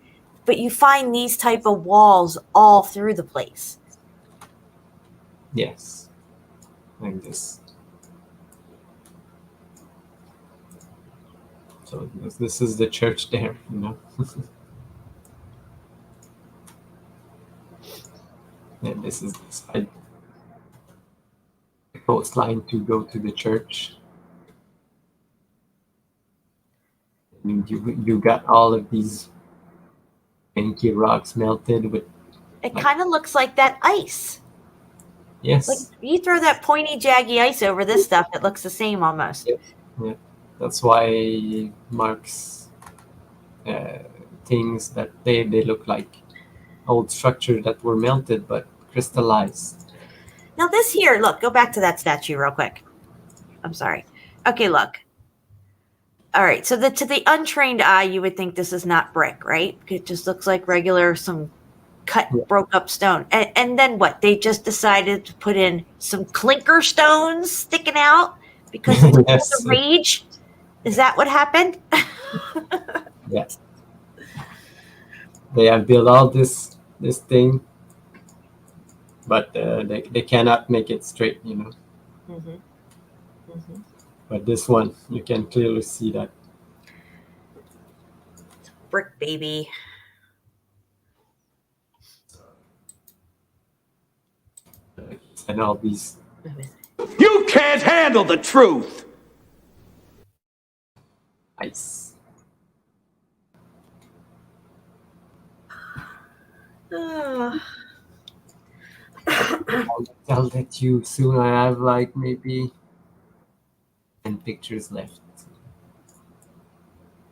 But you find these type of walls all through the place.
Yes, like this. So this is the church there, And this is the side, the coastline to go to the church. You got all of these pinky rocks melted with.
It kind of looks like that ice.
Yes.
Like you throw that pointy, jaggy ice over this stuff, it looks the same almost.
Yeah. That's why Marx things that they look like old structure that were melted but crystallized.
Now this here, look, go back to that statue real quick. I'm sorry. Okay, look. All right, so to the untrained eye, you would think this is not brick, right? It just looks like regular, some cut, broke up stone. And then what? They just decided to put in some clinker stones sticking out because it's
Yes.
the rage? Is that what happened?
Yes. They have built all this thing, but they cannot make it straight,
Mm-hmm. Mm-hmm.
But this one, you can clearly see that.
Brick baby.
And all these
You can't handle the truth!
Nice.
Oh.
I'll let you soon. I have like maybe 10 pictures left.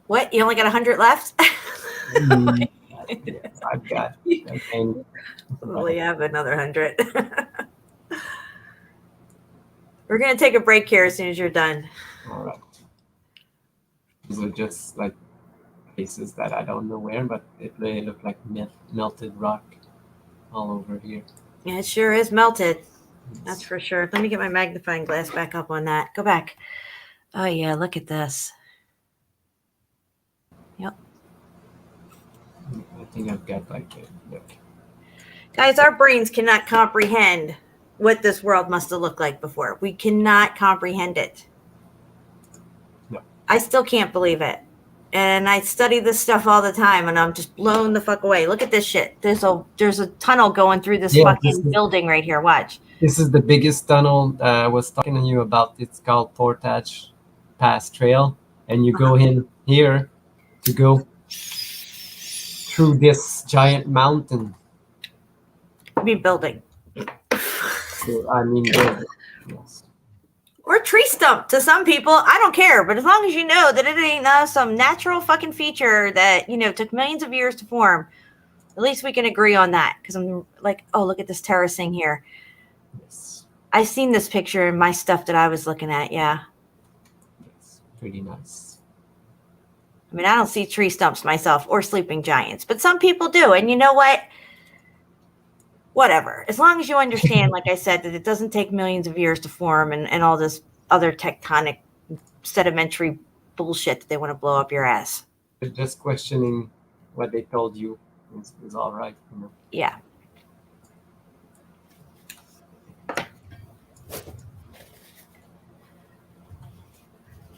What? You only got 100 left?
Mm, yeah, I've got. Okay.
Well, you have another 100. We're going to take a break here as soon as you're done.
All right. These are just like places that I don't know where, but they look like melted rock all over here.
Yeah, it sure is melted. That's for sure. Let me get my magnifying glass back up on that. Go back. Oh, yeah, look at this. Yep.
I think I've got like a look.
Guys, our brains cannot comprehend what this world must have looked like before. We cannot comprehend it.
No.
I still can't believe it. And I study this stuff all the time, and I'm just blown the fuck away. Look at this shit. There's a tunnel going through this fucking building right here. Watch.
This is the biggest tunnel I was talking to you about. It's called Portage Pass Trail, and you go in here to go through this giant mountain.
I mean, building.
So, I mean, yes.
Or tree stump to some people. I don't care. But as long as you know that it ain't some natural fucking feature that, took millions of years to form, at least we can agree on that. Because I'm like, oh, look at this terracing here.
Yes.
I've seen this picture in my stuff that I was looking at. Yeah.
It's pretty nice.
I mean, I don't see tree stumps myself or sleeping giants, but some people do. And you know what? Whatever. As long as you understand, like I said, that it doesn't take millions of years to form and all this other tectonic sedimentary bullshit that they want to blow up your ass.
Just questioning what they told you is all right.
Yeah.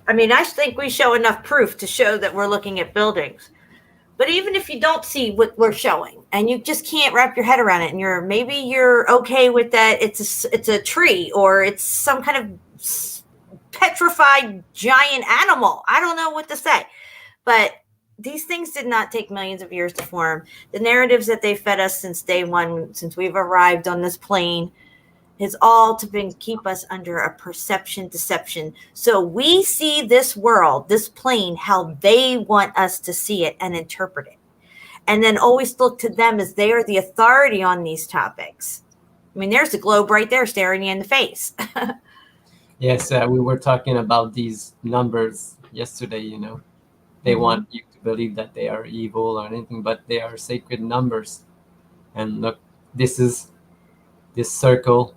I mean, I think we show enough proof to show that we're looking at buildings. But even if you don't see what we're showing and you just can't wrap your head around it, and maybe you're okay with that, it's a tree or it's some kind of petrified giant animal. I don't know what to say. But these things did not take millions of years to form. The narratives that they fed us since day one, since we've arrived on this plane, is all to keep us under a perception deception. So we see this world, this plane, how they want us to see it and interpret it. And then always look to them as they are the authority on these topics. I mean, there's the globe right there staring you in the face.
Yes, we were talking about these numbers yesterday, They want you to believe that they are evil or anything, but they are sacred numbers. And look, this circle.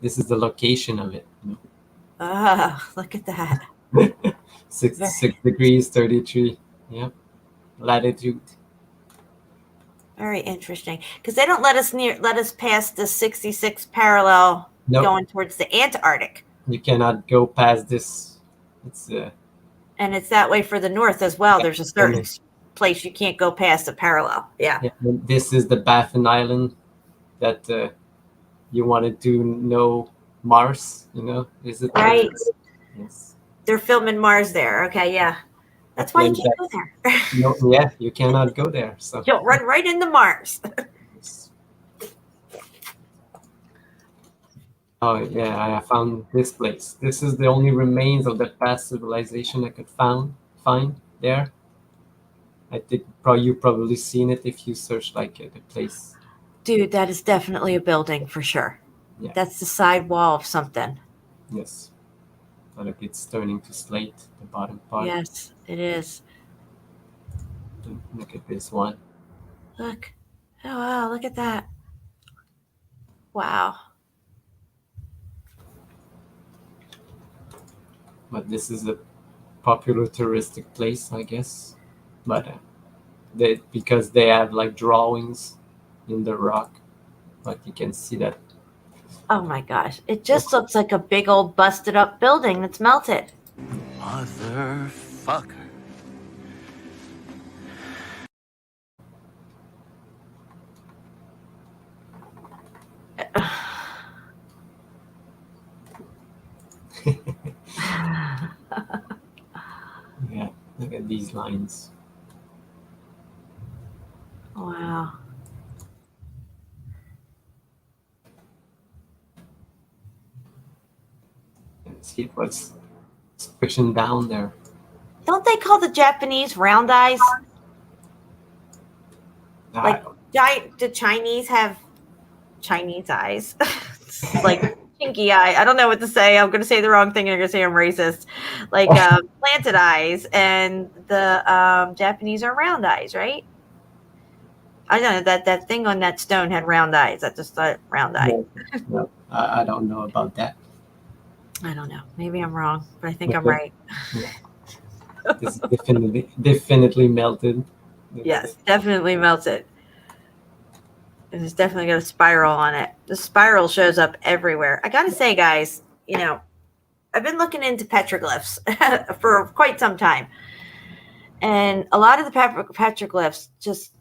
This is the location of it.
Look at that.
66 degrees, 33. Yep. Latitude.
Very interesting. Because they don't let us pass the 66 parallel going towards the Antarctic.
You cannot go past this. It's
and it's that way for the north as well. There's a certain place you can't go past the parallel. Yeah.
This is the Baffin Island that you wanted to know Mars, Is it
right?
Yes.
They're filming Mars there. Okay, yeah. That's why you can't go there.
You cannot go there. So
you'll run right into Mars.
Oh yeah, I found this place. This is the only remains of the past civilization I could find there. I think you've probably seen it if you search like the place.
Dude, that is definitely a building for sure. Yeah. That's the side wall of something.
Yes. But look, it's turning to slate, the bottom part.
Yes, it is.
Look at this one.
Look. Oh, wow, look at that. Wow.
But this is a popular touristic place, I guess. But because they have like drawings in the rock, but you can see that.
Oh my gosh. It just looks like a big old busted up building that's melted.
Motherfucker.
Yeah, look at these lines.
Wow.
Let's see what's pushing down there.
Don't they call the Japanese round eyes? Like, the Chinese have Chinese eyes. Like chinky eye. I don't know what to say. I'm going to say the wrong thing and you're going to say I'm racist. Like planted eyes, and the Japanese are round eyes, right? I don't know, that thing on that stone had round eyes. I just thought round eye.
No, I don't know about that.
I don't know. Maybe I'm wrong, but I think I'm right.
Yeah. It's definitely melted.
Yes, definitely melted. And it's definitely got a spiral on it. The spiral shows up everywhere. I gotta say, guys, you know, I've been looking into petroglyphs for quite some time. And a lot of the petroglyphs just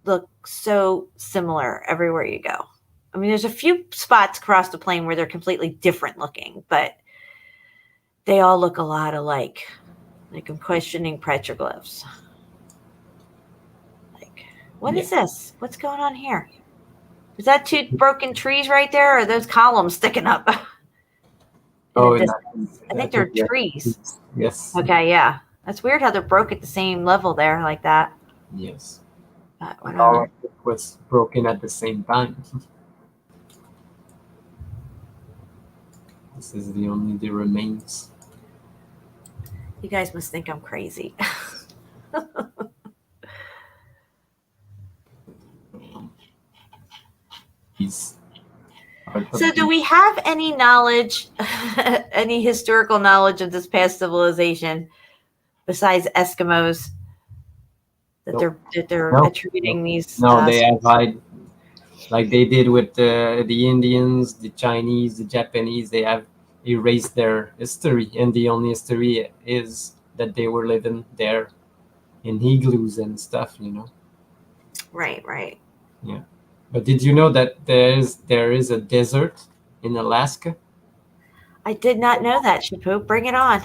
look so similar everywhere you go. I mean, there's a few spots across the plane where they're completely different looking, but they all look a lot alike. Like, I'm questioning petroglyphs. Like, what is this? What's going on here? Is that two broken trees right there, or are those columns sticking up?
Oh,
I think they're trees.
Yes.
Okay, yeah. That's weird how they're broke at the same level there, like that.
Yes.
But
All of it was broken at the same time. This is the remains.
You guys must think I'm crazy. So do we have any knowledge, any historical knowledge of this past civilization besides Eskimos that they're attributing these?
No, they have like they did with the Indians, the Chinese, the Japanese. They have erased their history, and the only history is that they were living there in igloos and stuff, you know.
Right.
Yeah. But did you know that there is a desert in Alaska?
I did not know that, Shapoop. Bring it on.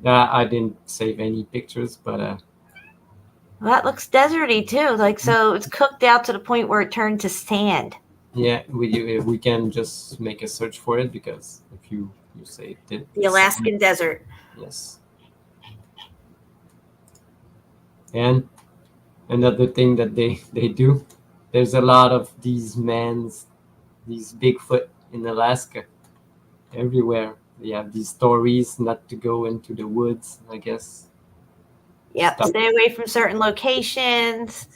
I didn't save any pictures, but
well, that looks deserty too. Like, so it's cooked out to the point where it turned to sand.
Yeah, we can just make a search for it, because if you say it,
the Alaskan desert.
Yes. And another thing that they do, there's a lot of these Bigfoot in Alaska. Everywhere they have these stories not to go into the woods, I guess.
Yep, stay away from certain locations.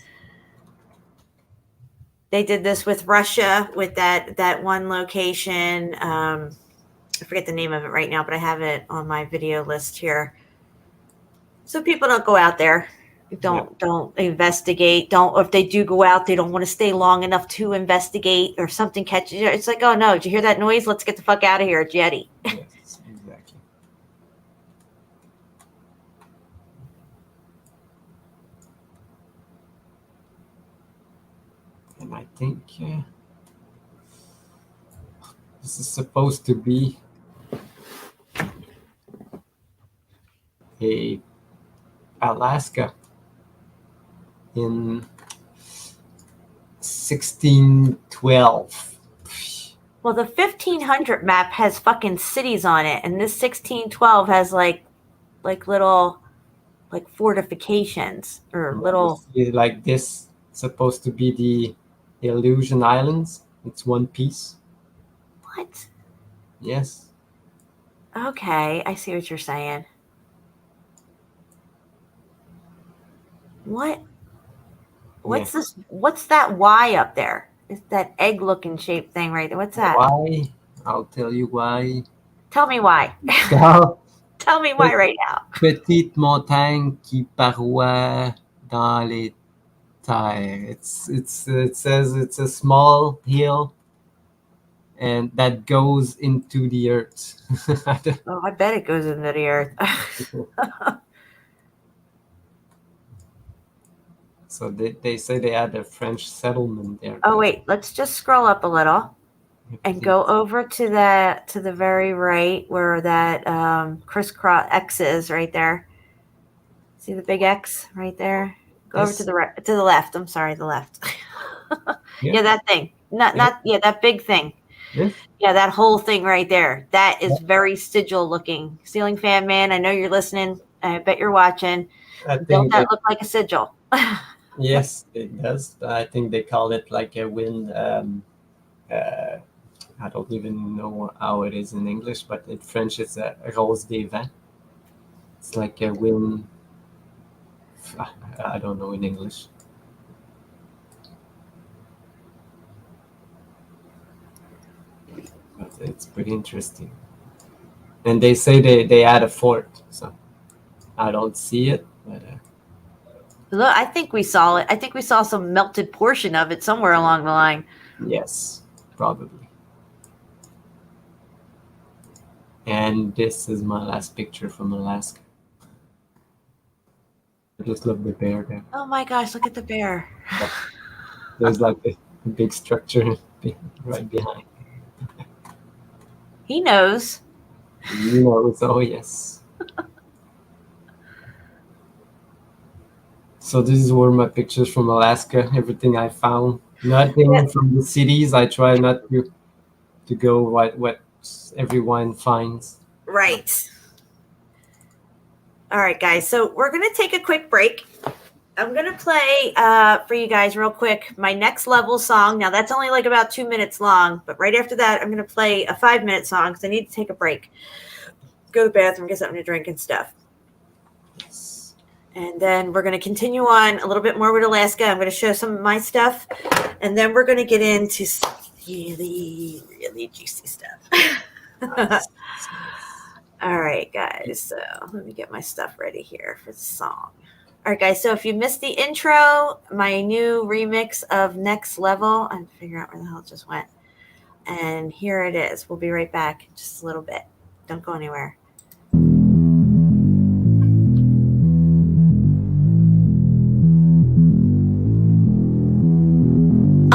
They did this with Russia, with that one location. I forget the name of it right now, but I have it on my video list here. So people don't go out there. Don't investigate. Or if they do go out, they don't want to stay long enough to investigate, or something catches you. It's like, oh no, did you hear that noise? Let's get the fuck out of here, Jetty.
Yes, exactly. And I think this is supposed to be a Alaska in 1612.
Well, the 1500 map has fucking cities on it, and this 1612 has like little fortifications or little.
Like this, supposed to be the Elysian Islands. It's one piece.
What?
Yes.
Okay, I see what you're saying. What's this? What's that Y up there? It's that egg-looking shaped thing right there. What's that?
Why? I'll tell you why.
Tell me why. Tell me why right now.
Petite montagne qui paroît dans les terres. It says it's a small hill, and that goes into the earth.
Oh, I bet it goes into the earth.
So they say they had a French settlement there.
Oh, wait. Let's just scroll up a little. and go over to the very right where that crisscross X is right there. See the big X right there? Go over to the right, to the left. I'm sorry, the left. Yeah, that thing. Not that big thing.
Yes.
Yeah, that whole thing right there. That is very sigil looking. Ceiling fan man, I know you're listening. I bet you're watching.
I
Don't
think
that look like a sigil?
yes, it does. I think they call it like a wind. I don't even know how it is in English, but in French it's a rose des vents. It's like a wind. I don't know in English. But it's pretty interesting. And they say they add a fort, so I don't see it, but
Look, I think we saw it. I think we saw some melted portion of it somewhere along the line.
yes, probably. And this is my last picture from Alaska. I just love the bear there.
Oh my gosh, look at the bear.
There's like a big structure right behind.
He knows.
You know, it's oh yes. So this were my pictures from Alaska. Everything I found. Nothing from the cities. I try not to go what everyone finds.
Right. All right, guys. So we're going to take a quick break. I'm going to play for you guys real quick my next level song. Now, that's only like about 2 minutes long. But right after that, I'm going to play a 5-minute song because I need to take a break. Go to the bathroom, get something to drink and stuff. And then we're going to continue on a little bit more with Alaska. I'm going to show some of my stuff. And then we're going to get into some really, really juicy stuff. All right, guys. So let me get my stuff ready here for the song. All right, guys. So if you missed the intro, my new remix of Next Level, I'm figuring out where the hell it just went. And here it is. We'll be right back in just a little bit. Don't go anywhere.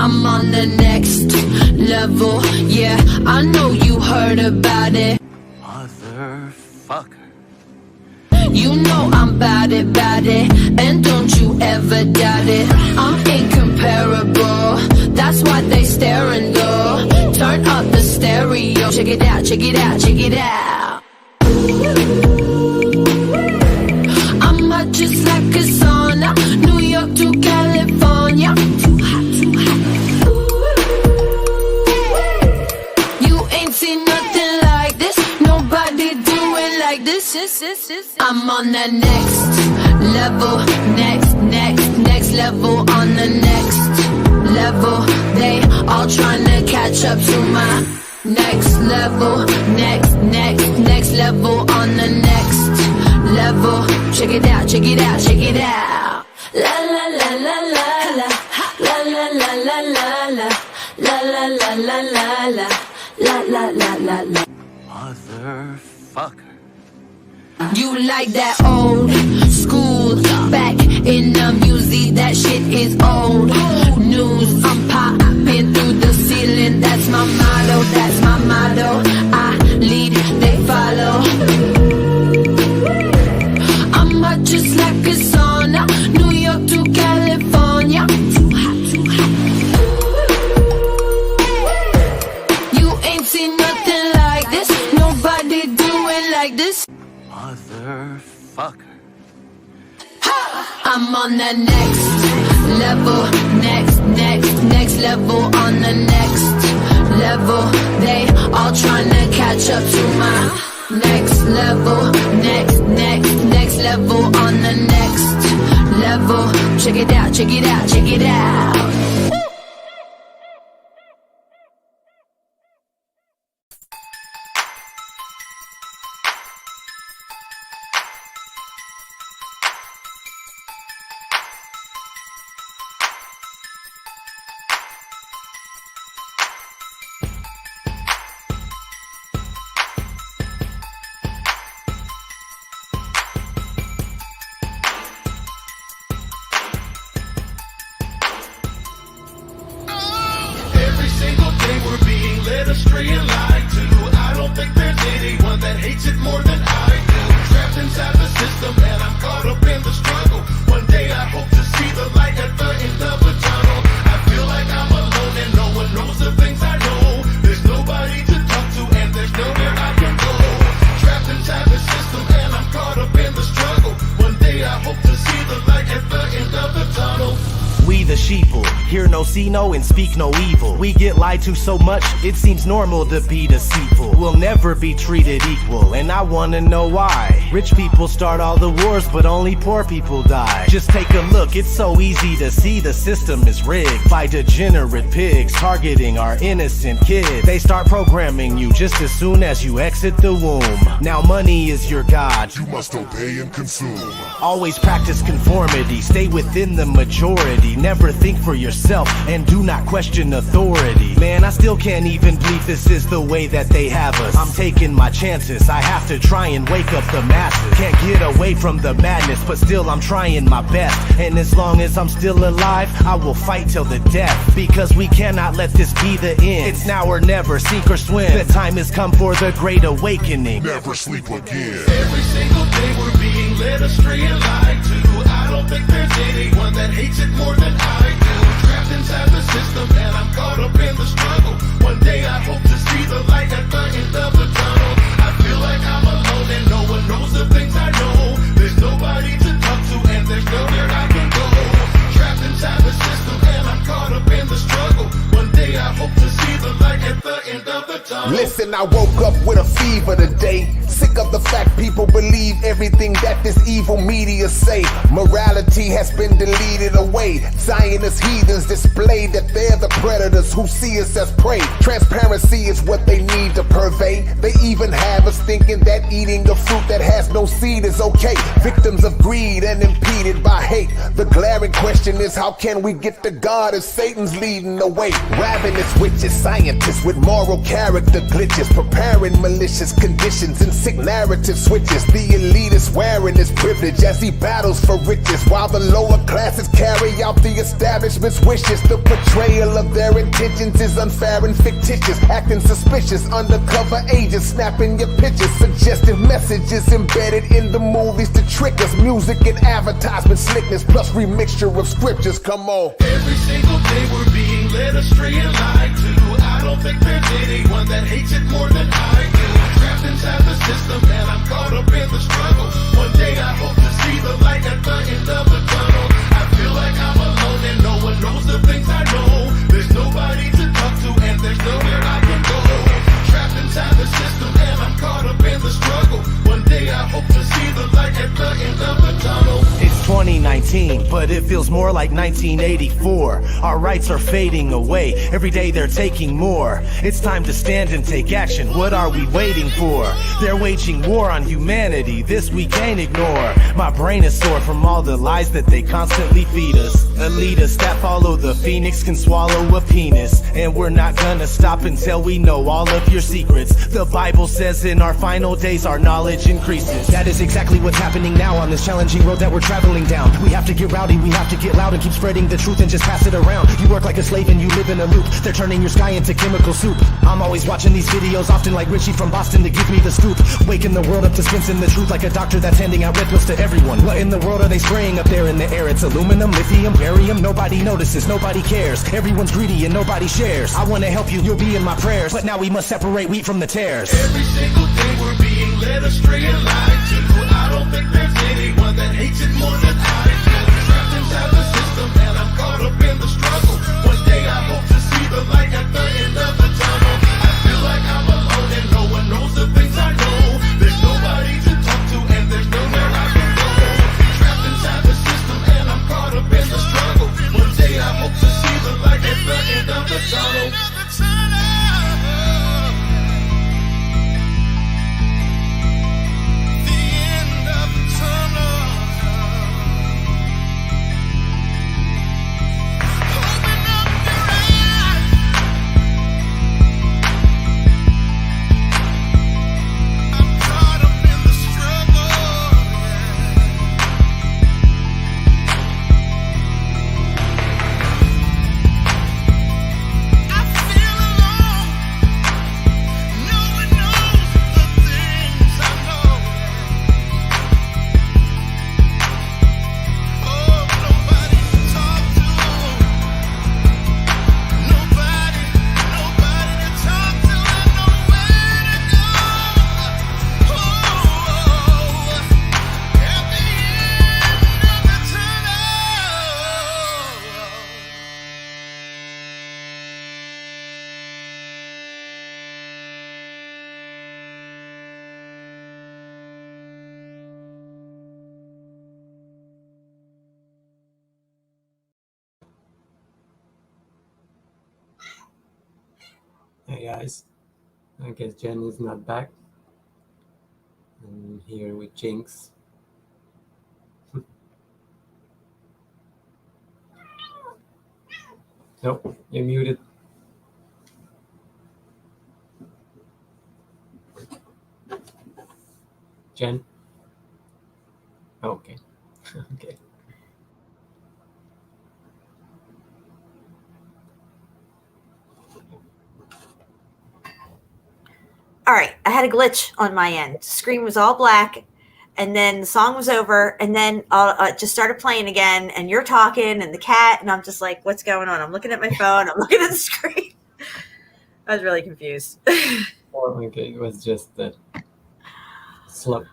I'm on the next level, yeah, I know you heard about it.
Motherfucker.
You know I'm about it, and don't you ever doubt it. I'm incomparable, that's why they staring though. Turn up the stereo, check it out, check it out, check it out. I'm hot just like a sauna, New York to California. Too hot, too hot. You ain't seen nothing like this, nobody do it like this. I'm on the next level, next level, on the next level. They all trying to catch up to my next level, next level, on the next level. Check it out, check it out, check it out. La la la la la la, la la la la la la, la la la la la la, la la la la la.
Motherfucker.
You like that old school, back in the music, that shit is old news. I'm popping through the ceiling, that's my motto, that's my motto. I lead, they follow. I'm hot just like a sauna, New York to California. Too hot, too hot. You ain't seen nothing like this, nobody do it like this.
Motherfucker.
I'm on the next level, next level, on the next level. They all trying to catch up to my next level, next level, on the next level. Check it out, check it out, check it out.
astray and lied to. I don't think there's anyone that hates it more than I do. Trapped inside the system and I'm caught up in the struggle. One day I hope to see the light at the end of the tunnel. I feel like I'm alone and no one knows the things I know. There's nobody to talk to and there's nowhere I can go. Trapped inside the system and I'm caught up in the struggle. One day I hope to see the light at the end of the tunnel.
We the sheeple, hear no, see no, and speak no evil. We get lied to so much, it seems normal to be deceitful. We'll never be treated equal, and I wanna know why. Rich people start all the wars, but only poor people die. Just take a look, it's so easy to see the system is rigged by degenerate pigs targeting our innocent kids. They start programming you just as soon as you exit the womb. Now money is your god,
You must obey and consume.
always practice conformity, stay within the majority. Never think for yourself and do not question authority. Man, I still can't even believe this is the way that they have us. I'm taking my chances, I have to try and wake up the masses. Can't get away from the madness, but still I'm trying my best. And as long as I'm still alive, I will fight till the death. Because we cannot let this be the end. It's now or never, sink or swim. The time has come for the great awakening.
Never sleep again.
Every single day we're being led astray and lied to. I don't think there's anyone that hates it more than I do. Trapped inside the system and I'm caught up in the struggle. One day I hope to see the light at the end of the tunnel. I feel like I'm alone and no one knows the things I know. There's nobody to talk to and there's nowhere I can go. Trapped inside the system and I'm caught up in the struggle. One day I hope to see the light at the end of the tunnel.
Listen, I woke up with a fever today. Sick of the fact people believe everything that this evil media say. Morality has been deleted away. Zionist heathens display that they're the predators who see us as prey. Transparency is what they need to purvey. They even have us thinking that eating a fruit that has no seed is okay. Victims of greed and impeded by hate. The glaring question is, how can we get to God if Satan's leading the way? Ravenous witches, scientists with moral character glitches, preparing malicious conditions and sick narrative switches. The elite is wearing his privilege as he battles for riches, while the lower classes carry out the establishment's wishes. The portrayal of their intentions is unfair and fictitious, acting suspicious. Undercover agents snapping your pictures, suggestive messages embedded in the movies to trick us. Music and advertisement slickness plus remixture of scriptures. Come on.
Every single day we're being led astray and lied to. I don't think there's anyone that hates it more than I do. Trapped inside the system and I'm caught up in the struggle. One day I hope to see the light at the end of the tunnel. I feel like I'm alone and no one knows the things I know. There's nobody to talk to and there's nowhere I can go. Trapped inside the system and I'm caught up in the struggle. One day I hope to see the light at the end of the tunnel.
It's 2019, but it feels more like 1984. Our rights are fading away, every day they're taking more. It's time to stand and take action, what are we waiting for? They're waging war on humanity, this we can't ignore. My brain is sore from all the lies that they constantly feed us. Elitists that follow the phoenix can swallow a penis. And we're not gonna stop until we know all of your secrets. The Bible says in our final days our knowledge increases. That is exactly what's happening now on this challenging road that we're traveling down. We have to get rowdy, we have to get loud and keep spreading the truth and just pass it around. You work like a slave and you live in a loop. They're turning your sky into chemical soup. I'm always watching these videos, often like Richie from Boston, to give me the scoop. Waking the world up, dispensing the truth like a doctor that's handing out red pills to everyone. What in the world are they spraying up there in the air? It's aluminum, lithium, barium. Nobody notices, nobody cares. Everyone's greedy and nobody shares. I wanna help you, you'll be in my prayers. But now we must separate wheat from the tares.
Every single day we're being led astray and lied to. I don't think there's anyone that hates it more than I do. Trapped inside the system and I'm caught up in the struggle. One day I hope to see the light at the end of the tunnel. I feel like I'm alone and no one knows the things I know. There's nobody to talk to and there's nowhere I can go. Trapped inside the system and I'm caught up in the struggle. One day I hope to see the light at the end of the tunnel.
Hoping
Hey guys, I guess Jen is not back. I'm here with Jinx. Nope, you're muted. Jen? Okay. Okay.
All right, I had a glitch on my end. The screen was all black, and then the song was over, and then it just started playing again, and you're talking, and the cat, and I'm just like, what's going on? I'm looking at my phone. I'm looking at the screen. I was really confused.
Oh, okay, it was just the slump.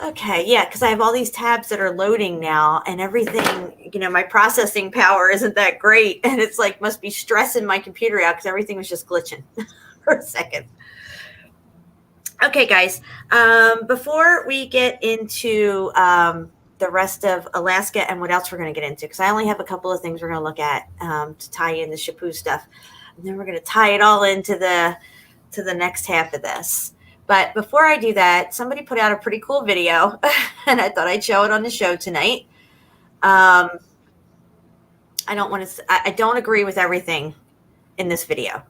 Okay, yeah, because I have all these tabs that are loading now, and everything, my processing power isn't that great, and it's like must be stressing my computer out because everything was just glitching for a second. Okay, guys, before we get into the rest of Alaska and what else we're going to get into, because I only have a couple of things we're going to look at to tie in the Chaput stuff, and then we're going to tie it all into the next half of this. But before I do that, somebody put out a pretty cool video, and I thought I'd show it on the show tonight. I don't agree with everything in this video.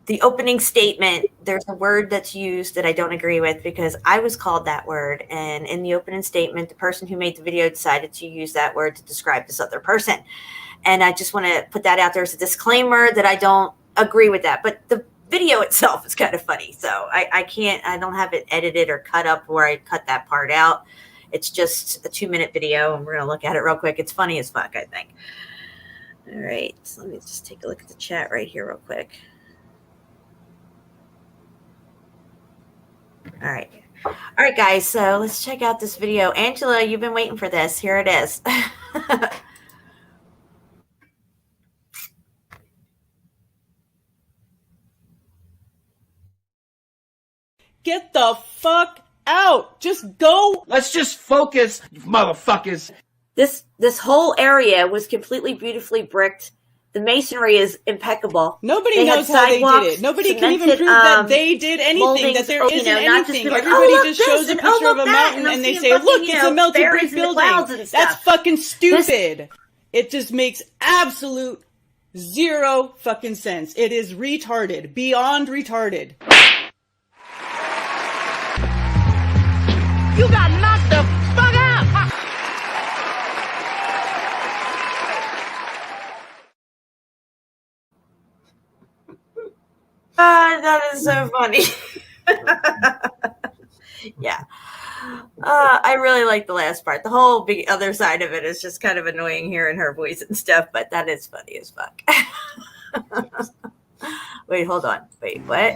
The opening statement, there's a word that's used that I don't agree with because I was called that word. And in the opening statement, the person who made the video decided to use that word to describe this other person. And I just want to put that out there as a disclaimer that I don't agree with that. But the video itself is kind of funny. So I don't have it edited or cut up where I cut that part out. It's just a 2-minute video, and we're going to look at it real quick. It's funny as fuck, I think. All right. So let me just take a look at the chat right here real quick. All right, guys. So let's check out this video. Angela, you've been waiting for this. Here it is.
Get the fuck out. Just go.
Let's just focus, you motherfuckers.
This whole area was completely beautifully bricked. The masonry is impeccable.
Nobody knows how they did it. Nobody can even prove that they did anything, that there isn't anything. Everybody just shows a picture of a mountain and they say, look, it's a melted brick building. That's fucking stupid. It just makes absolute zero fucking sense. It is retarded. Beyond retarded.
You got knocked the fuck out!
That is so funny. Yeah. I really like the last part. The whole big other side of it is just kind of annoying hearing her voice and stuff, but that is funny as fuck. Wait, hold on. Wait, what?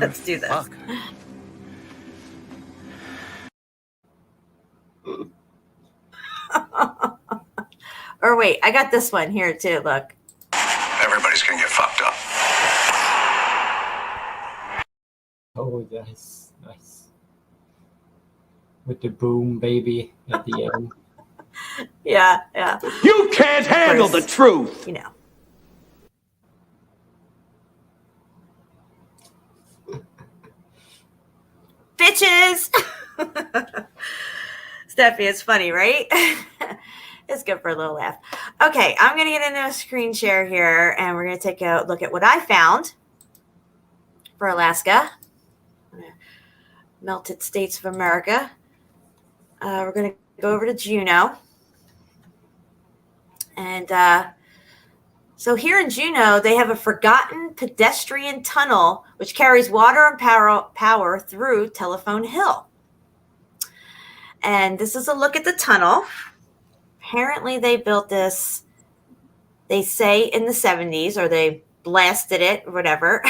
Let's do this. Fuck. Or wait, I got this one here too. Look.
Everybody's gonna get fucked up.
Oh, yes, nice. With the boom baby at the end.
Yeah.
You can't handle the truth.
You know. Bitches! Steffi, it's funny, right? It's good for a little laugh. Okay, I'm going to get into a screen share here, and we're going to take a look at what I found for Alaska. Melted States of America. We're going to go over to Juneau. And so here in Juneau, they have a forgotten pedestrian tunnel which carries water and power through Telephone Hill. And this is a look at the tunnel. Apparently they built this, they say in the 70s, or they blasted it, or whatever.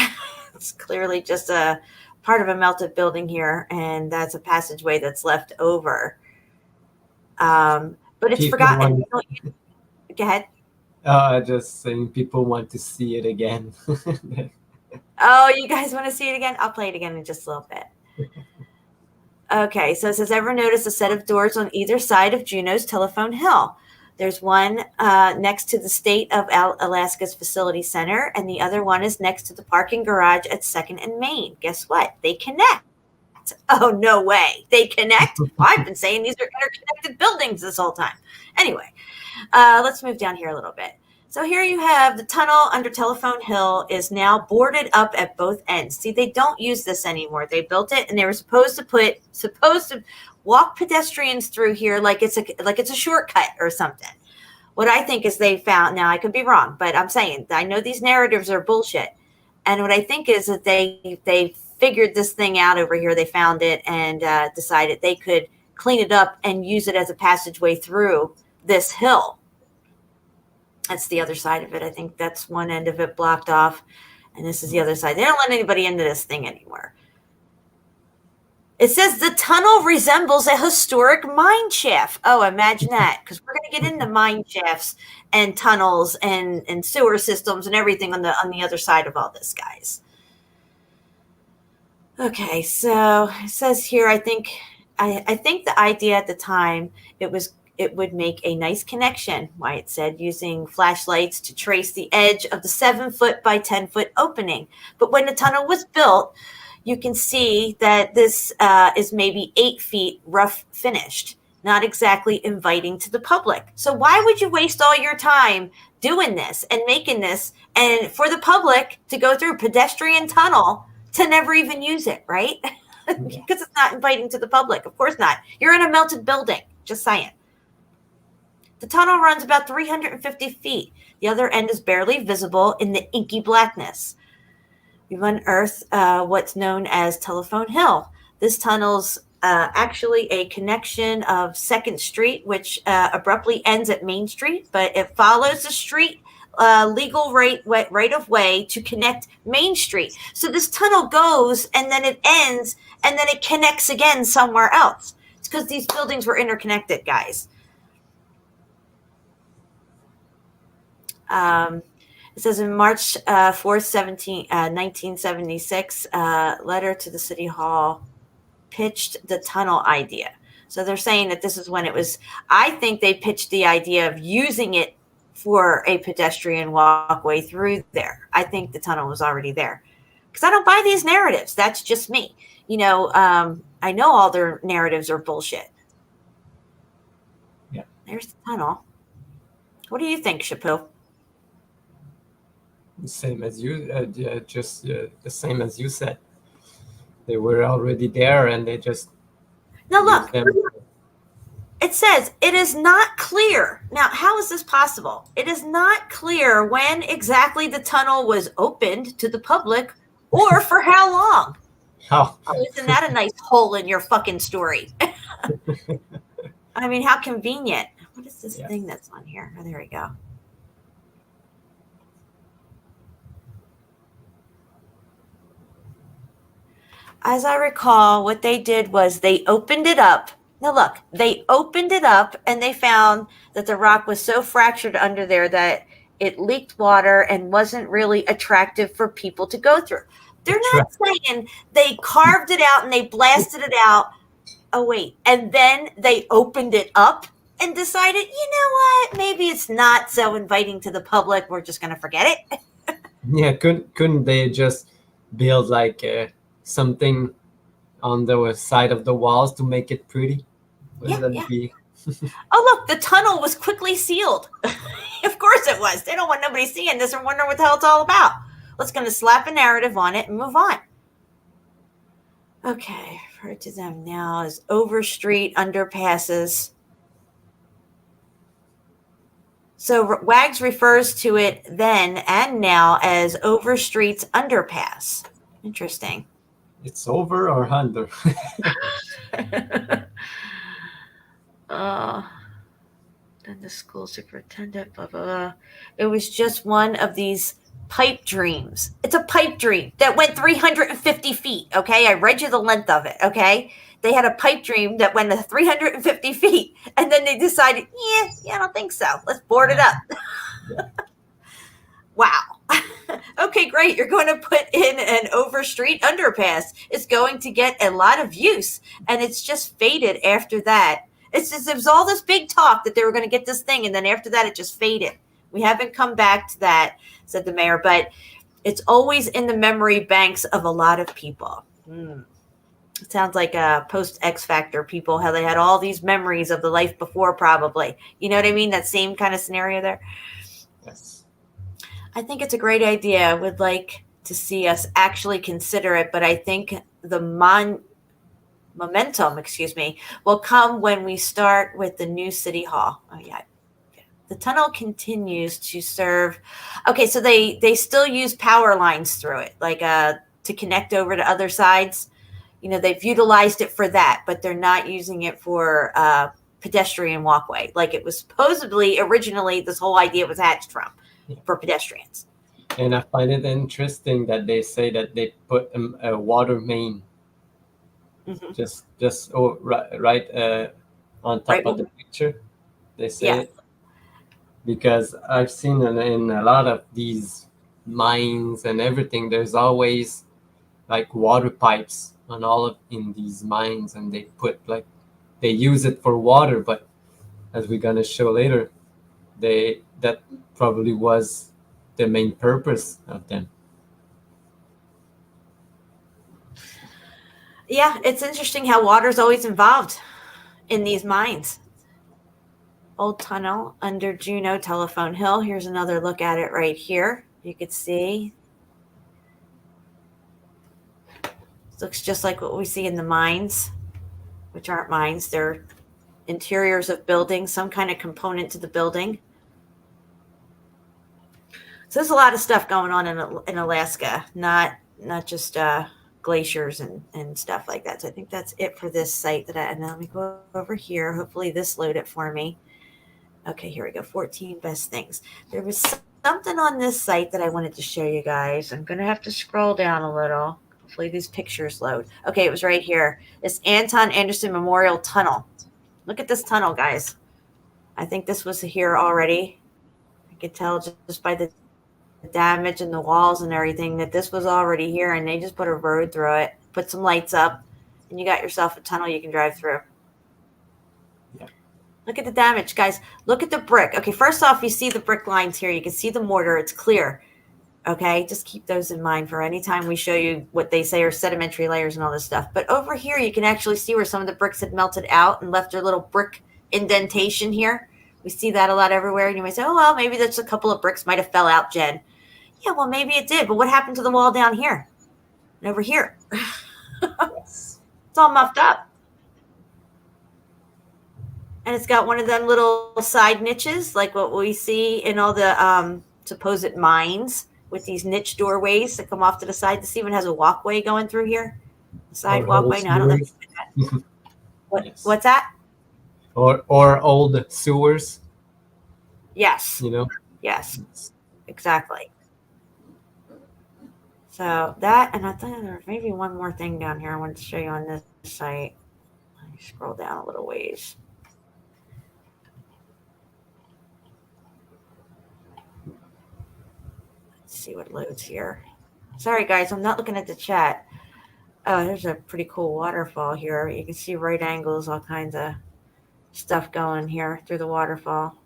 It's clearly just a part of a melted building here, and that's a passageway that's left over. But it's forgotten. Go ahead.
Just saying people want to see it again.
Oh, you guys want to see it again? I'll play it again in just a little bit. Okay, so it says, ever notice a set of doors on either side of Juneau's Telephone Hill? There's one next to the State of Alaska's Facility Center, and the other one is next to the parking garage at 2nd and Main. Guess what? They connect. Oh, no way. They connect? Well, I've been saying these are interconnected buildings this whole time. Anyway, let's move down here a little bit. So here you have the tunnel under Telephone Hill is now boarded up at both ends. See, they don't use this anymore. They built it, and they were supposed to walk pedestrians through here like it's a shortcut or something. What I think is they found, now I could be wrong, but I'm saying, I know these narratives are bullshit. And what I think is that they figured this thing out over here. They found it and decided they could clean it up and use it as a passageway through this hill. That's the other side of it. I think that's one end of it blocked off, and this is the other side. They don't let anybody into this thing anymore. It says the tunnel resembles a historic mine shaft. Oh, imagine that, because we're going to get into mine shafts and tunnels and sewer systems and everything on the other side of all this, guys. Okay, so it says here, I think the idea at the time, it would make a nice connection, Wyatt said, using flashlights to trace the edge of the 7-foot by 10-foot opening. But when the tunnel was built, you can see that this is maybe 8 feet rough finished, not exactly inviting to the public. So why would you waste all your time doing this and making this and for the public to go through a pedestrian tunnel to never even use it, right? Because it's not inviting to the public. Of course not. You're in a melted building. Just saying. The tunnel runs about 350 feet. The other end is barely visible in the inky blackness. We've unearthed what's known as Telephone Hill. This tunnel's actually a connection of 2nd Street, which abruptly ends at Main Street, but it follows the street legal right of way to connect Main Street. So this tunnel goes, and then it ends, and then it connects again somewhere else. It's because these buildings were interconnected, guys. It says in March 4th, 1976, letter to the City Hall pitched the tunnel idea. So they're saying that this is when it was, I think they pitched the idea of using it for a pedestrian walkway through there. I think the tunnel was already there. Because I don't buy these narratives. That's just me. You know, I know all their narratives are bullshit.
Yeah.
There's the tunnel. What do you think, Chapeau?
Same as you, the same as you said. They were already there, and they just.
Now look, it says it is not clear. Now, how is this possible? It is not clear when exactly the tunnel was opened to the public, or for how long.
Oh,
isn't that a nice hole in your fucking story? I mean, how convenient. What is this thing that's on here? Oh, there we go. As I recall, what they did was they opened it up. Now look, they opened it up and they found that the rock was so fractured under there that it leaked water and wasn't really attractive for people to go through. They're not saying they carved it out and they blasted it out. Oh, wait. And then they opened it up and decided, you know what? Maybe it's not so inviting to the public. We're just going to forget it.
Yeah, couldn't they just build like something on the side of the walls to make it pretty? Wouldn't that be?
Oh, look, the tunnel was quickly sealed. Of course it was. They don't want nobody seeing this and wondering what the hell it's all about. Let's going to slap a narrative on it and move on. Okay, referred to them now as overstreet underpasses. So Wags refers to it then and now as Overstreet's underpass. Interesting.
It's over or under?
Then the school superintendent, blah, blah, blah. It was just one of these pipe dreams. It's a pipe dream that went 350 feet, okay? I read you the length of it, okay? They had a pipe dream that went 350 feet, and then they decided, yeah, I don't think so. Let's board it up. Wow. Okay, great. You're going to put in an overstreet underpass. It's going to get a lot of use, and it's just faded after that. It was all this big talk that they were going to get this thing, and then after that, it just faded. We haven't come back to that, said the mayor, but it's always in the memory banks of a lot of people. It sounds like a post X Factor people, how they had all these memories of the life before, probably. You know what I mean? That same kind of scenario there.
Yes.
I think it's a great idea. I would like to see us actually consider it, but I think the momentum, will come when we start with the new city hall. Oh yeah. The tunnel continues to serve. Okay, so they still use power lines through it, like to connect over to other sides. You know, they've utilized it for that, but they're not using it for pedestrian walkway, like it was supposedly originally. This whole idea was hatched from for pedestrians.
And I find it interesting that they say that they put a water main just right on top of the picture. They say it. Because I've seen in a lot of these mines and everything, there's always like water pipes on in these mines, and they use it for water, but as we're gonna show later, that probably was the main purpose of them.
Yeah, it's interesting how water's always involved in these mines. Old tunnel under Juneau Telephone Hill. Here's another look at it right here. You could see. It looks just like what we see in the mines, which aren't mines. They're interiors of buildings, some kind of component to the building. So there's a lot of stuff going on in Alaska, not just glaciers and stuff like that. So I think that's it for this site and let me go over here. Hopefully this load it for me. Okay, here we go. 14 best things. There was something on this site that I wanted to show you guys. I'm going to have to scroll down a little. Hopefully these pictures load. Okay, it was right here. It's Anton Anderson Memorial Tunnel. Look at this tunnel, guys. I think this was here already. I could tell just by the damage and the walls and everything that this was already here, and they just put a road through it, put some lights up, and you got yourself a tunnel you can drive through. Look at the damage, guys. Look at the brick. Okay, first off, you see the brick lines here. You can see the mortar. It's clear. Okay, just keep those in mind for any time we show you what they say are sedimentary layers and all this stuff. But over here, you can actually see where some of the bricks had melted out and left their little brick indentation here. We see that a lot everywhere. And you might say, oh, well, maybe that's a couple of bricks might have fell out, Jen. Yeah, well, maybe it did. But what happened to the wall down here and over here? It's all muffed up. And it's got one of them little side niches, like what we see in all the supposed mines with these niche doorways that come off to the side. This even has a walkway going through here. A side walkway. No, I don't know. What's that?
Or old sewers.
Yes.
You know?
Yes. Exactly. So that, and I thought there was maybe one more thing down here I wanted to show you on this site. Let me scroll down a little ways. See what loads here. Sorry guys, I'm not looking at the chat. Oh, there's a pretty cool waterfall here. You can see right angles, all kinds of stuff going here through the waterfall.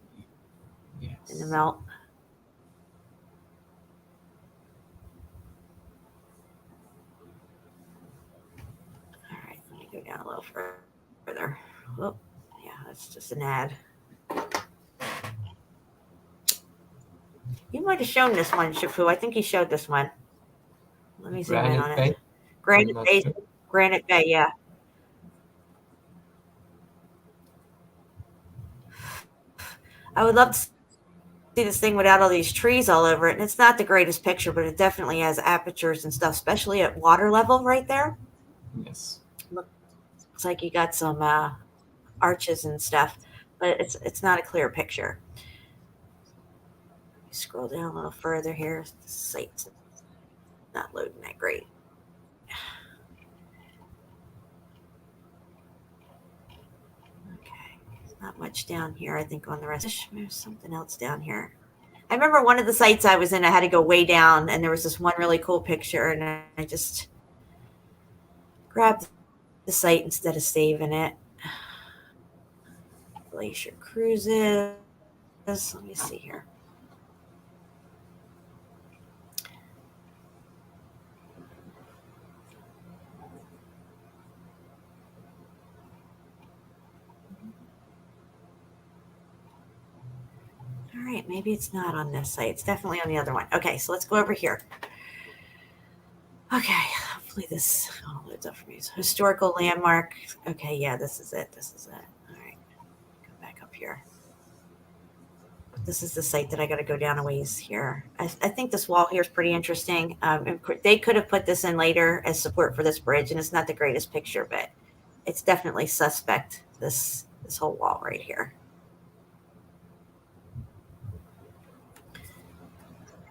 Yes.
In the melt. All right, let me go down a little further. Oh, yeah, that's just an ad. You might have shown this one, Shifu. I think he showed this one. Let me zoom in on it. Granite Bay. Sure. Granite Bay, yeah. I would love to see this thing without all these trees all over it. And it's not the greatest picture, but it definitely has apertures and stuff, especially at water level right there.
Yes.
Looks like you got some arches and stuff, but it's not a clear picture. Scroll down a little further here. The site's not loading that great. Okay, not much down here. I think on the rest. There's something else down here. I remember one of the sites I was in, I had to go way down, and there was this one really cool picture, and I just grabbed the site instead of saving it. Glacier Cruises. Let me see here. All right, maybe it's not on this site. It's definitely on the other one. Okay, so let's go over here. Okay, hopefully this loads up for me. So historical landmark. Okay, yeah, this is it. This is it. All right, go back up here. This is the site that I got to go down a ways here. I think this wall here is pretty interesting. They could have put this in later as support for this bridge, and it's not the greatest picture, but it's definitely suspect, this whole wall right here.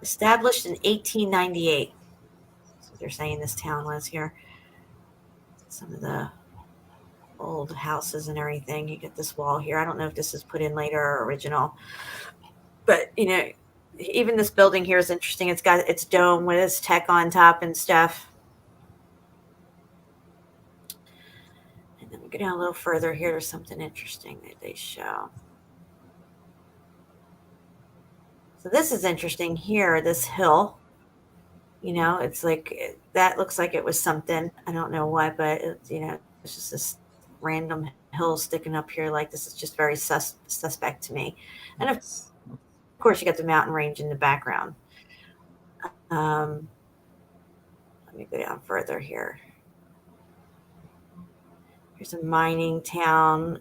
Established in 1898. So they're saying this town was here. Some of the old houses and everything. You get this wall here. I don't know if this is put in later or original. But, you know, even this building here is interesting. It's got its dome with its tech on top and stuff. And then we go down a little further here. There's something interesting that they show. So this is interesting here, this hill. You know, it's like, that looks like it was something. I don't know what, but, you know, it's just this random hill sticking up here. Like, this is just very suspect to me. And of course, you got the mountain range in the background. Let me go down further here. Here's a mining town,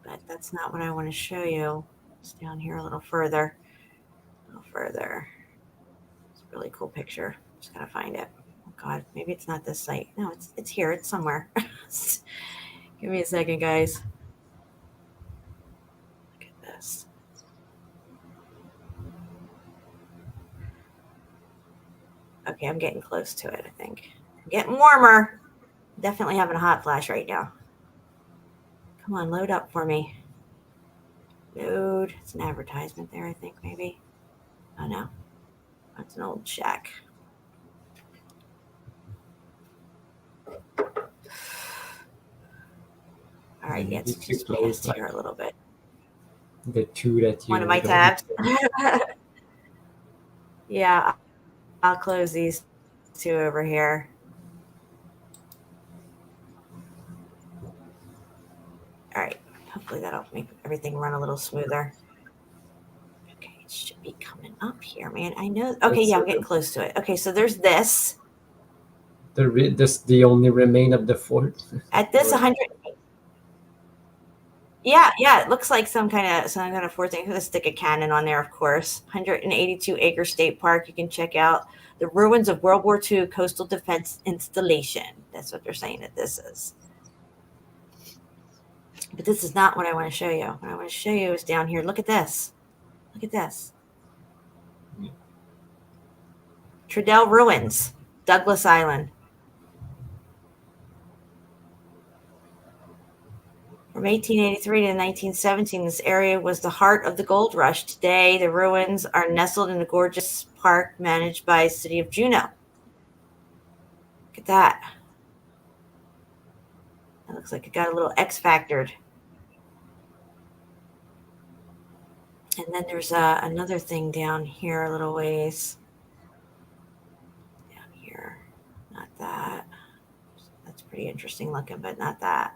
but that's not what I want to show you. It's down here a little further. A little further. It's a really cool picture. Just gotta find it. Oh God, maybe it's not this site. No, it's here. It's somewhere. Give me a second, guys. Look at this. Okay, I'm getting close to it, I think. I'm getting warmer. Definitely having a hot flash right now. Come on, load up for me. Load. It's an advertisement there, I think, maybe. Oh, no. That's an old shack. All right, yeah, it's just past here a little bit.
The two that you...
One of my tabs. Yeah, I'll close these two over here. All right, hopefully that'll make everything run a little smoother. Okay, it should be coming up here, man. I know. Okay, yeah, I'm getting close to it. Okay, so there's this.
This the only remain of the fort.
At this 100. Yeah, it looks like some kind of fort thing. I'm gonna stick a cannon on there, of course. 182-acre state park. You can check out the ruins of World War II coastal defense installation. That's what they're saying that this is. But this is not what I want to show you. What I want to show you is down here. Look at this. Look at this. Trudell Ruins, Douglas Island. From 1883 to 1917, this area was the heart of the gold rush. Today, the ruins are nestled in a gorgeous park managed by the city of Juneau. Look at that. That looks like it got a little X-factored. And then there's another thing down here a little ways. Down here. Not that. That's pretty interesting looking, but not that.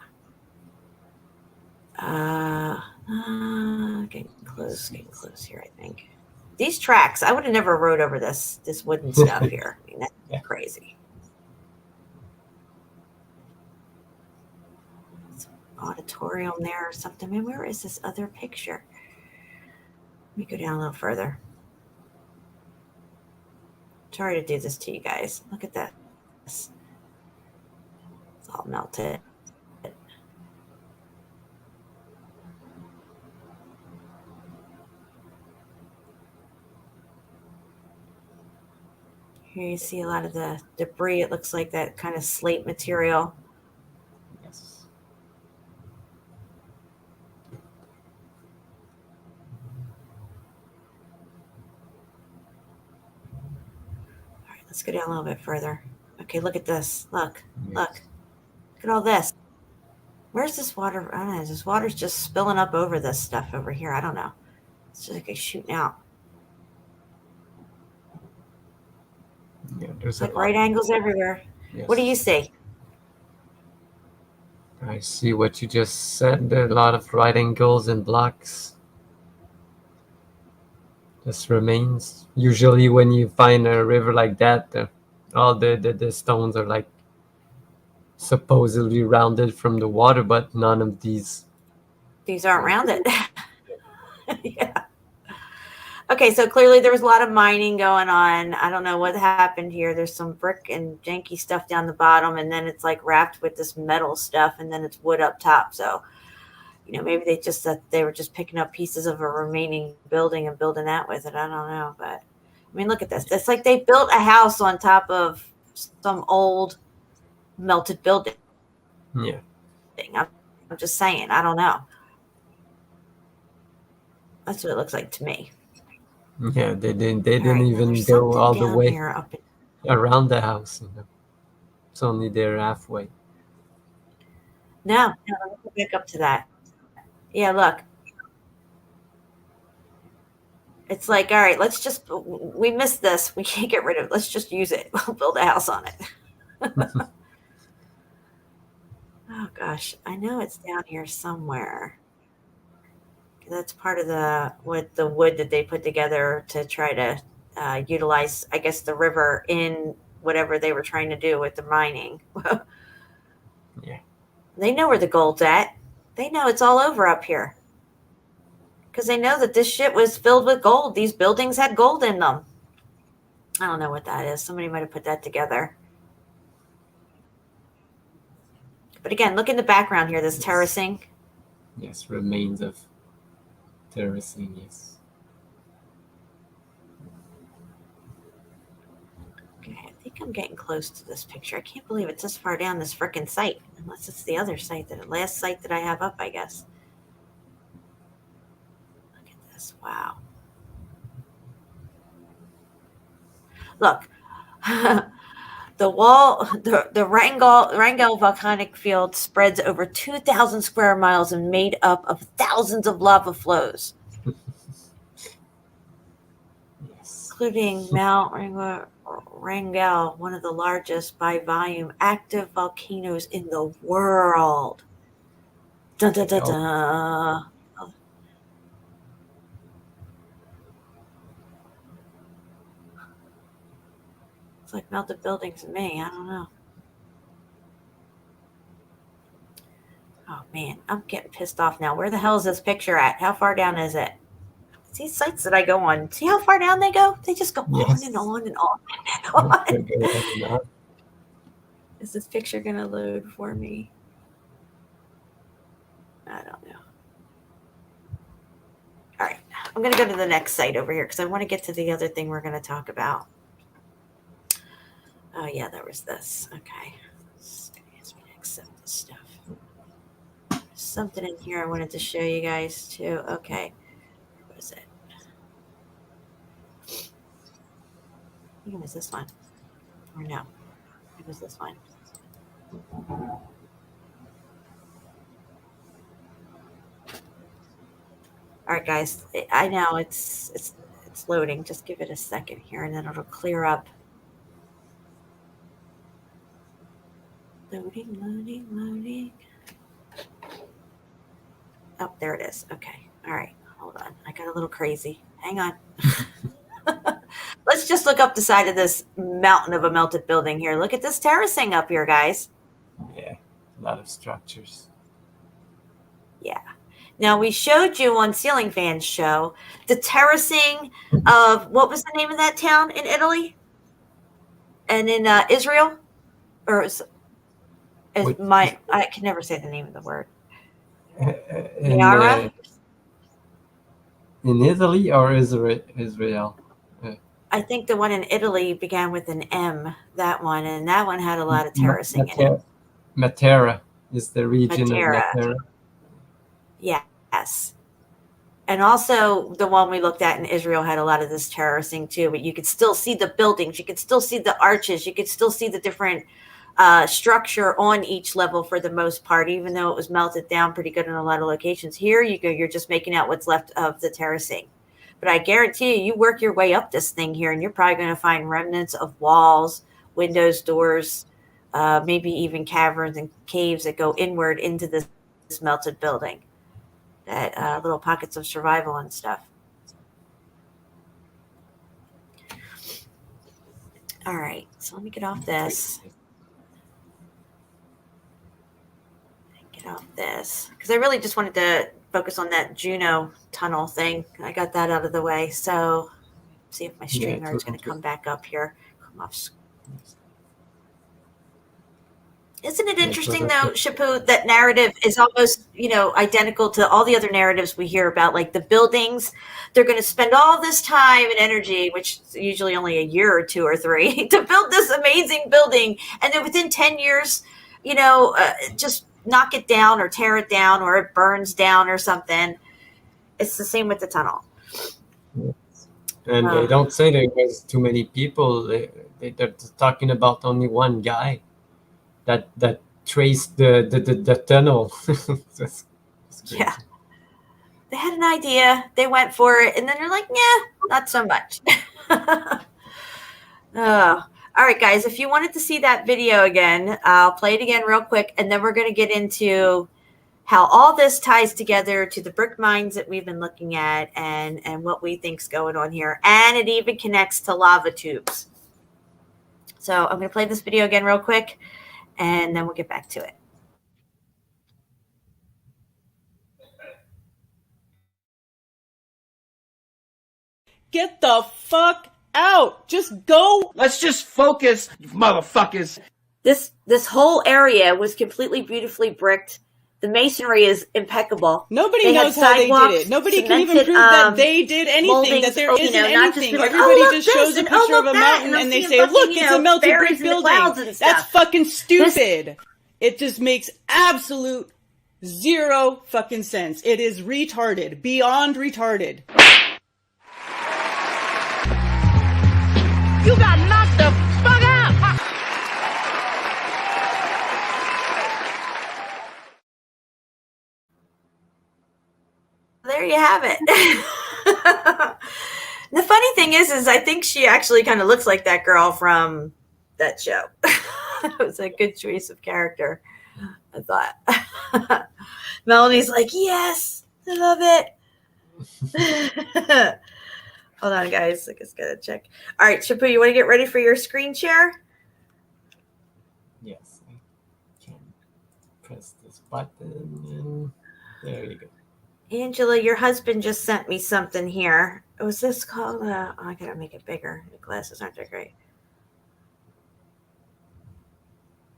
Getting close here, I think. These tracks, I would have never rode over this wooden stuff here. I mean, that's crazy. It's an auditorium there or something. Man, where is this other picture? Let me go down a little further. Sorry to do this to you guys. Look at that. It's all melted. Here you see a lot of the debris. It looks like that kind of slate material.
Yes.
All right, let's go down a little bit further. Okay, look at this. Look at all this. Where's this water? I don't know. This water's just spilling up over this stuff over here. I don't know. It's just like it's shooting out.
Yeah, there's
like right angles everywhere.
Yes.
What do you see?
I see what you just said. There are a lot of right angles and blocks. Just remains. Usually when you find a river like that, all the stones are like supposedly rounded from the water, but none of these.
These aren't rounded. Yeah. Okay, so clearly there was a lot of mining going on. I don't know what happened here. There's some brick and janky stuff down the bottom, and then it's like wrapped with this metal stuff, and then it's wood up top. So, maybe they were just picking up pieces of a remaining building and building that with it. I don't know, but I mean, look at this. It's like they built a house on top of some old melted building.
Yeah.
I'm just saying. I don't know. That's what it looks like to me.
Yeah, they didn't even go all the way around the house. It's only there halfway.
No, let's go back up to that. Yeah, look. It's like, all right, we missed this. We can't get rid of it. Let's just use it. We'll build a house on it. Oh, gosh. I know it's down here somewhere. That's part of the wood that they put together to try to utilize, I guess, the river in whatever they were trying to do with the mining.
Yeah.
They know where the gold's at. They know it's all over up here. Because they know that this shit was filled with gold. These buildings had gold in them. I don't know what that is. Somebody might have put that together. But again, look in the background here, this terracing.
Yes, remains of terracing, yes.
Okay, I think I'm getting close to this picture. I can't believe it's this far down this frickin' site. Unless it's the other site, the last site that I have up, I guess. Look at this. Wow. Look. The Rangel volcanic field spreads over 2,000 square miles and made up of thousands of lava flows, including Mount Rangel, one of the largest by volume active volcanoes in the world. Dun, dun, dun, dun. Like melted buildings to me. I don't know. Oh man, I'm getting pissed off now. Where the hell is this picture at? How far down is it? These sites that I go on, see how far down they go? They just go on and on and on and on. Is this picture gonna load for me? I don't know. All right, I'm gonna go to the next site over here because I want to get to the other thing we're gonna talk about. Oh, yeah, there was this. Okay. Ask me to accept this stuff. There's something in here I wanted to show you guys, too. Okay. What is it? I think it was this one. Or no. It was this one. All right, guys. I know it's loading. Just give it a second here, and then it'll clear up. Loading. Oh, there it is. Okay. All right. Hold on. I got a little crazy. Hang on. Let's just look up the side of this mountain of a melted building here. Look at this terracing up here, guys.
Yeah. A lot of structures.
Yeah. Now, we showed you on Ceiling Fan's show the terracing of, what was the name of that town in Italy? And in Israel? Or I can never say the name of the word.
In Italy or Israel?
I think the one in Italy began with an M, that one, and that one had a lot of terracing in it.
Matera is the region of Matera.
Yes. And also the one we looked at in Israel had a lot of this terracing too, but you could still see the buildings. You could still see the arches. You could still see the different structure on each level for the most part, even though it was melted down pretty good in a lot of locations. Here you go, you're just making out what's left of the terracing. But I guarantee you, you work your way up this thing here, and you're probably going to find remnants of walls, windows, doors, maybe even caverns and caves that go inward into this melted building. That little pockets of survival and stuff. All right, so let me get off this. Get off this, because I really just wanted to focus on that Juno tunnel thing. I got that out of the way. So see if my streamer is going to come back up here. Come off. Isn't it interesting though, Shapu, that narrative is almost, identical to all the other narratives we hear about, like the buildings. They're going to spend all this time and energy, which is usually only a year or 2 or 3, to build this amazing building. And then within 10 years, just knock it down or tear it down, or it burns down or something. It's the same with the tunnel.
And they don't say there was too many people. They're talking about only one guy that traced the tunnel. That's
yeah. They had an idea. They went for it. And then they're like, yeah, not so much. Oh. All right, guys, if you wanted to see that video again, I'll play it again real quick, and then we're going to get into how all this ties together to the brick mines that we've been looking at and what we think's going on here. And it even connects to lava tubes. So I'm going to play this video again real quick, and then we'll get back to it.
Get the fuck out. Just go.
Let's just focus, you motherfuckers.
This whole area was completely beautifully bricked. The masonry is impeccable.
Nobody knows how they did it. Nobody can even prove that they did anything, that there isn't anything. Everybody just shows a picture of a mountain and they say, look, it's a melted brick building. That's fucking stupid. It just makes absolute zero fucking sense. It is retarded. Beyond retarded.
You got knocked the fuck out!
There you have it. The funny thing is I think she actually kind of looks like that girl from that show. It was a good choice of character, I thought. Melanie's like, yes, I love it. Hold on, guys. I just gotta check. All right, Shapu, you want to get ready for your screen share?
Yes, I can press this button, and there you go.
Angela, your husband just sent me something here. Was this called? I gotta make it bigger. The glasses aren't that great.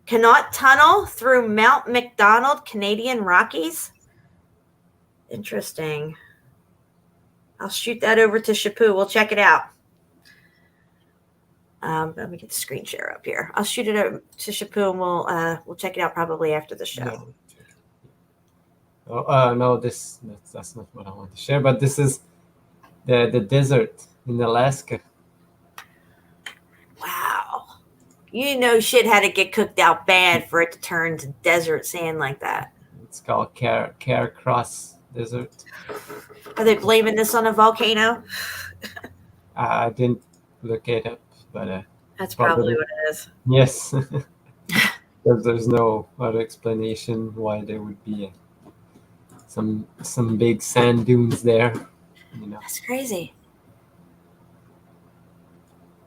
Cannot tunnel through Mount McDonald, Canadian Rockies. Interesting. I'll shoot that over to Shapu. We'll check it out. Let me get the screen share up here. I'll shoot it over to Shapu, and we'll check it out probably after the show.
No, that's not what I want to share. But this is the desert in Alaska.
Wow, shit had to get cooked out bad for it to turn to desert sand like that.
It's called Cross Desert.
Are they blaming this on a volcano?
I didn't look it up, but
that's probably what it is.
Yes, because there's no other explanation why there would be some big sand dunes there.
That's crazy.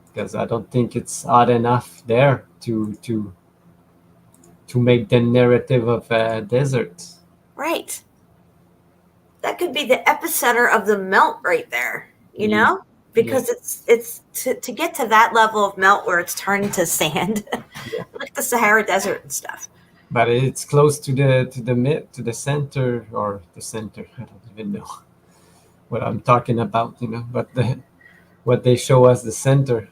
Because I don't think it's odd enough there to make the narrative of a desert.
Right. That could be the epicenter of the melt right there, because it's to get to that level of melt where it's turned to sand, like the Sahara Desert and stuff.
But it's close to the center, or the center. I don't even know what I'm talking about, But what they show as the center,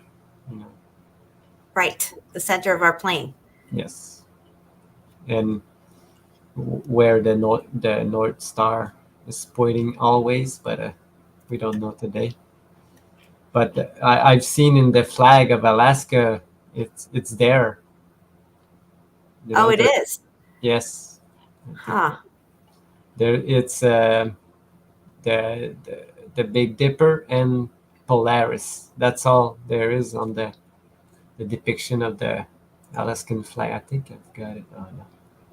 Right, the center of our plane.
Yes, and where the North Star is pointing always, but we don't know today. But I've seen in the flag of Alaska, it's there.
Oh, it is?
Yes.
Huh.
There, it's the Big Dipper and Polaris. That's all there is on the depiction of the Alaskan flag. I think I've got it. Oh,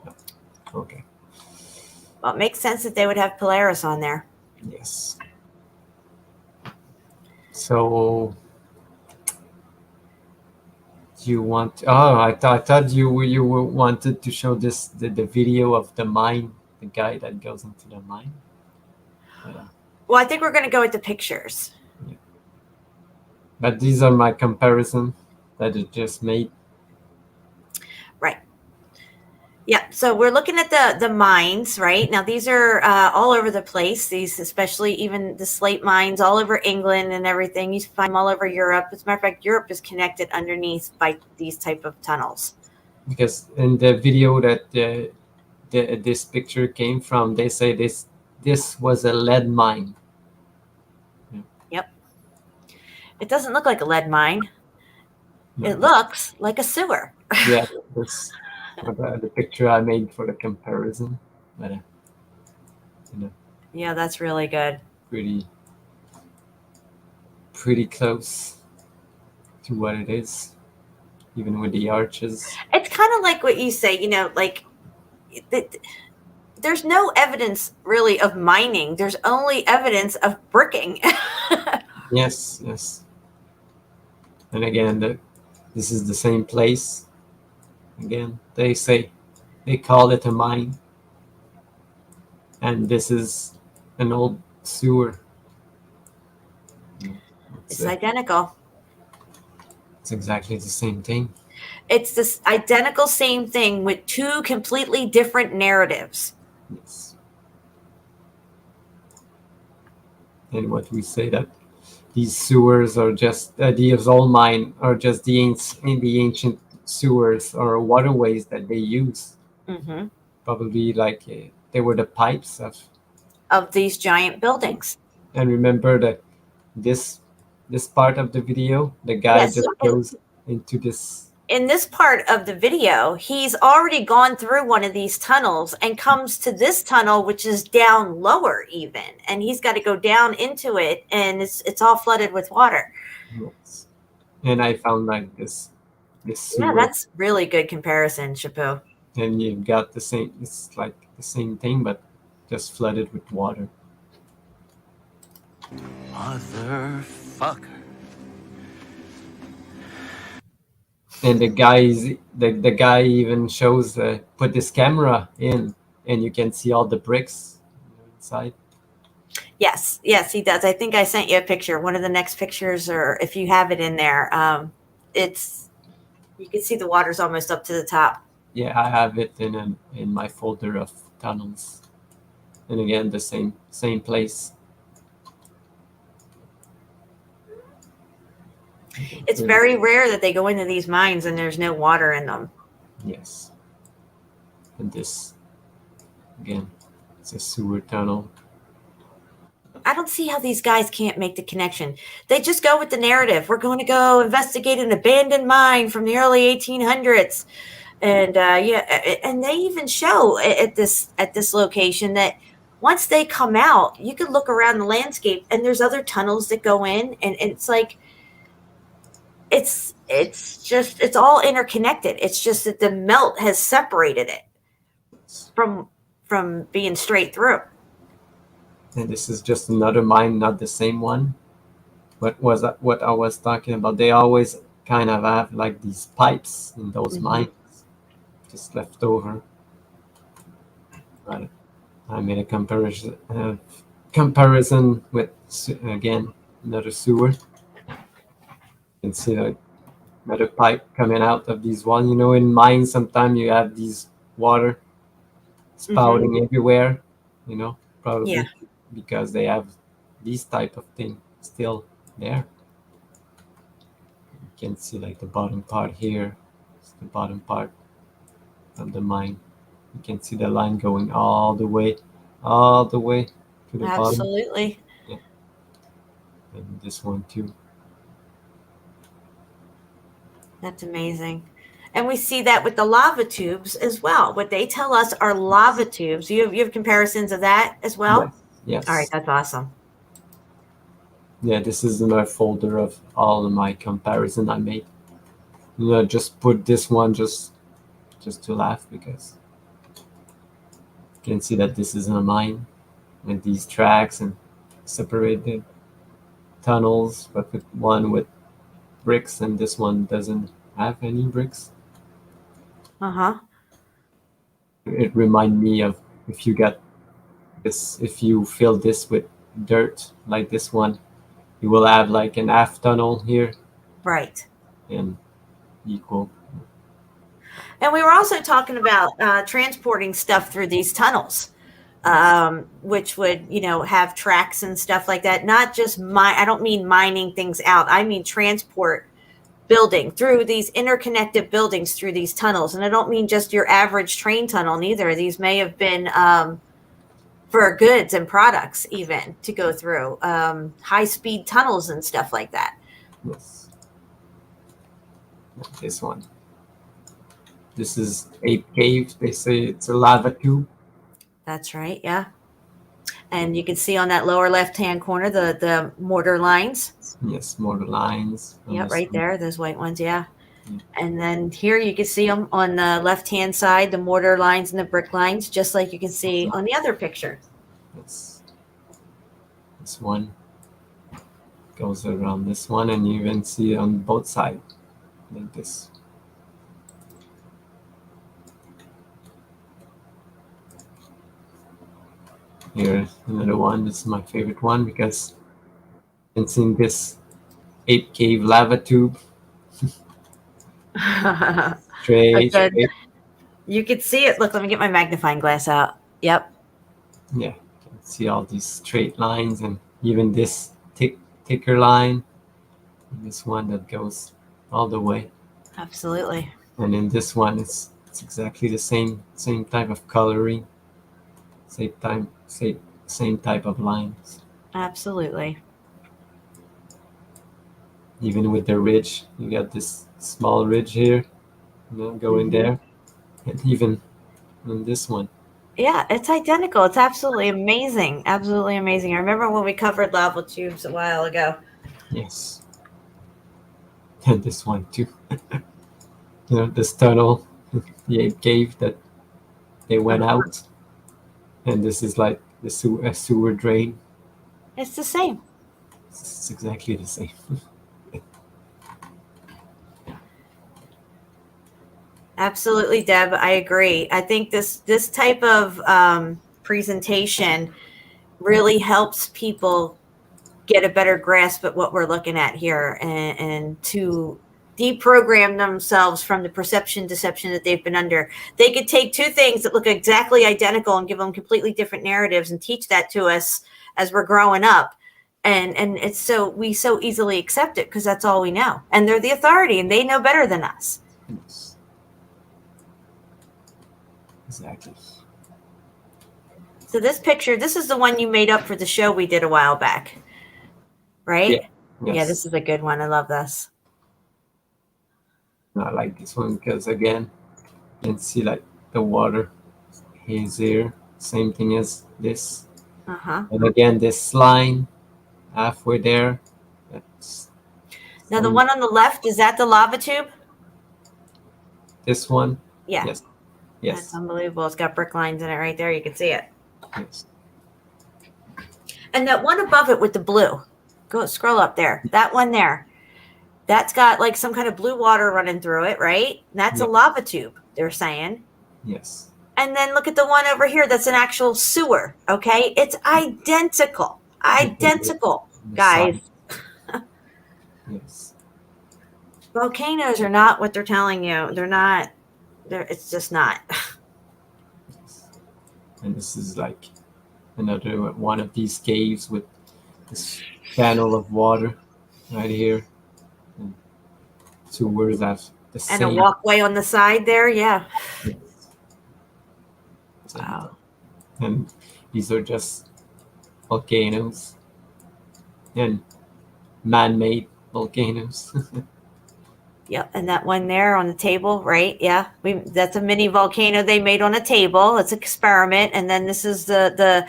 no. Okay.
Well, it makes sense that they would have Polaris on there.
Yes. So you want? Oh, I thought you wanted to show this the video of the mine, the guy that goes into the mine.
Well, I think we're going to go with the pictures.
Yeah. But these are my comparison that it just made.
Right. Yeah. So we're looking at the mines, right? Now, these are all over the place. These, especially even the slate mines all over England and everything. You find them all over Europe. As a matter of fact, Europe is connected underneath by these type of tunnels.
Because in the video that this picture came from, they say this was a lead mine.
Yep. It doesn't look like a lead mine.
No.
It looks like a sewer.
Yeah, that's the picture I made for the comparison. But
yeah, that's really good.
Pretty close to what it is, even with the arches.
It's kind of like what you say, like there's no evidence really of mining. There's only evidence of bricking.
Yes. And again, this is the same place. Again, they call it a mine. And this is an old sewer.
It's identical.
It's exactly the same thing.
It's this identical same thing with two completely different narratives.
Yes. And what we say that these sewers are just these old mine are just the ancient sewers or waterways that they use.
Mm-hmm.
Probably like they were the pipes
of these giant buildings.
And remember that this part of the video, the guy just goes into this.
In this part of the video, he's already gone through one of these tunnels and comes to this tunnel, which is down lower even. And he's got to go down into it, and it's all flooded with water.
Yes. And I found like this sewer.
Yeah, that's really good comparison, Chapeau.
And you've got the same, it's like the same thing, but just flooded with water.
Motherfucker.
And the guy even shows put this camera in, and you can see all the bricks inside.
Yes, he does. I think I sent you a picture. One of the next pictures, or if you have it in there, you can see the water's almost up to the top.
Yeah, I have it in my folder of tunnels, and again the same place.
It's very rare that they go into these mines and there's no water in them.
Yes. And this, again, it's a sewer tunnel.
I don't see how these guys can't make the connection. They just go with the narrative. We're going to go investigate an abandoned mine from the early 1800s. And and they even show at this location that once they come out, you can look around the landscape and there's other tunnels that go in, and it's like it's all interconnected. It's just that the melt has separated it from being straight through.
And this is just another mine, not the same one. What I was talking about? They always kind of have like these pipes in those mines, just left over. But I made a comparison with again another sewer. You can see like another pipe coming out of these walls. You know, in mines sometimes you have these water spouting everywhere. You know, probably because they have these type of thing still there. You can see like the bottom part here. It's the bottom part of the mine. You can see the line going all the way to the bottom.
Absolutely.
Yeah. And this one too.
That's amazing. And we see that with the lava tubes as well. What they tell us are lava tubes. You have comparisons of that as well?
Yes.
All right, that's awesome.
Yeah, this is in my folder of all of my comparison I made. Just put this one just to laugh, because you can see that this is a mine with these tracks and separated tunnels, but with one with bricks and this one doesn't have any bricks. It reminds me of if you got this, if you fill this with dirt like this one, you will have like an half tunnel here.
Right.
And equal.
And we were also talking about transporting stuff through these tunnels, which would, have tracks and stuff like that. Not just I don't mean mining things out. I mean transport building through these interconnected buildings through these tunnels. And I don't mean just your average train tunnel neither. These may have been for goods and products even to go through high-speed tunnels and stuff like that.
Yes. This one. This is Ape Cave. They say it's a lava tube.
That's right, yeah. And you can see on that lower left-hand corner the mortar lines.
Yes, mortar lines.
Yep, right there, those white ones, yeah. And then here you can see them on the left-hand side, the mortar lines and the brick lines, just like you can see on the other picture.
Yes. This one goes around this one, and you even see it on both sides, like this. Here, another one. This is my favorite one because it's in this Ape Cave lava tube. Straight.
You could see it. Look, let me get my magnifying glass out. Yep.
Yeah, you can see all these straight lines, and even this thicker line. And this one that goes all the way.
Absolutely.
And in this one, it's exactly the same type of coloring. Same type of lines.
Absolutely.
Even with the ridge, you got this small ridge here, going there, and even on this one.
Yeah, it's identical. It's absolutely amazing. Absolutely amazing. I remember when we covered lava tubes a while ago.
Yes. And this one too. This tunnel, the Ape Cave that they went out. And this is like a sewer drain.
It's the same.
It's exactly the same.
Absolutely, Deb. I agree. I think this type of presentation really helps people get a better grasp at what we're looking at here, and to deprogram themselves from the perception deception that they've been under. They could take two things that look exactly identical and give them completely different narratives and teach that to us as we're growing up. And it's we so easily accept it because that's all we know. And they're the authority and they know better than us.
Yes. Exactly.
So this picture, this is the one you made up for the show we did a while back, right?
Yeah. Yes.
Yeah, this is a good one. I love this.
I like this one because, again, you can see like the water is here. Same thing as this. And again, this line halfway there.
Now the one on the left, is that the lava tube?
This one?
Yeah.
Yes. Yes.
That's unbelievable. It's got brick lines in it right there. You can see it.
Yes.
And that one above it with the blue. Go scroll up there. That one there. That's got like some kind of blue water running through it, right? That's a lava tube, they're saying.
Yes.
And then look at the one over here. That's an actual sewer. Okay. It's identical. Identical, guys.
Yes.
Volcanoes are not what they're telling you. They're not. It's just not.
And this is like another one of these caves with this channel of water right here. And sewers have the same.
And a walkway on the side there. Yeah.
Yes. Wow. And these are just volcanoes and man-made volcanoes.
Yep, and that one there on the table, right? Yeah, that's a mini volcano they made on a table. It's an experiment, and then this is the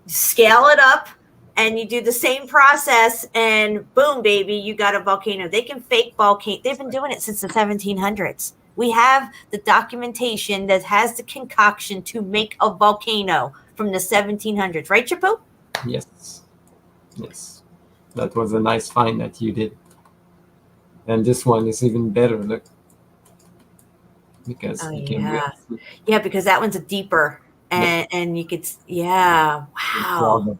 scale it up, and you do the same process, and boom, baby, you got a volcano. They can fake volcano. They've been doing it since the 1700s. We have the documentation that has the concoction to make a volcano from the 1700s, right, Chapu?
Yes. Yes. That was a nice find that you did. And this one is even better, look. Because you can really
yeah, because that one's a deeper, and you could, wow.
All the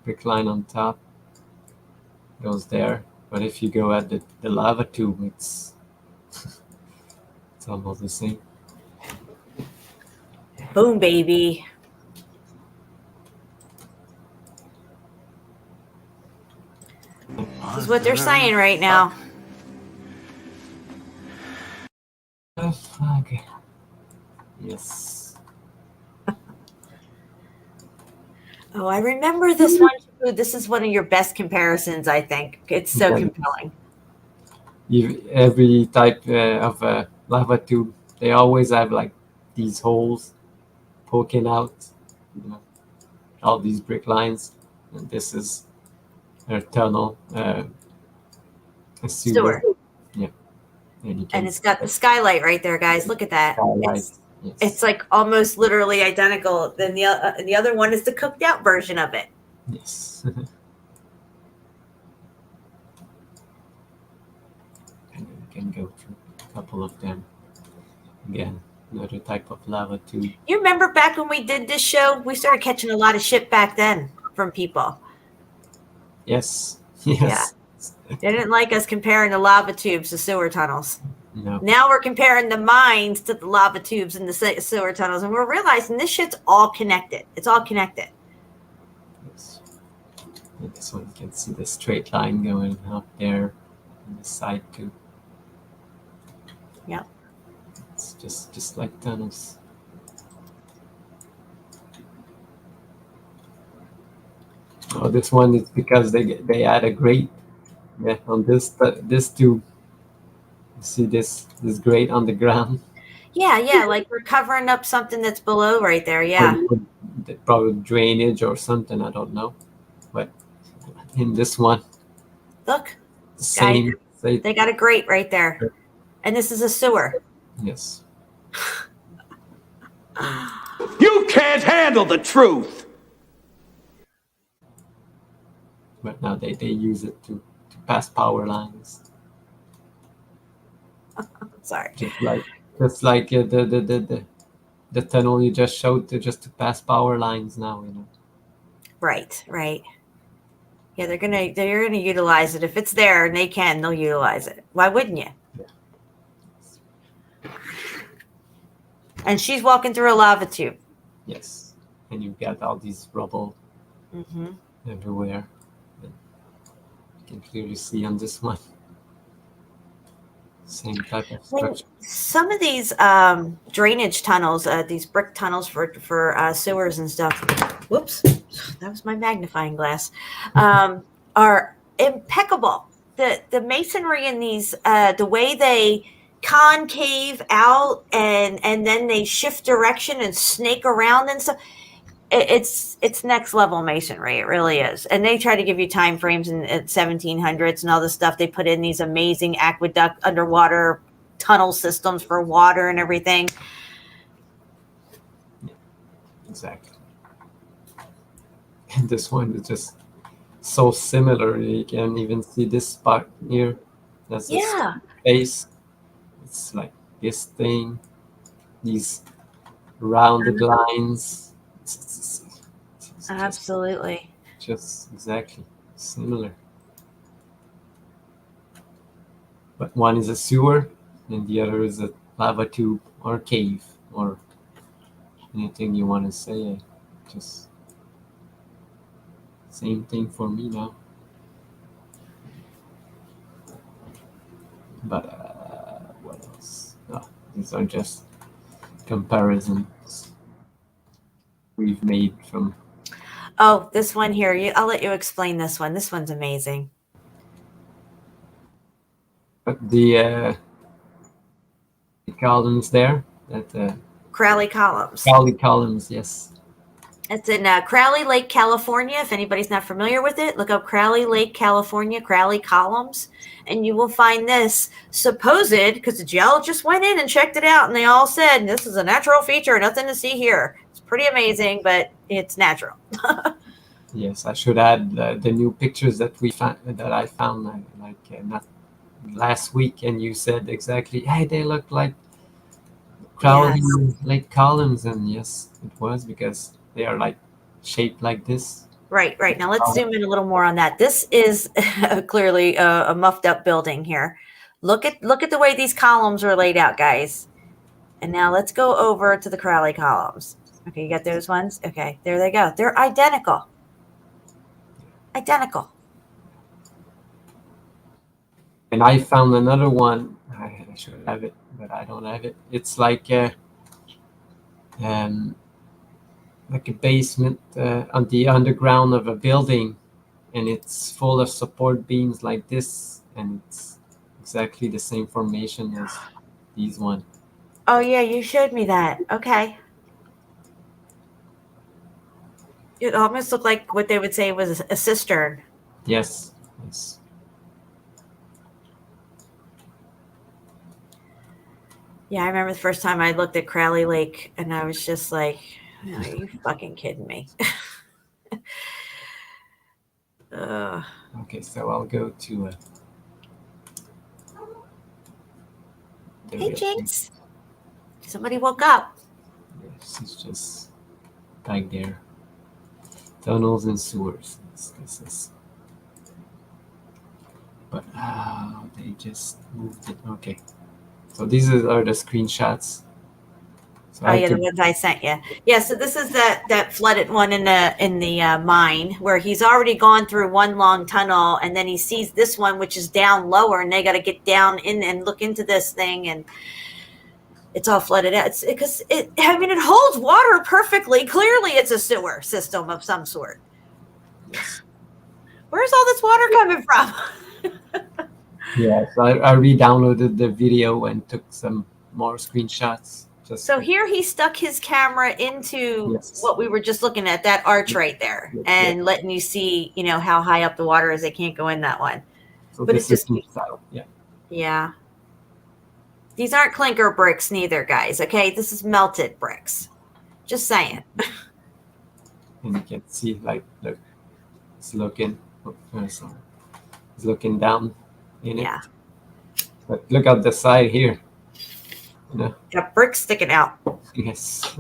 brick line on top goes there. But if you go at the lava tube, it's it's almost the same.
Boom, baby. This is what they're saying right now.
Oh, fuck. Yes.
Oh, I remember this one. This is one of your best comparisons, I think. It's so compelling.
Every type of lava tube, they always have like these holes poking out, all these brick lines. And this is a tunnel, a sewer. Yeah.
And it's got the skylight right there, guys. Look at that. It's like almost literally identical. Then the other one is the cooked out version of it.
Yes. And you can go through a couple of them. Again, another type of lava tube.
You remember back when we did this show? We started catching a lot of shit back then from people.
Yes. Yes.
Yeah. They didn't like us comparing the lava tubes to sewer tunnels.
No.
Now we're comparing the mines to the lava tubes and the sewer tunnels, and we're realizing this shit's all connected. It's all connected.
Yes. And this one, you can see the straight line going up there on the side too.
Yep.
It's just like tunnels. Oh, this one is because they add a grate. Yeah, on this tube. You see this grate on the ground.
Yeah, like we're covering up something that's below right there. Yeah.
Probably drainage or something. I don't know, but in this one,
look,
same.
Guys, they got a grate right there, and this is a sewer.
Yes.
You can't handle the truth.
But now they use it to pass power lines.
Sorry.
Just like the tunnel you just showed to pass power lines now,
Right. Yeah, they're gonna utilize it if it's there and they'll utilize it. Why wouldn't you? Yeah. And she's walking through a lava tube.
Yes, and you've got all these rubble everywhere. And you can clearly see on this one. Same type of structure.
Some of these drainage tunnels, these brick tunnels for sewers and stuff. Whoops, that was my magnifying glass. Are impeccable. The masonry in these, the way they concave out and then they shift direction and snake around and stuff. It's next level masonry. It really is. And they try to give you time frames in 1700s and all this stuff. They put in these amazing aqueduct underwater tunnel systems for water and everything.
Yeah, exactly. And this one is just so similar. You can even see this spot here. That's this face. It's like this thing. These rounded lines.
Absolutely.
Just exactly similar. But one is a sewer and the other is a lava tube or cave or anything you want to say. Just same thing for me now. But what else? Oh, these are just comparisons we've made from.
Oh, this one here. I'll let you explain this one. This one's amazing.
But the columns there. That
Crowley Columns.
Crowley Columns, yes.
It's in Crowley Lake, California. If anybody's not familiar with it, look up Crowley Lake, California, Crowley Columns, and you will find this supposed, because the geologists went in and checked it out, and they all said, this is a natural feature, nothing to see here. It's pretty amazing, but it's natural.
Yes, I should add the new pictures that I found not last week, and you said exactly, hey, they look like Crowley Lake Columns, and yes, it was because they are like shaped like this.
Right. Now let's zoom in a little more on that. This is clearly a muffed up building here. Look at the way these columns are laid out, guys. And now let's go over to the Crowley Columns. Okay, you got those ones? Okay, there they go. They're identical. Identical.
And I found another one. I should have it, but I don't have it. It's like a basement on the underground of a building, and it's full of support beams like this, and it's exactly the same formation as these one.
Oh yeah, you showed me that. Okay. It almost looked like what they would say was a cistern.
Yes.
Yeah, I remember the first time I looked at Crowley Lake, and I was just like, are you fucking kidding me?
Okay, so I'll go to
hey, Jinx. Somebody woke up.
Yes, it's just back there. Tunnels and sewers. This is. But they just moved it. Okay. So these are the screenshots. So
the ones I sent you. Yeah, so this is that flooded one in the mine where he's already gone through one long tunnel, and then he sees this one which is down lower, and they got to get down in and look into this thing, and it's all flooded out. It's because it holds water perfectly. Clearly, it's a sewer system of some sort.
Yes.
Where's all this water coming from?
Yeah, so I re-downloaded the video and took some more screenshots.
So here he stuck his camera into what we were just looking at, that arch right there, and letting you see, how high up the water is. They can't go in that one.
So
but
this
it's just
style.
Yeah. These aren't clinker bricks neither, guys. Okay, this is melted bricks. Just saying.
And you can see, look, it's looking. It's looking down in it.
Yeah.
But look at the side here.
Got bricks sticking out.
Yes.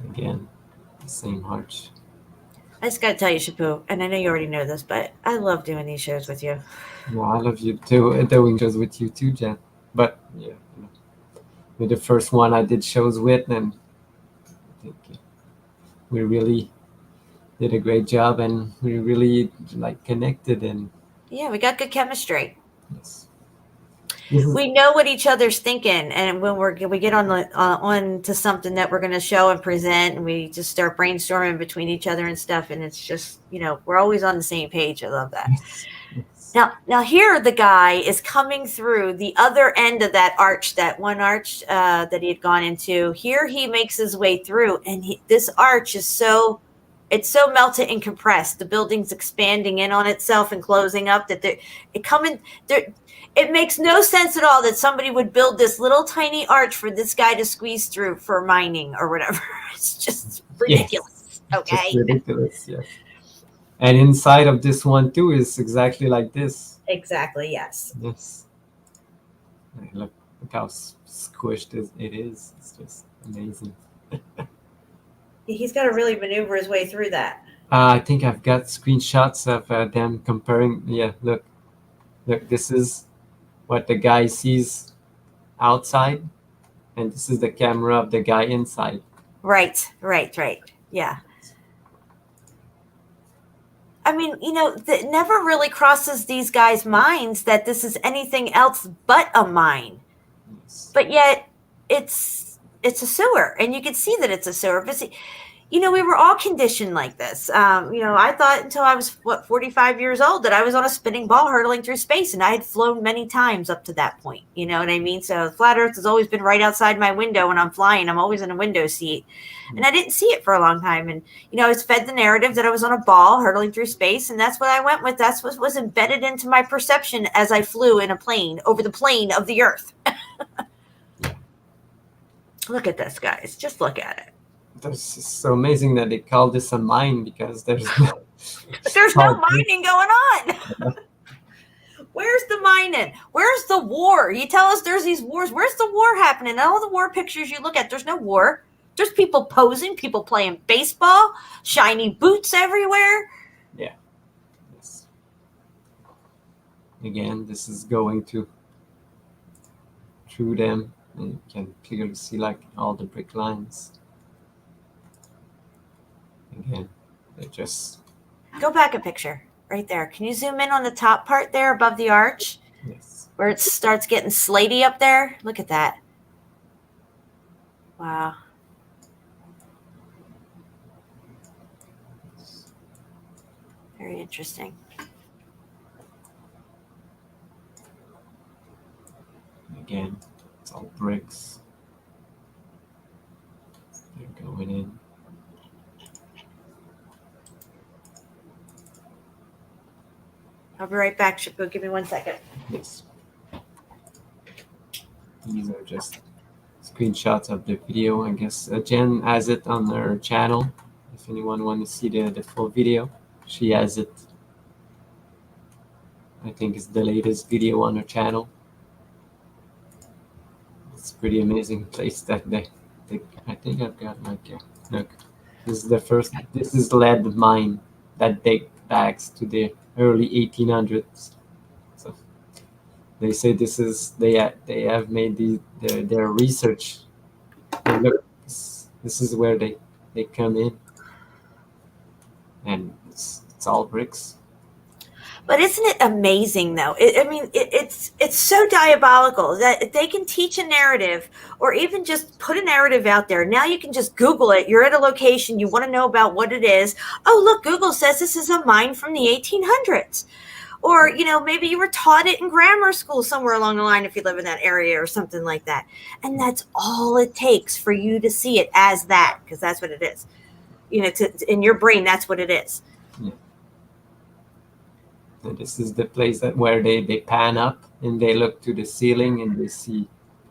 Again, the same arch.
I just got to tell you, Shapu, and I know you already know this, but I love doing these shows with you.
No, I love you too. Doing shows with you too, Jen. But yeah, with the first one I did shows with, and I think we really did a great job, and we really connected, and
yeah, we got good chemistry.
Yes.
We know what each other's thinking, and when we get on to something that we're going to show and present, and we just start brainstorming between each other and stuff, and it's just we're always on the same page. I love that. Yes. Now here the guy is coming through the other end of that arch, that one arch that he had gone into. Here he makes his way through, and this arch is so melted and compressed. The building's expanding in on itself and closing up. It makes no sense at all that somebody would build this little tiny arch for this guy to squeeze through for mining or whatever. It's just ridiculous. Yes. Okay.
Just ridiculous, yes. And inside of this one too is exactly like this.
Exactly, yes.
Yes. Look how squished it is. It's just amazing.
He's got to really maneuver his way through that.
I think I've got screenshots of them comparing. Yeah, look, this is what the guy sees outside, and this is the camera of the guy inside.
Right. Yeah. I mean, that never really crosses these guys' minds that this is anything else but a mine. Yes. But yet it's a sewer, and you can see that it's a sewer. But see, we were all conditioned like this. I thought until I was 45 years old that I was on a spinning ball hurtling through space, and I had flown many times up to that point. You know what I mean? So flat Earth has always been right outside my window when I'm flying. I'm always in a window seat, and I didn't see it for a long time. And I was fed the narrative that I was on a ball hurtling through space, and that's what I went with. That's what was embedded into my perception as I flew in a plane over the plane of the Earth. Look at this, guys. Just look at it.
It's so amazing that they call this a mine, because there's no,
there's no mining going on. Where's the mining? Where's the war? You tell us there's these wars. Where's the war happening? All the war pictures you look at, there's no war. There's people posing, people playing baseball, shiny boots everywhere.
Yeah. Yes. Again, this is going through them, and you can clearly see like all the brick lines. Again, they just
go back a picture right there. Can you zoom in on the top part there above the arch?
Yes.
Where it starts getting slaty up there? Look at that. Wow. Very interesting.
Again, it's all bricks. They're going in.
I'll be right back, Shapu. Give me 1 second.
Yes. These are just screenshots of the video. I guess Jen has it on her channel. If anyone wants to see the full video, she has it. I think it's the latest video on her channel. It's a pretty amazing place that they I think I've got like look. This is the first. This is lead mine that date backs to the early 1800s. So they say this is they have made their research. And look, this is where they come in, and it's all bricks.
But isn't it amazing, though? It's so diabolical that they can teach a narrative or even just put a narrative out there. Now you can just Google it. You're at a location. You want to know about what it is. Oh, look, Google says this is a mine from the 1800s. Or, maybe you were taught it in grammar school somewhere along the line if you live in that area or something like that. And that's all it takes for you to see it as that, because that's what it is. In your brain, that's what it is.
Yeah. And this is the place where they pan up and they look to the ceiling and they see.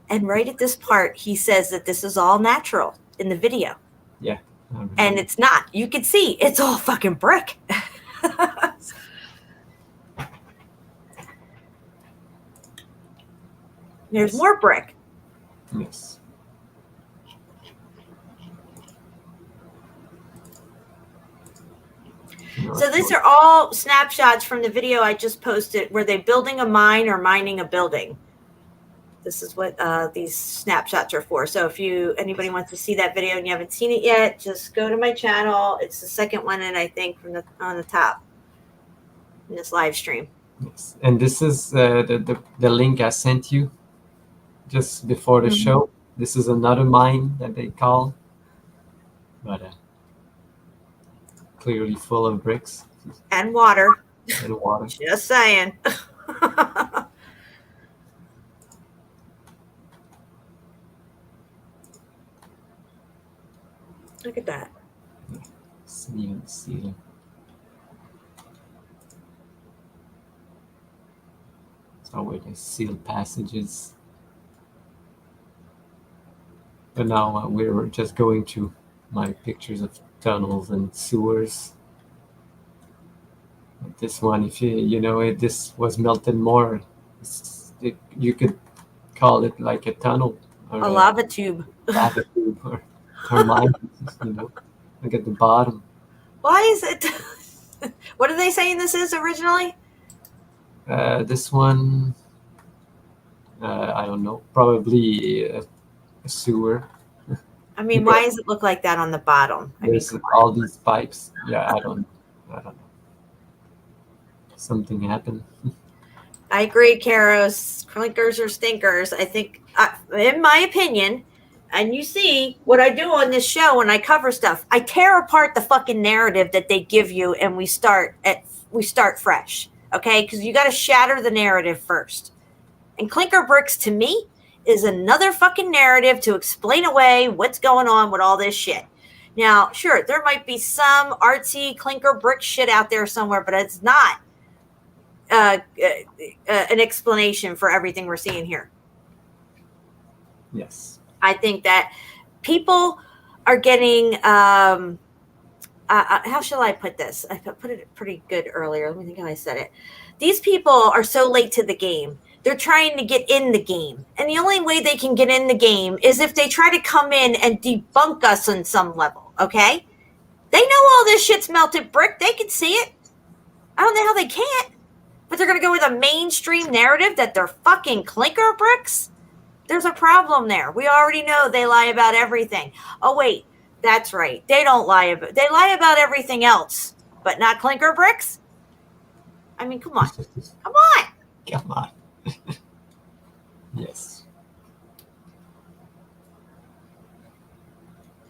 And right at this part, he says that this is all natural in the video.
Yeah.
And it's not. You can see it's all fucking brick. There's more brick.
Yes.
So these are all snapshots from the video I just posted. Were they building a mine or mining a building? This is what these snapshots are for. So if anybody wants to see that video and you haven't seen it yet, just go to my channel. It's the second one, and I think on the top in this live stream.
Yes. And this is the link I sent you just before the show. This is another mine that they call, but clearly full of bricks
and water.
And water.
Just saying. Look at that.
Ceiling. So where they seal passages. But now we're just going to my pictures of tunnels and sewers. But this one, if this was melted more, you could call it like a tunnel. Or
a lava tube.
Lava tube or mine, Look at the bottom.
Why is it? What are they saying this is originally?
This one, I don't know, probably a sewer.
I mean, why does it look like that on the bottom?
There's all these pipes. Yeah, I don't know. Something happened.
I agree, Karos. Clinkers or stinkers. I think, in my opinion, And you see what I do on this show when I cover stuff. I tear apart the fucking narrative that they give you, and we start fresh, okay? Because you got to shatter the narrative first. And Clinker Bricks, to me, is another fucking narrative to explain away what's going on with all this shit. Now, sure, there might be some artsy Clinker Brick shit out there somewhere, but it's not an explanation for everything we're seeing here.
Yes.
I think that people are getting, how shall I put this? I put it pretty good earlier. Let me think how I said it. These people are so late to the game. They're trying to get in the game. And the only way they can get in the game is if they try to come in and debunk us on some level, okay? They know all this shit's melted brick. They can see it. I don't know how they can't. But they're going to go with a mainstream narrative that they're fucking Clinker Bricks? There's a problem there. We already know they lie about everything. Oh, wait. That's right. They don't lie about... They lie about everything else, but not Clinker Bricks? I mean, come on. Come on.
Come on. Yes.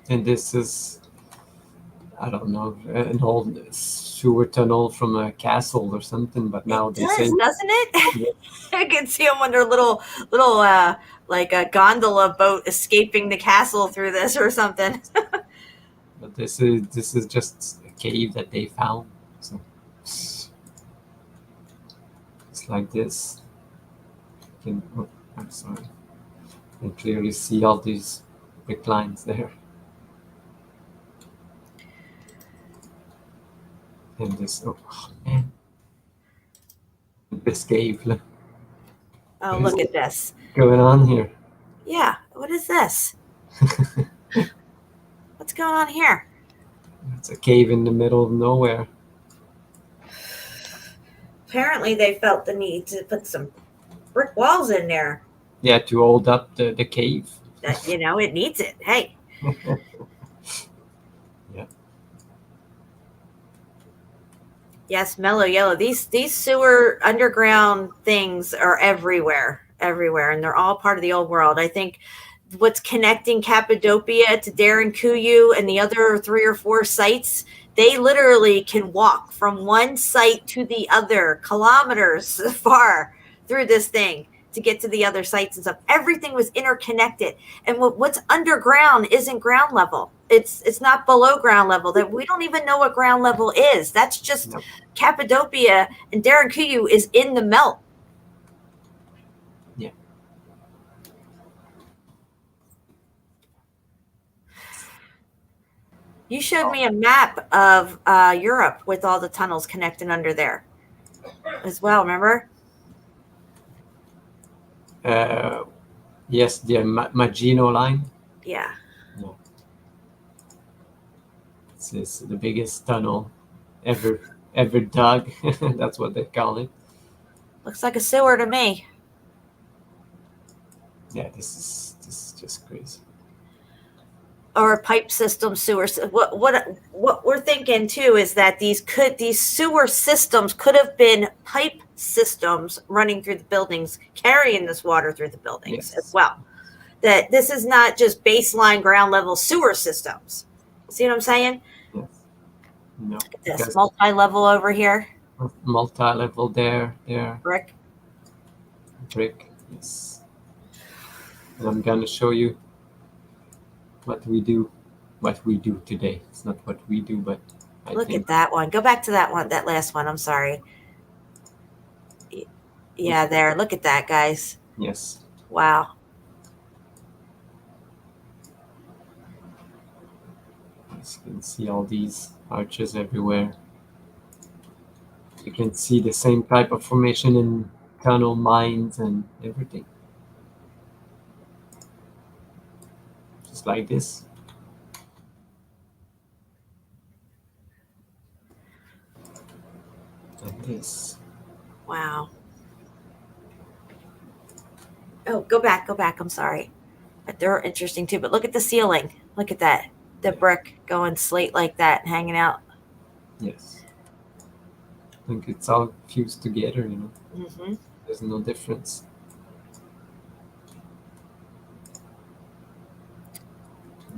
And this is, I don't know, an old sewer tunnel from a castle or something, but now they say...
doesn't it? I can see them on their little like a gondola boat escaping the castle through this or something.
But this is just a cave that they found. So it's like this. I'm sorry. You can clearly see all these brick lines there. And this, oh man, this cave. Look.
Oh, look at this.
Going on here?
Yeah, what is this? What's going on here?
It's a cave in the middle of nowhere.
Apparently they felt the need to put some brick walls in there.
Yeah, to hold up the cave.
You know, it needs it. Hey.
Yeah.
Yes, Mellow Yellow. These sewer underground things are everywhere, and they're all part of the old world. I think what's connecting Cappadocia to Darren and the other 3 or 4 sites, they literally can walk from one site to the other, kilometers far through this thing to get to the other sites and stuff. Everything was interconnected, and what's underground isn't ground level. It's not below ground level. That we don't even know what ground level is. That's just Cappadocia, and Darren is in the melt.
Yeah.
You showed me a map of Europe with all the tunnels connecting under there as well, remember?
Yes, the Maginot Line.
Yeah.
It's the biggest tunnel ever dug. That's what they call it.
Looks like a sewer to me.
Yeah, this is just crazy.
Or a pipe system sewer. What we're thinking too is that these sewer systems could have been pipe systems running through the buildings, carrying this water through the buildings as well. That this is not just baseline ground level sewer systems. See what I'm saying?
Yes. No.
Look at this multi-level over here.
Multi-level there.
Brick.
Yes. And I'm gonna show you what we do today. It's not what we do, but
look at that one. Go back to that one, that last one. I'm sorry. Yeah, there. Look at that, guys.
Yes.
Wow.
As you can see all these arches everywhere. You can see the same type of formation in tunnel mines and everything. Just like this. And this.
Wow. Oh, go back. I'm sorry. But they're interesting too. But look at the ceiling. Look at that. The brick going slate like that, hanging out.
Yes. I think it's all fused together, you know.
Mm-hmm.
There's no difference.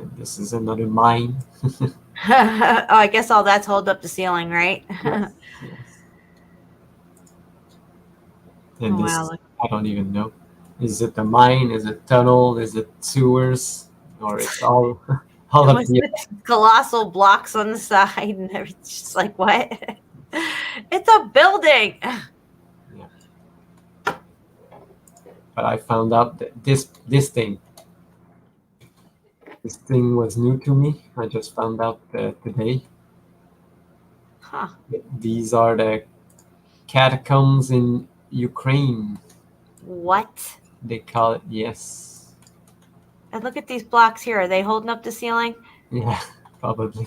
And this is another mine.
Oh, I guess all that's holding up the ceiling, right?
Yes, yes. And
Oh,
this,
wow.
I don't even know. Is it a mine? Is it tunnel? Is it sewers? Or it's all all of
With
the
the colossal blocks on the side and everything. Just like, what? It's a building.
Yeah. But I found out that this thing was new to me. I just found out today.
Huh.
These are the catacombs in Ukraine.
What?
They call it, yes.
And look at these blocks here. Are they holding up the ceiling?
Yeah, probably.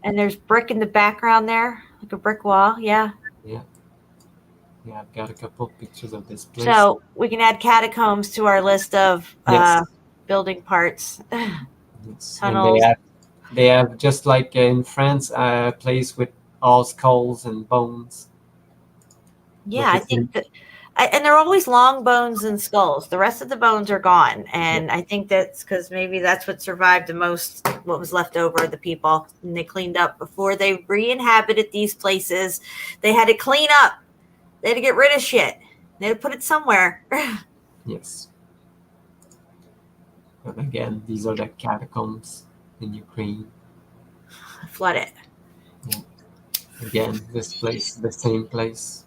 And there's brick in the background there, like a brick wall. Yeah.
Yeah. Yeah, I've got a couple pictures of this place.
So we can add catacombs to our list of
Yes.
building parts.
Yes.
Tunnels.
And they have just like in France a place with all skulls and bones.
Yeah, I think that, and they're always long bones and skulls. The rest of the bones are gone, and I think that's because maybe that's what survived the most. What was left over of the people, and they cleaned up before they re-inhabited these places. They had to clean up. They had to get rid of shit. They had to put it somewhere.
Yes. But again, these are the catacombs in Ukraine.
Flood it.
Yeah. Again, this place, the same place.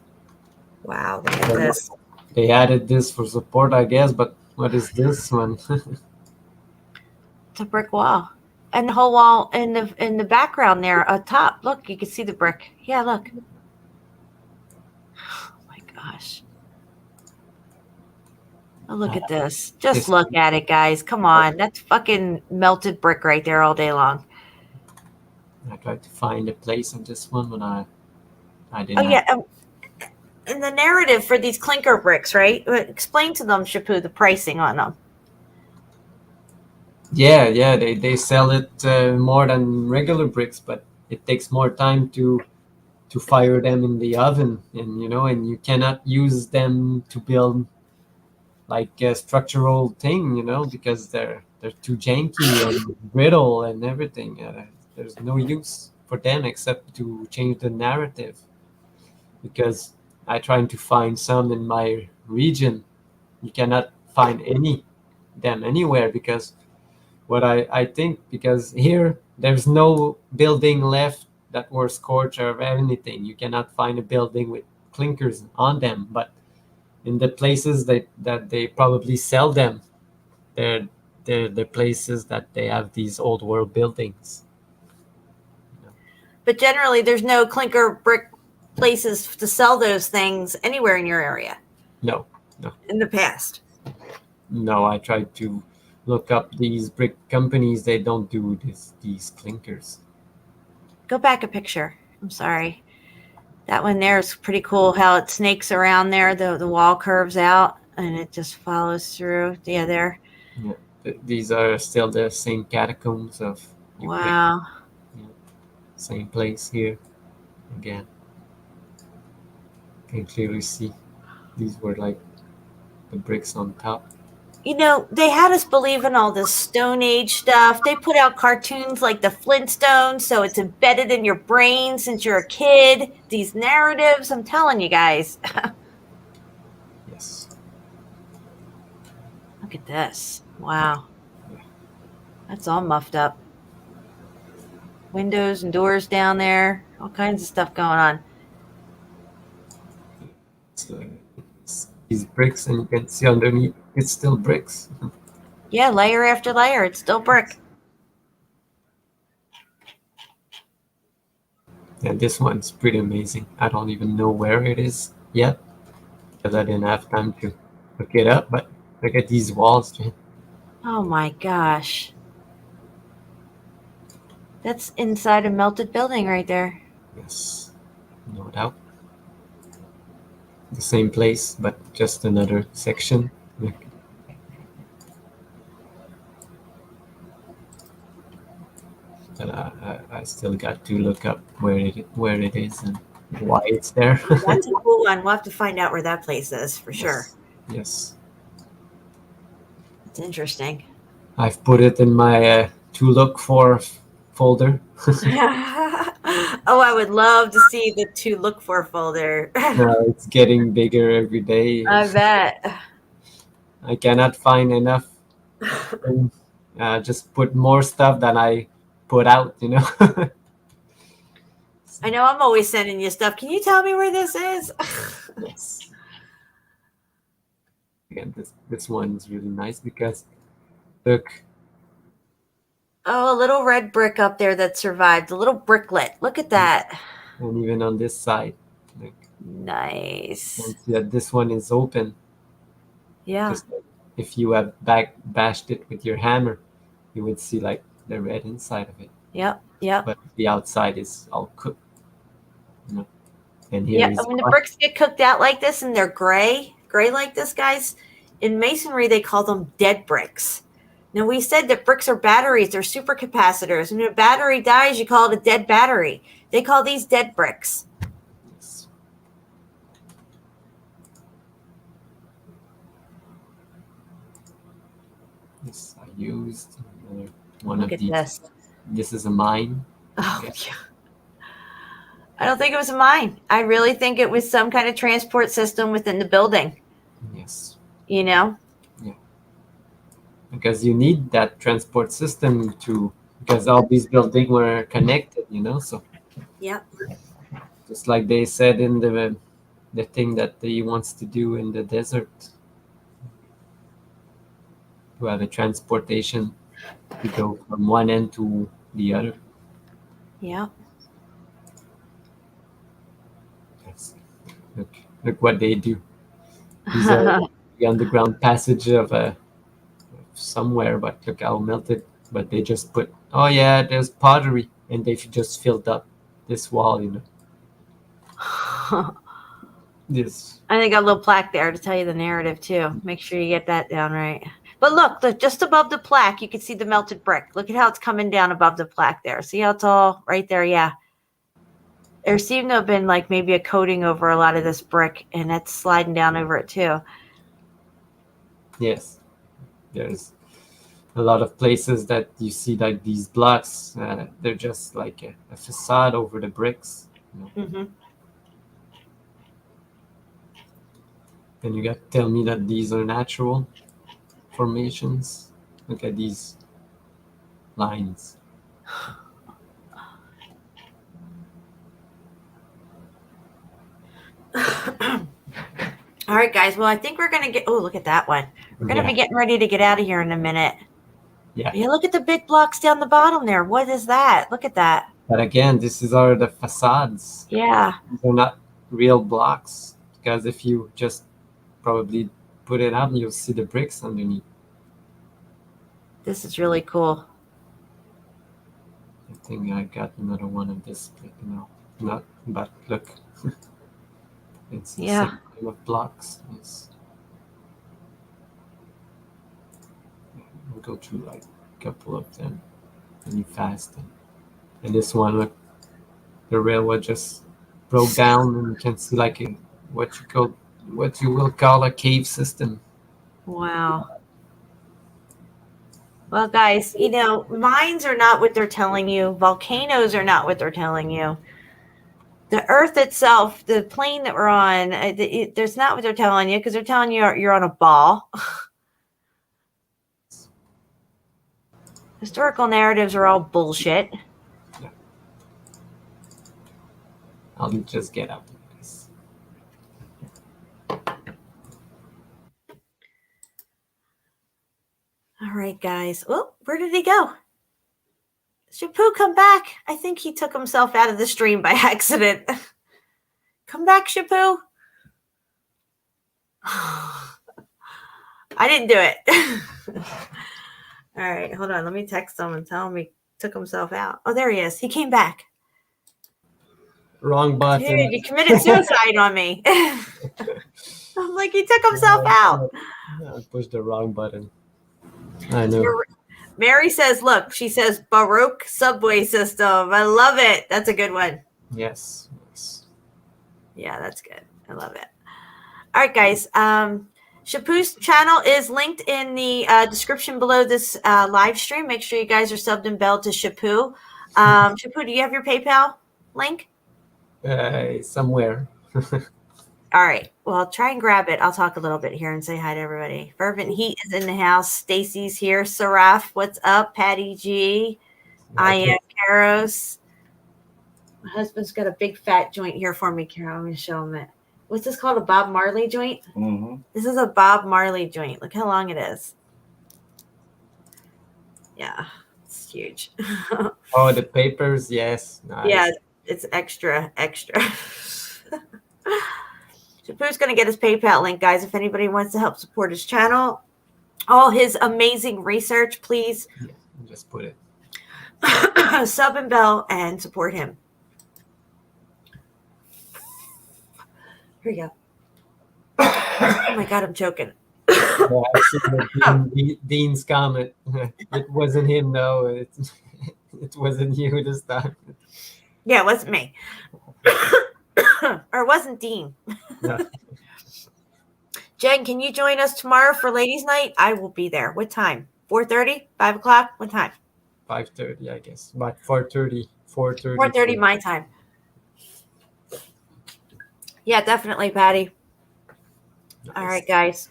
Wow, look at this.
They added this for support, I guess, but what is this one?
It's a brick wall. And the whole wall in the background there up top. Look, you can see the brick. Yeah, look. Oh my gosh. Oh, look at this. Just look at it, guys. Come on. That's fucking melted brick right there all day long.
I tried to find a place on this one, but I didn't.
Oh, yeah. And the narrative for these clinker bricks, right? Explain to them, Shapu, the pricing on them.
Yeah, they sell it more than regular bricks, but it takes more time to fire them in the oven, and and you cannot use them to build like a structural thing, because they're too janky and brittle and everything. There's no use for them except to change the narrative, because I trying to find some in my region. You cannot find them anywhere, because what I think, because here there's no building left that were scorched or anything. You cannot find a building with clinkers on them, but in the places that they probably sell them, they're the places that they have these old world buildings.
But generally, there's no clinker brick places to sell those things anywhere in your area.
No.
In the past.
No, I tried to look up these brick companies. They don't do these clinkers.
Go back a picture. I'm sorry. That one there is pretty cool, how it snakes around there. The wall curves out and it just follows through. Yeah, there.
Yeah, these are still the same catacombs of Ukraine.
Wow.
Yeah. Same place here again. You can clearly see these were like the bricks on top.
They had us believe in all this Stone Age stuff. They put out cartoons like the Flintstones, so it's embedded in your brain since you're a kid. These narratives, I'm telling you guys.
Yes.
Look at this. Wow. That's all muffed up. Windows and doors down there. All kinds of stuff going on.
So these bricks, and you can see underneath it's still bricks.
Yeah, layer after layer, it's still brick.
And this one's pretty amazing. I don't even know where it is yet, because I didn't have time to look it up, but look at these walls.
Oh my gosh. That's inside a melted building right there.
Yes, no doubt. The same place, but just another section. But I still got to look up where it is and why it's there.
That's a cool one. We'll have to find out where that place is for sure.
Yes.
It's interesting.
I've put it in my to look for folder.
Oh, I would love to see the to look for folder.
It's getting bigger every day.
I bet.
I cannot find enough. Just put more stuff than I put out, you know.
I know I'm always sending you stuff. Can you tell me where this is?
Yes. Again, this one's really nice because look.
Oh, a little red brick up there that survived. A little bricklet. Look at that.
And even on this side. Look.
Nice.
You can see that this one is open.
Yeah.
Just like if you have bashed it with your hammer, you would see like the red inside of it.
Yep. Yep.
But the outside is all cooked. You know? And here
yeah, when the bricks get cooked out like this and they're gray like this, guys, in masonry they call them dead bricks. Now, we said that bricks are batteries. They're supercapacitors. When a battery dies, you call it a dead battery. They call these dead bricks.
Yes. This I used one
Look
of
at
these.
this.
This is a mine.
Oh, yeah. I don't think it was a mine. I really think it was some kind of transport system within the building.
Yes.
You know?
Yeah. Because you need that transport system because all these buildings were connected, you know, so.
Yep.
Just like they said in the thing that he wants to do in the desert. To have a transportation to go from one end to the other.
Yeah.
Look what they do. These are the underground passage of somewhere, but look how melted. But they just put, oh yeah, there's pottery, and they just filled up this wall, you know. This.
I think I got a little plaque there to tell you the narrative too. Make sure you get that down right. But look, just above the plaque, you can see the melted brick. Look at how it's coming down above the plaque there. See how it's all right there? Yeah. There seemed to have been like maybe a coating over a lot of this brick, and that's sliding down over it too.
Yes. There's a lot of places that you see like these blocks. They're just like a facade over the bricks. You know?
Mm-hmm.
And you got to tell me that these are natural formations. Look at these lines.
All right, guys. Well, I think we're going to get... Oh, look at that one. We're going to be getting ready to get out of here in a minute.
Yeah.
Yeah, look at the big blocks down the bottom there. What is that? Look at that.
But again, this are the facades.
Yeah.
They're not real blocks. Because if you just probably put it up, you'll see the bricks underneath.
This is really cool.
I think I got another one of this, not, but look. It's the same kind of blocks. Yes. We'll go through like a couple of them really fast. And this one, look, the railway just broke down, and you can see like what you will call a cave system.
Wow. Well, guys, you know, mines are not what they're telling you. Volcanoes are not what they're telling you. The Earth itself, the plane that we're on, there's not what they're telling you, because they're telling you you're on a ball. Historical narratives are all bullshit.
Yeah. I'll just get up.
All right, guys. Oh, where did he go? Shapu, come back. I think he took himself out of the stream by accident. Come back, Shapu. I didn't do it. All right, hold on. Let me text him and tell him he took himself out. Oh, there he is. He came back.
Wrong button.
Dude, you committed suicide on me. I'm like, he took himself out.
I pushed the wrong button. I know.
Mary says, look, she says Baroque subway system. I love it. That's a good one.
Yes.
Yeah, that's good. I love it. All right, guys. Shapu's channel is linked in the description below this live stream. Make sure you guys are subbed and belled to Shapu. Shapu, do you have your PayPal link?
Somewhere.
All right. Well, try and grab it. I'll talk a little bit here and say hi to everybody. Fervent Heat is in the house. Stacy's here. Saraf, what's up? Patty G. I am Karos. My husband's got a big fat joint here for me, Carol. I'm going to show him it. What's this called? A Bob Marley joint?
Mm-hmm.
This is a Bob Marley joint. Look how long it is. Yeah, it's huge.
Oh, the papers, yes. Nice.
Yeah, it's extra. Shapu's going to get his PayPal link, guys, if anybody wants to help support his channel. All his amazing research, please.
Yeah, just put it.
Sub and bell and support him. Here we go. Oh my God, I'm choking.
Yeah, I see Dean's comment. It wasn't him, though. It wasn't you this time.
Yeah, it wasn't me. Or it wasn't Dean.
No.
Jen, can you join us tomorrow for Ladies' Night? I will be there. What time? 4:30? 5 o'clock? What time?
5:30, I guess. But 4:30.
4:30 my time. Yeah, definitely, Patty. Nice. All right, guys.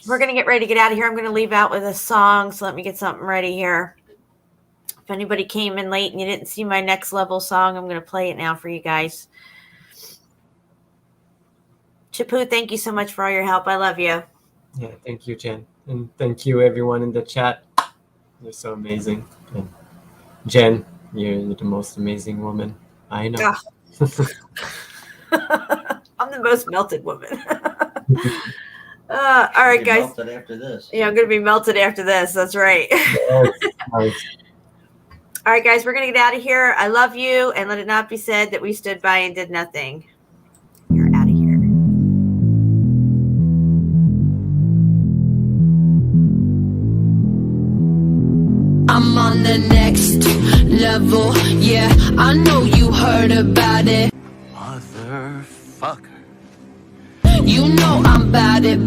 We're going to get ready to get out of here. I'm going to leave out with a song, so let me get something ready here. If anybody came in late and you didn't see my next level song, I'm going to play it now for you guys. Shapu, thank you so much for all your help. I love you.
Yeah, thank you, Jen. And thank you, everyone in the chat. You're so amazing. And Jen, you're the most amazing woman I know.
I'm the most melted woman. All right, guys.
Melted after this.
Yeah, I'm going to be melted after this. That's right.
Yes, nice.
All right, guys, we're going to get out of here. I love you, and let it not be said that we stood by and did nothing. You're out of here.
I'm on the next level. Yeah, I know you heard about it.
Motherfucker.
You know I'm bout it,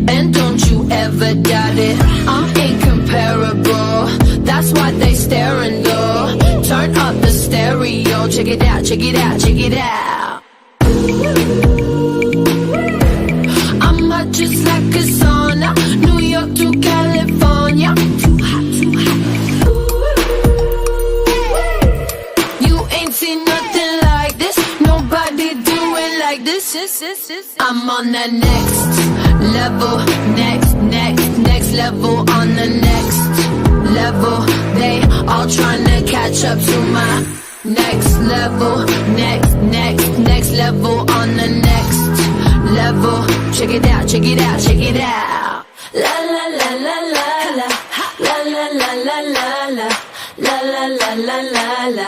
and don't you ever doubt it. I'm incomparable, that's why they staring low. Turn up the stereo, check it out, check it out, check it out. I'm hot just like a sauna, New York to California. Too hot, too hot. You ain't seen nothing like this, nobody do it like this. I'm on the next level, next level, on the next level. They all trying to catch up to my next level, next level, on the next level. Check it out, check it out, check it out. La la la la la la, la la la la la la, la la la la la la,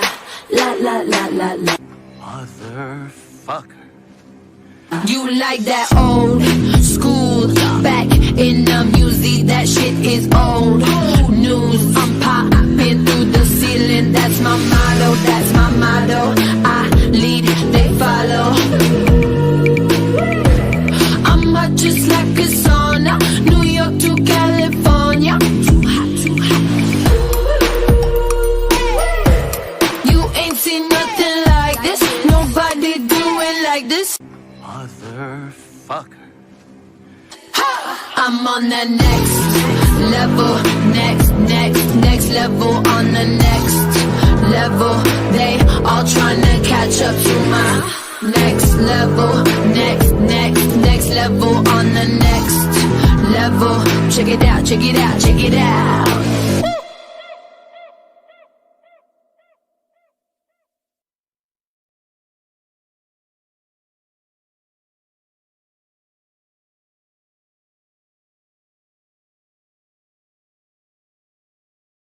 la la la la la.
Motherfucker.
You like that old school, back in the music, that shit is old news. I'm popping through the ceiling, that's my motto, that's my motto. I lead, they follow. I'm hot just like a sauna, New York to California. Too hot, too hot. You ain't seen nothing like this, nobody do it like this.
Motherfucker.
I'm on the next level, next level, on the next level. They all trying to catch up to my next level, next level, on the next level. Check it out, check it out, check it out.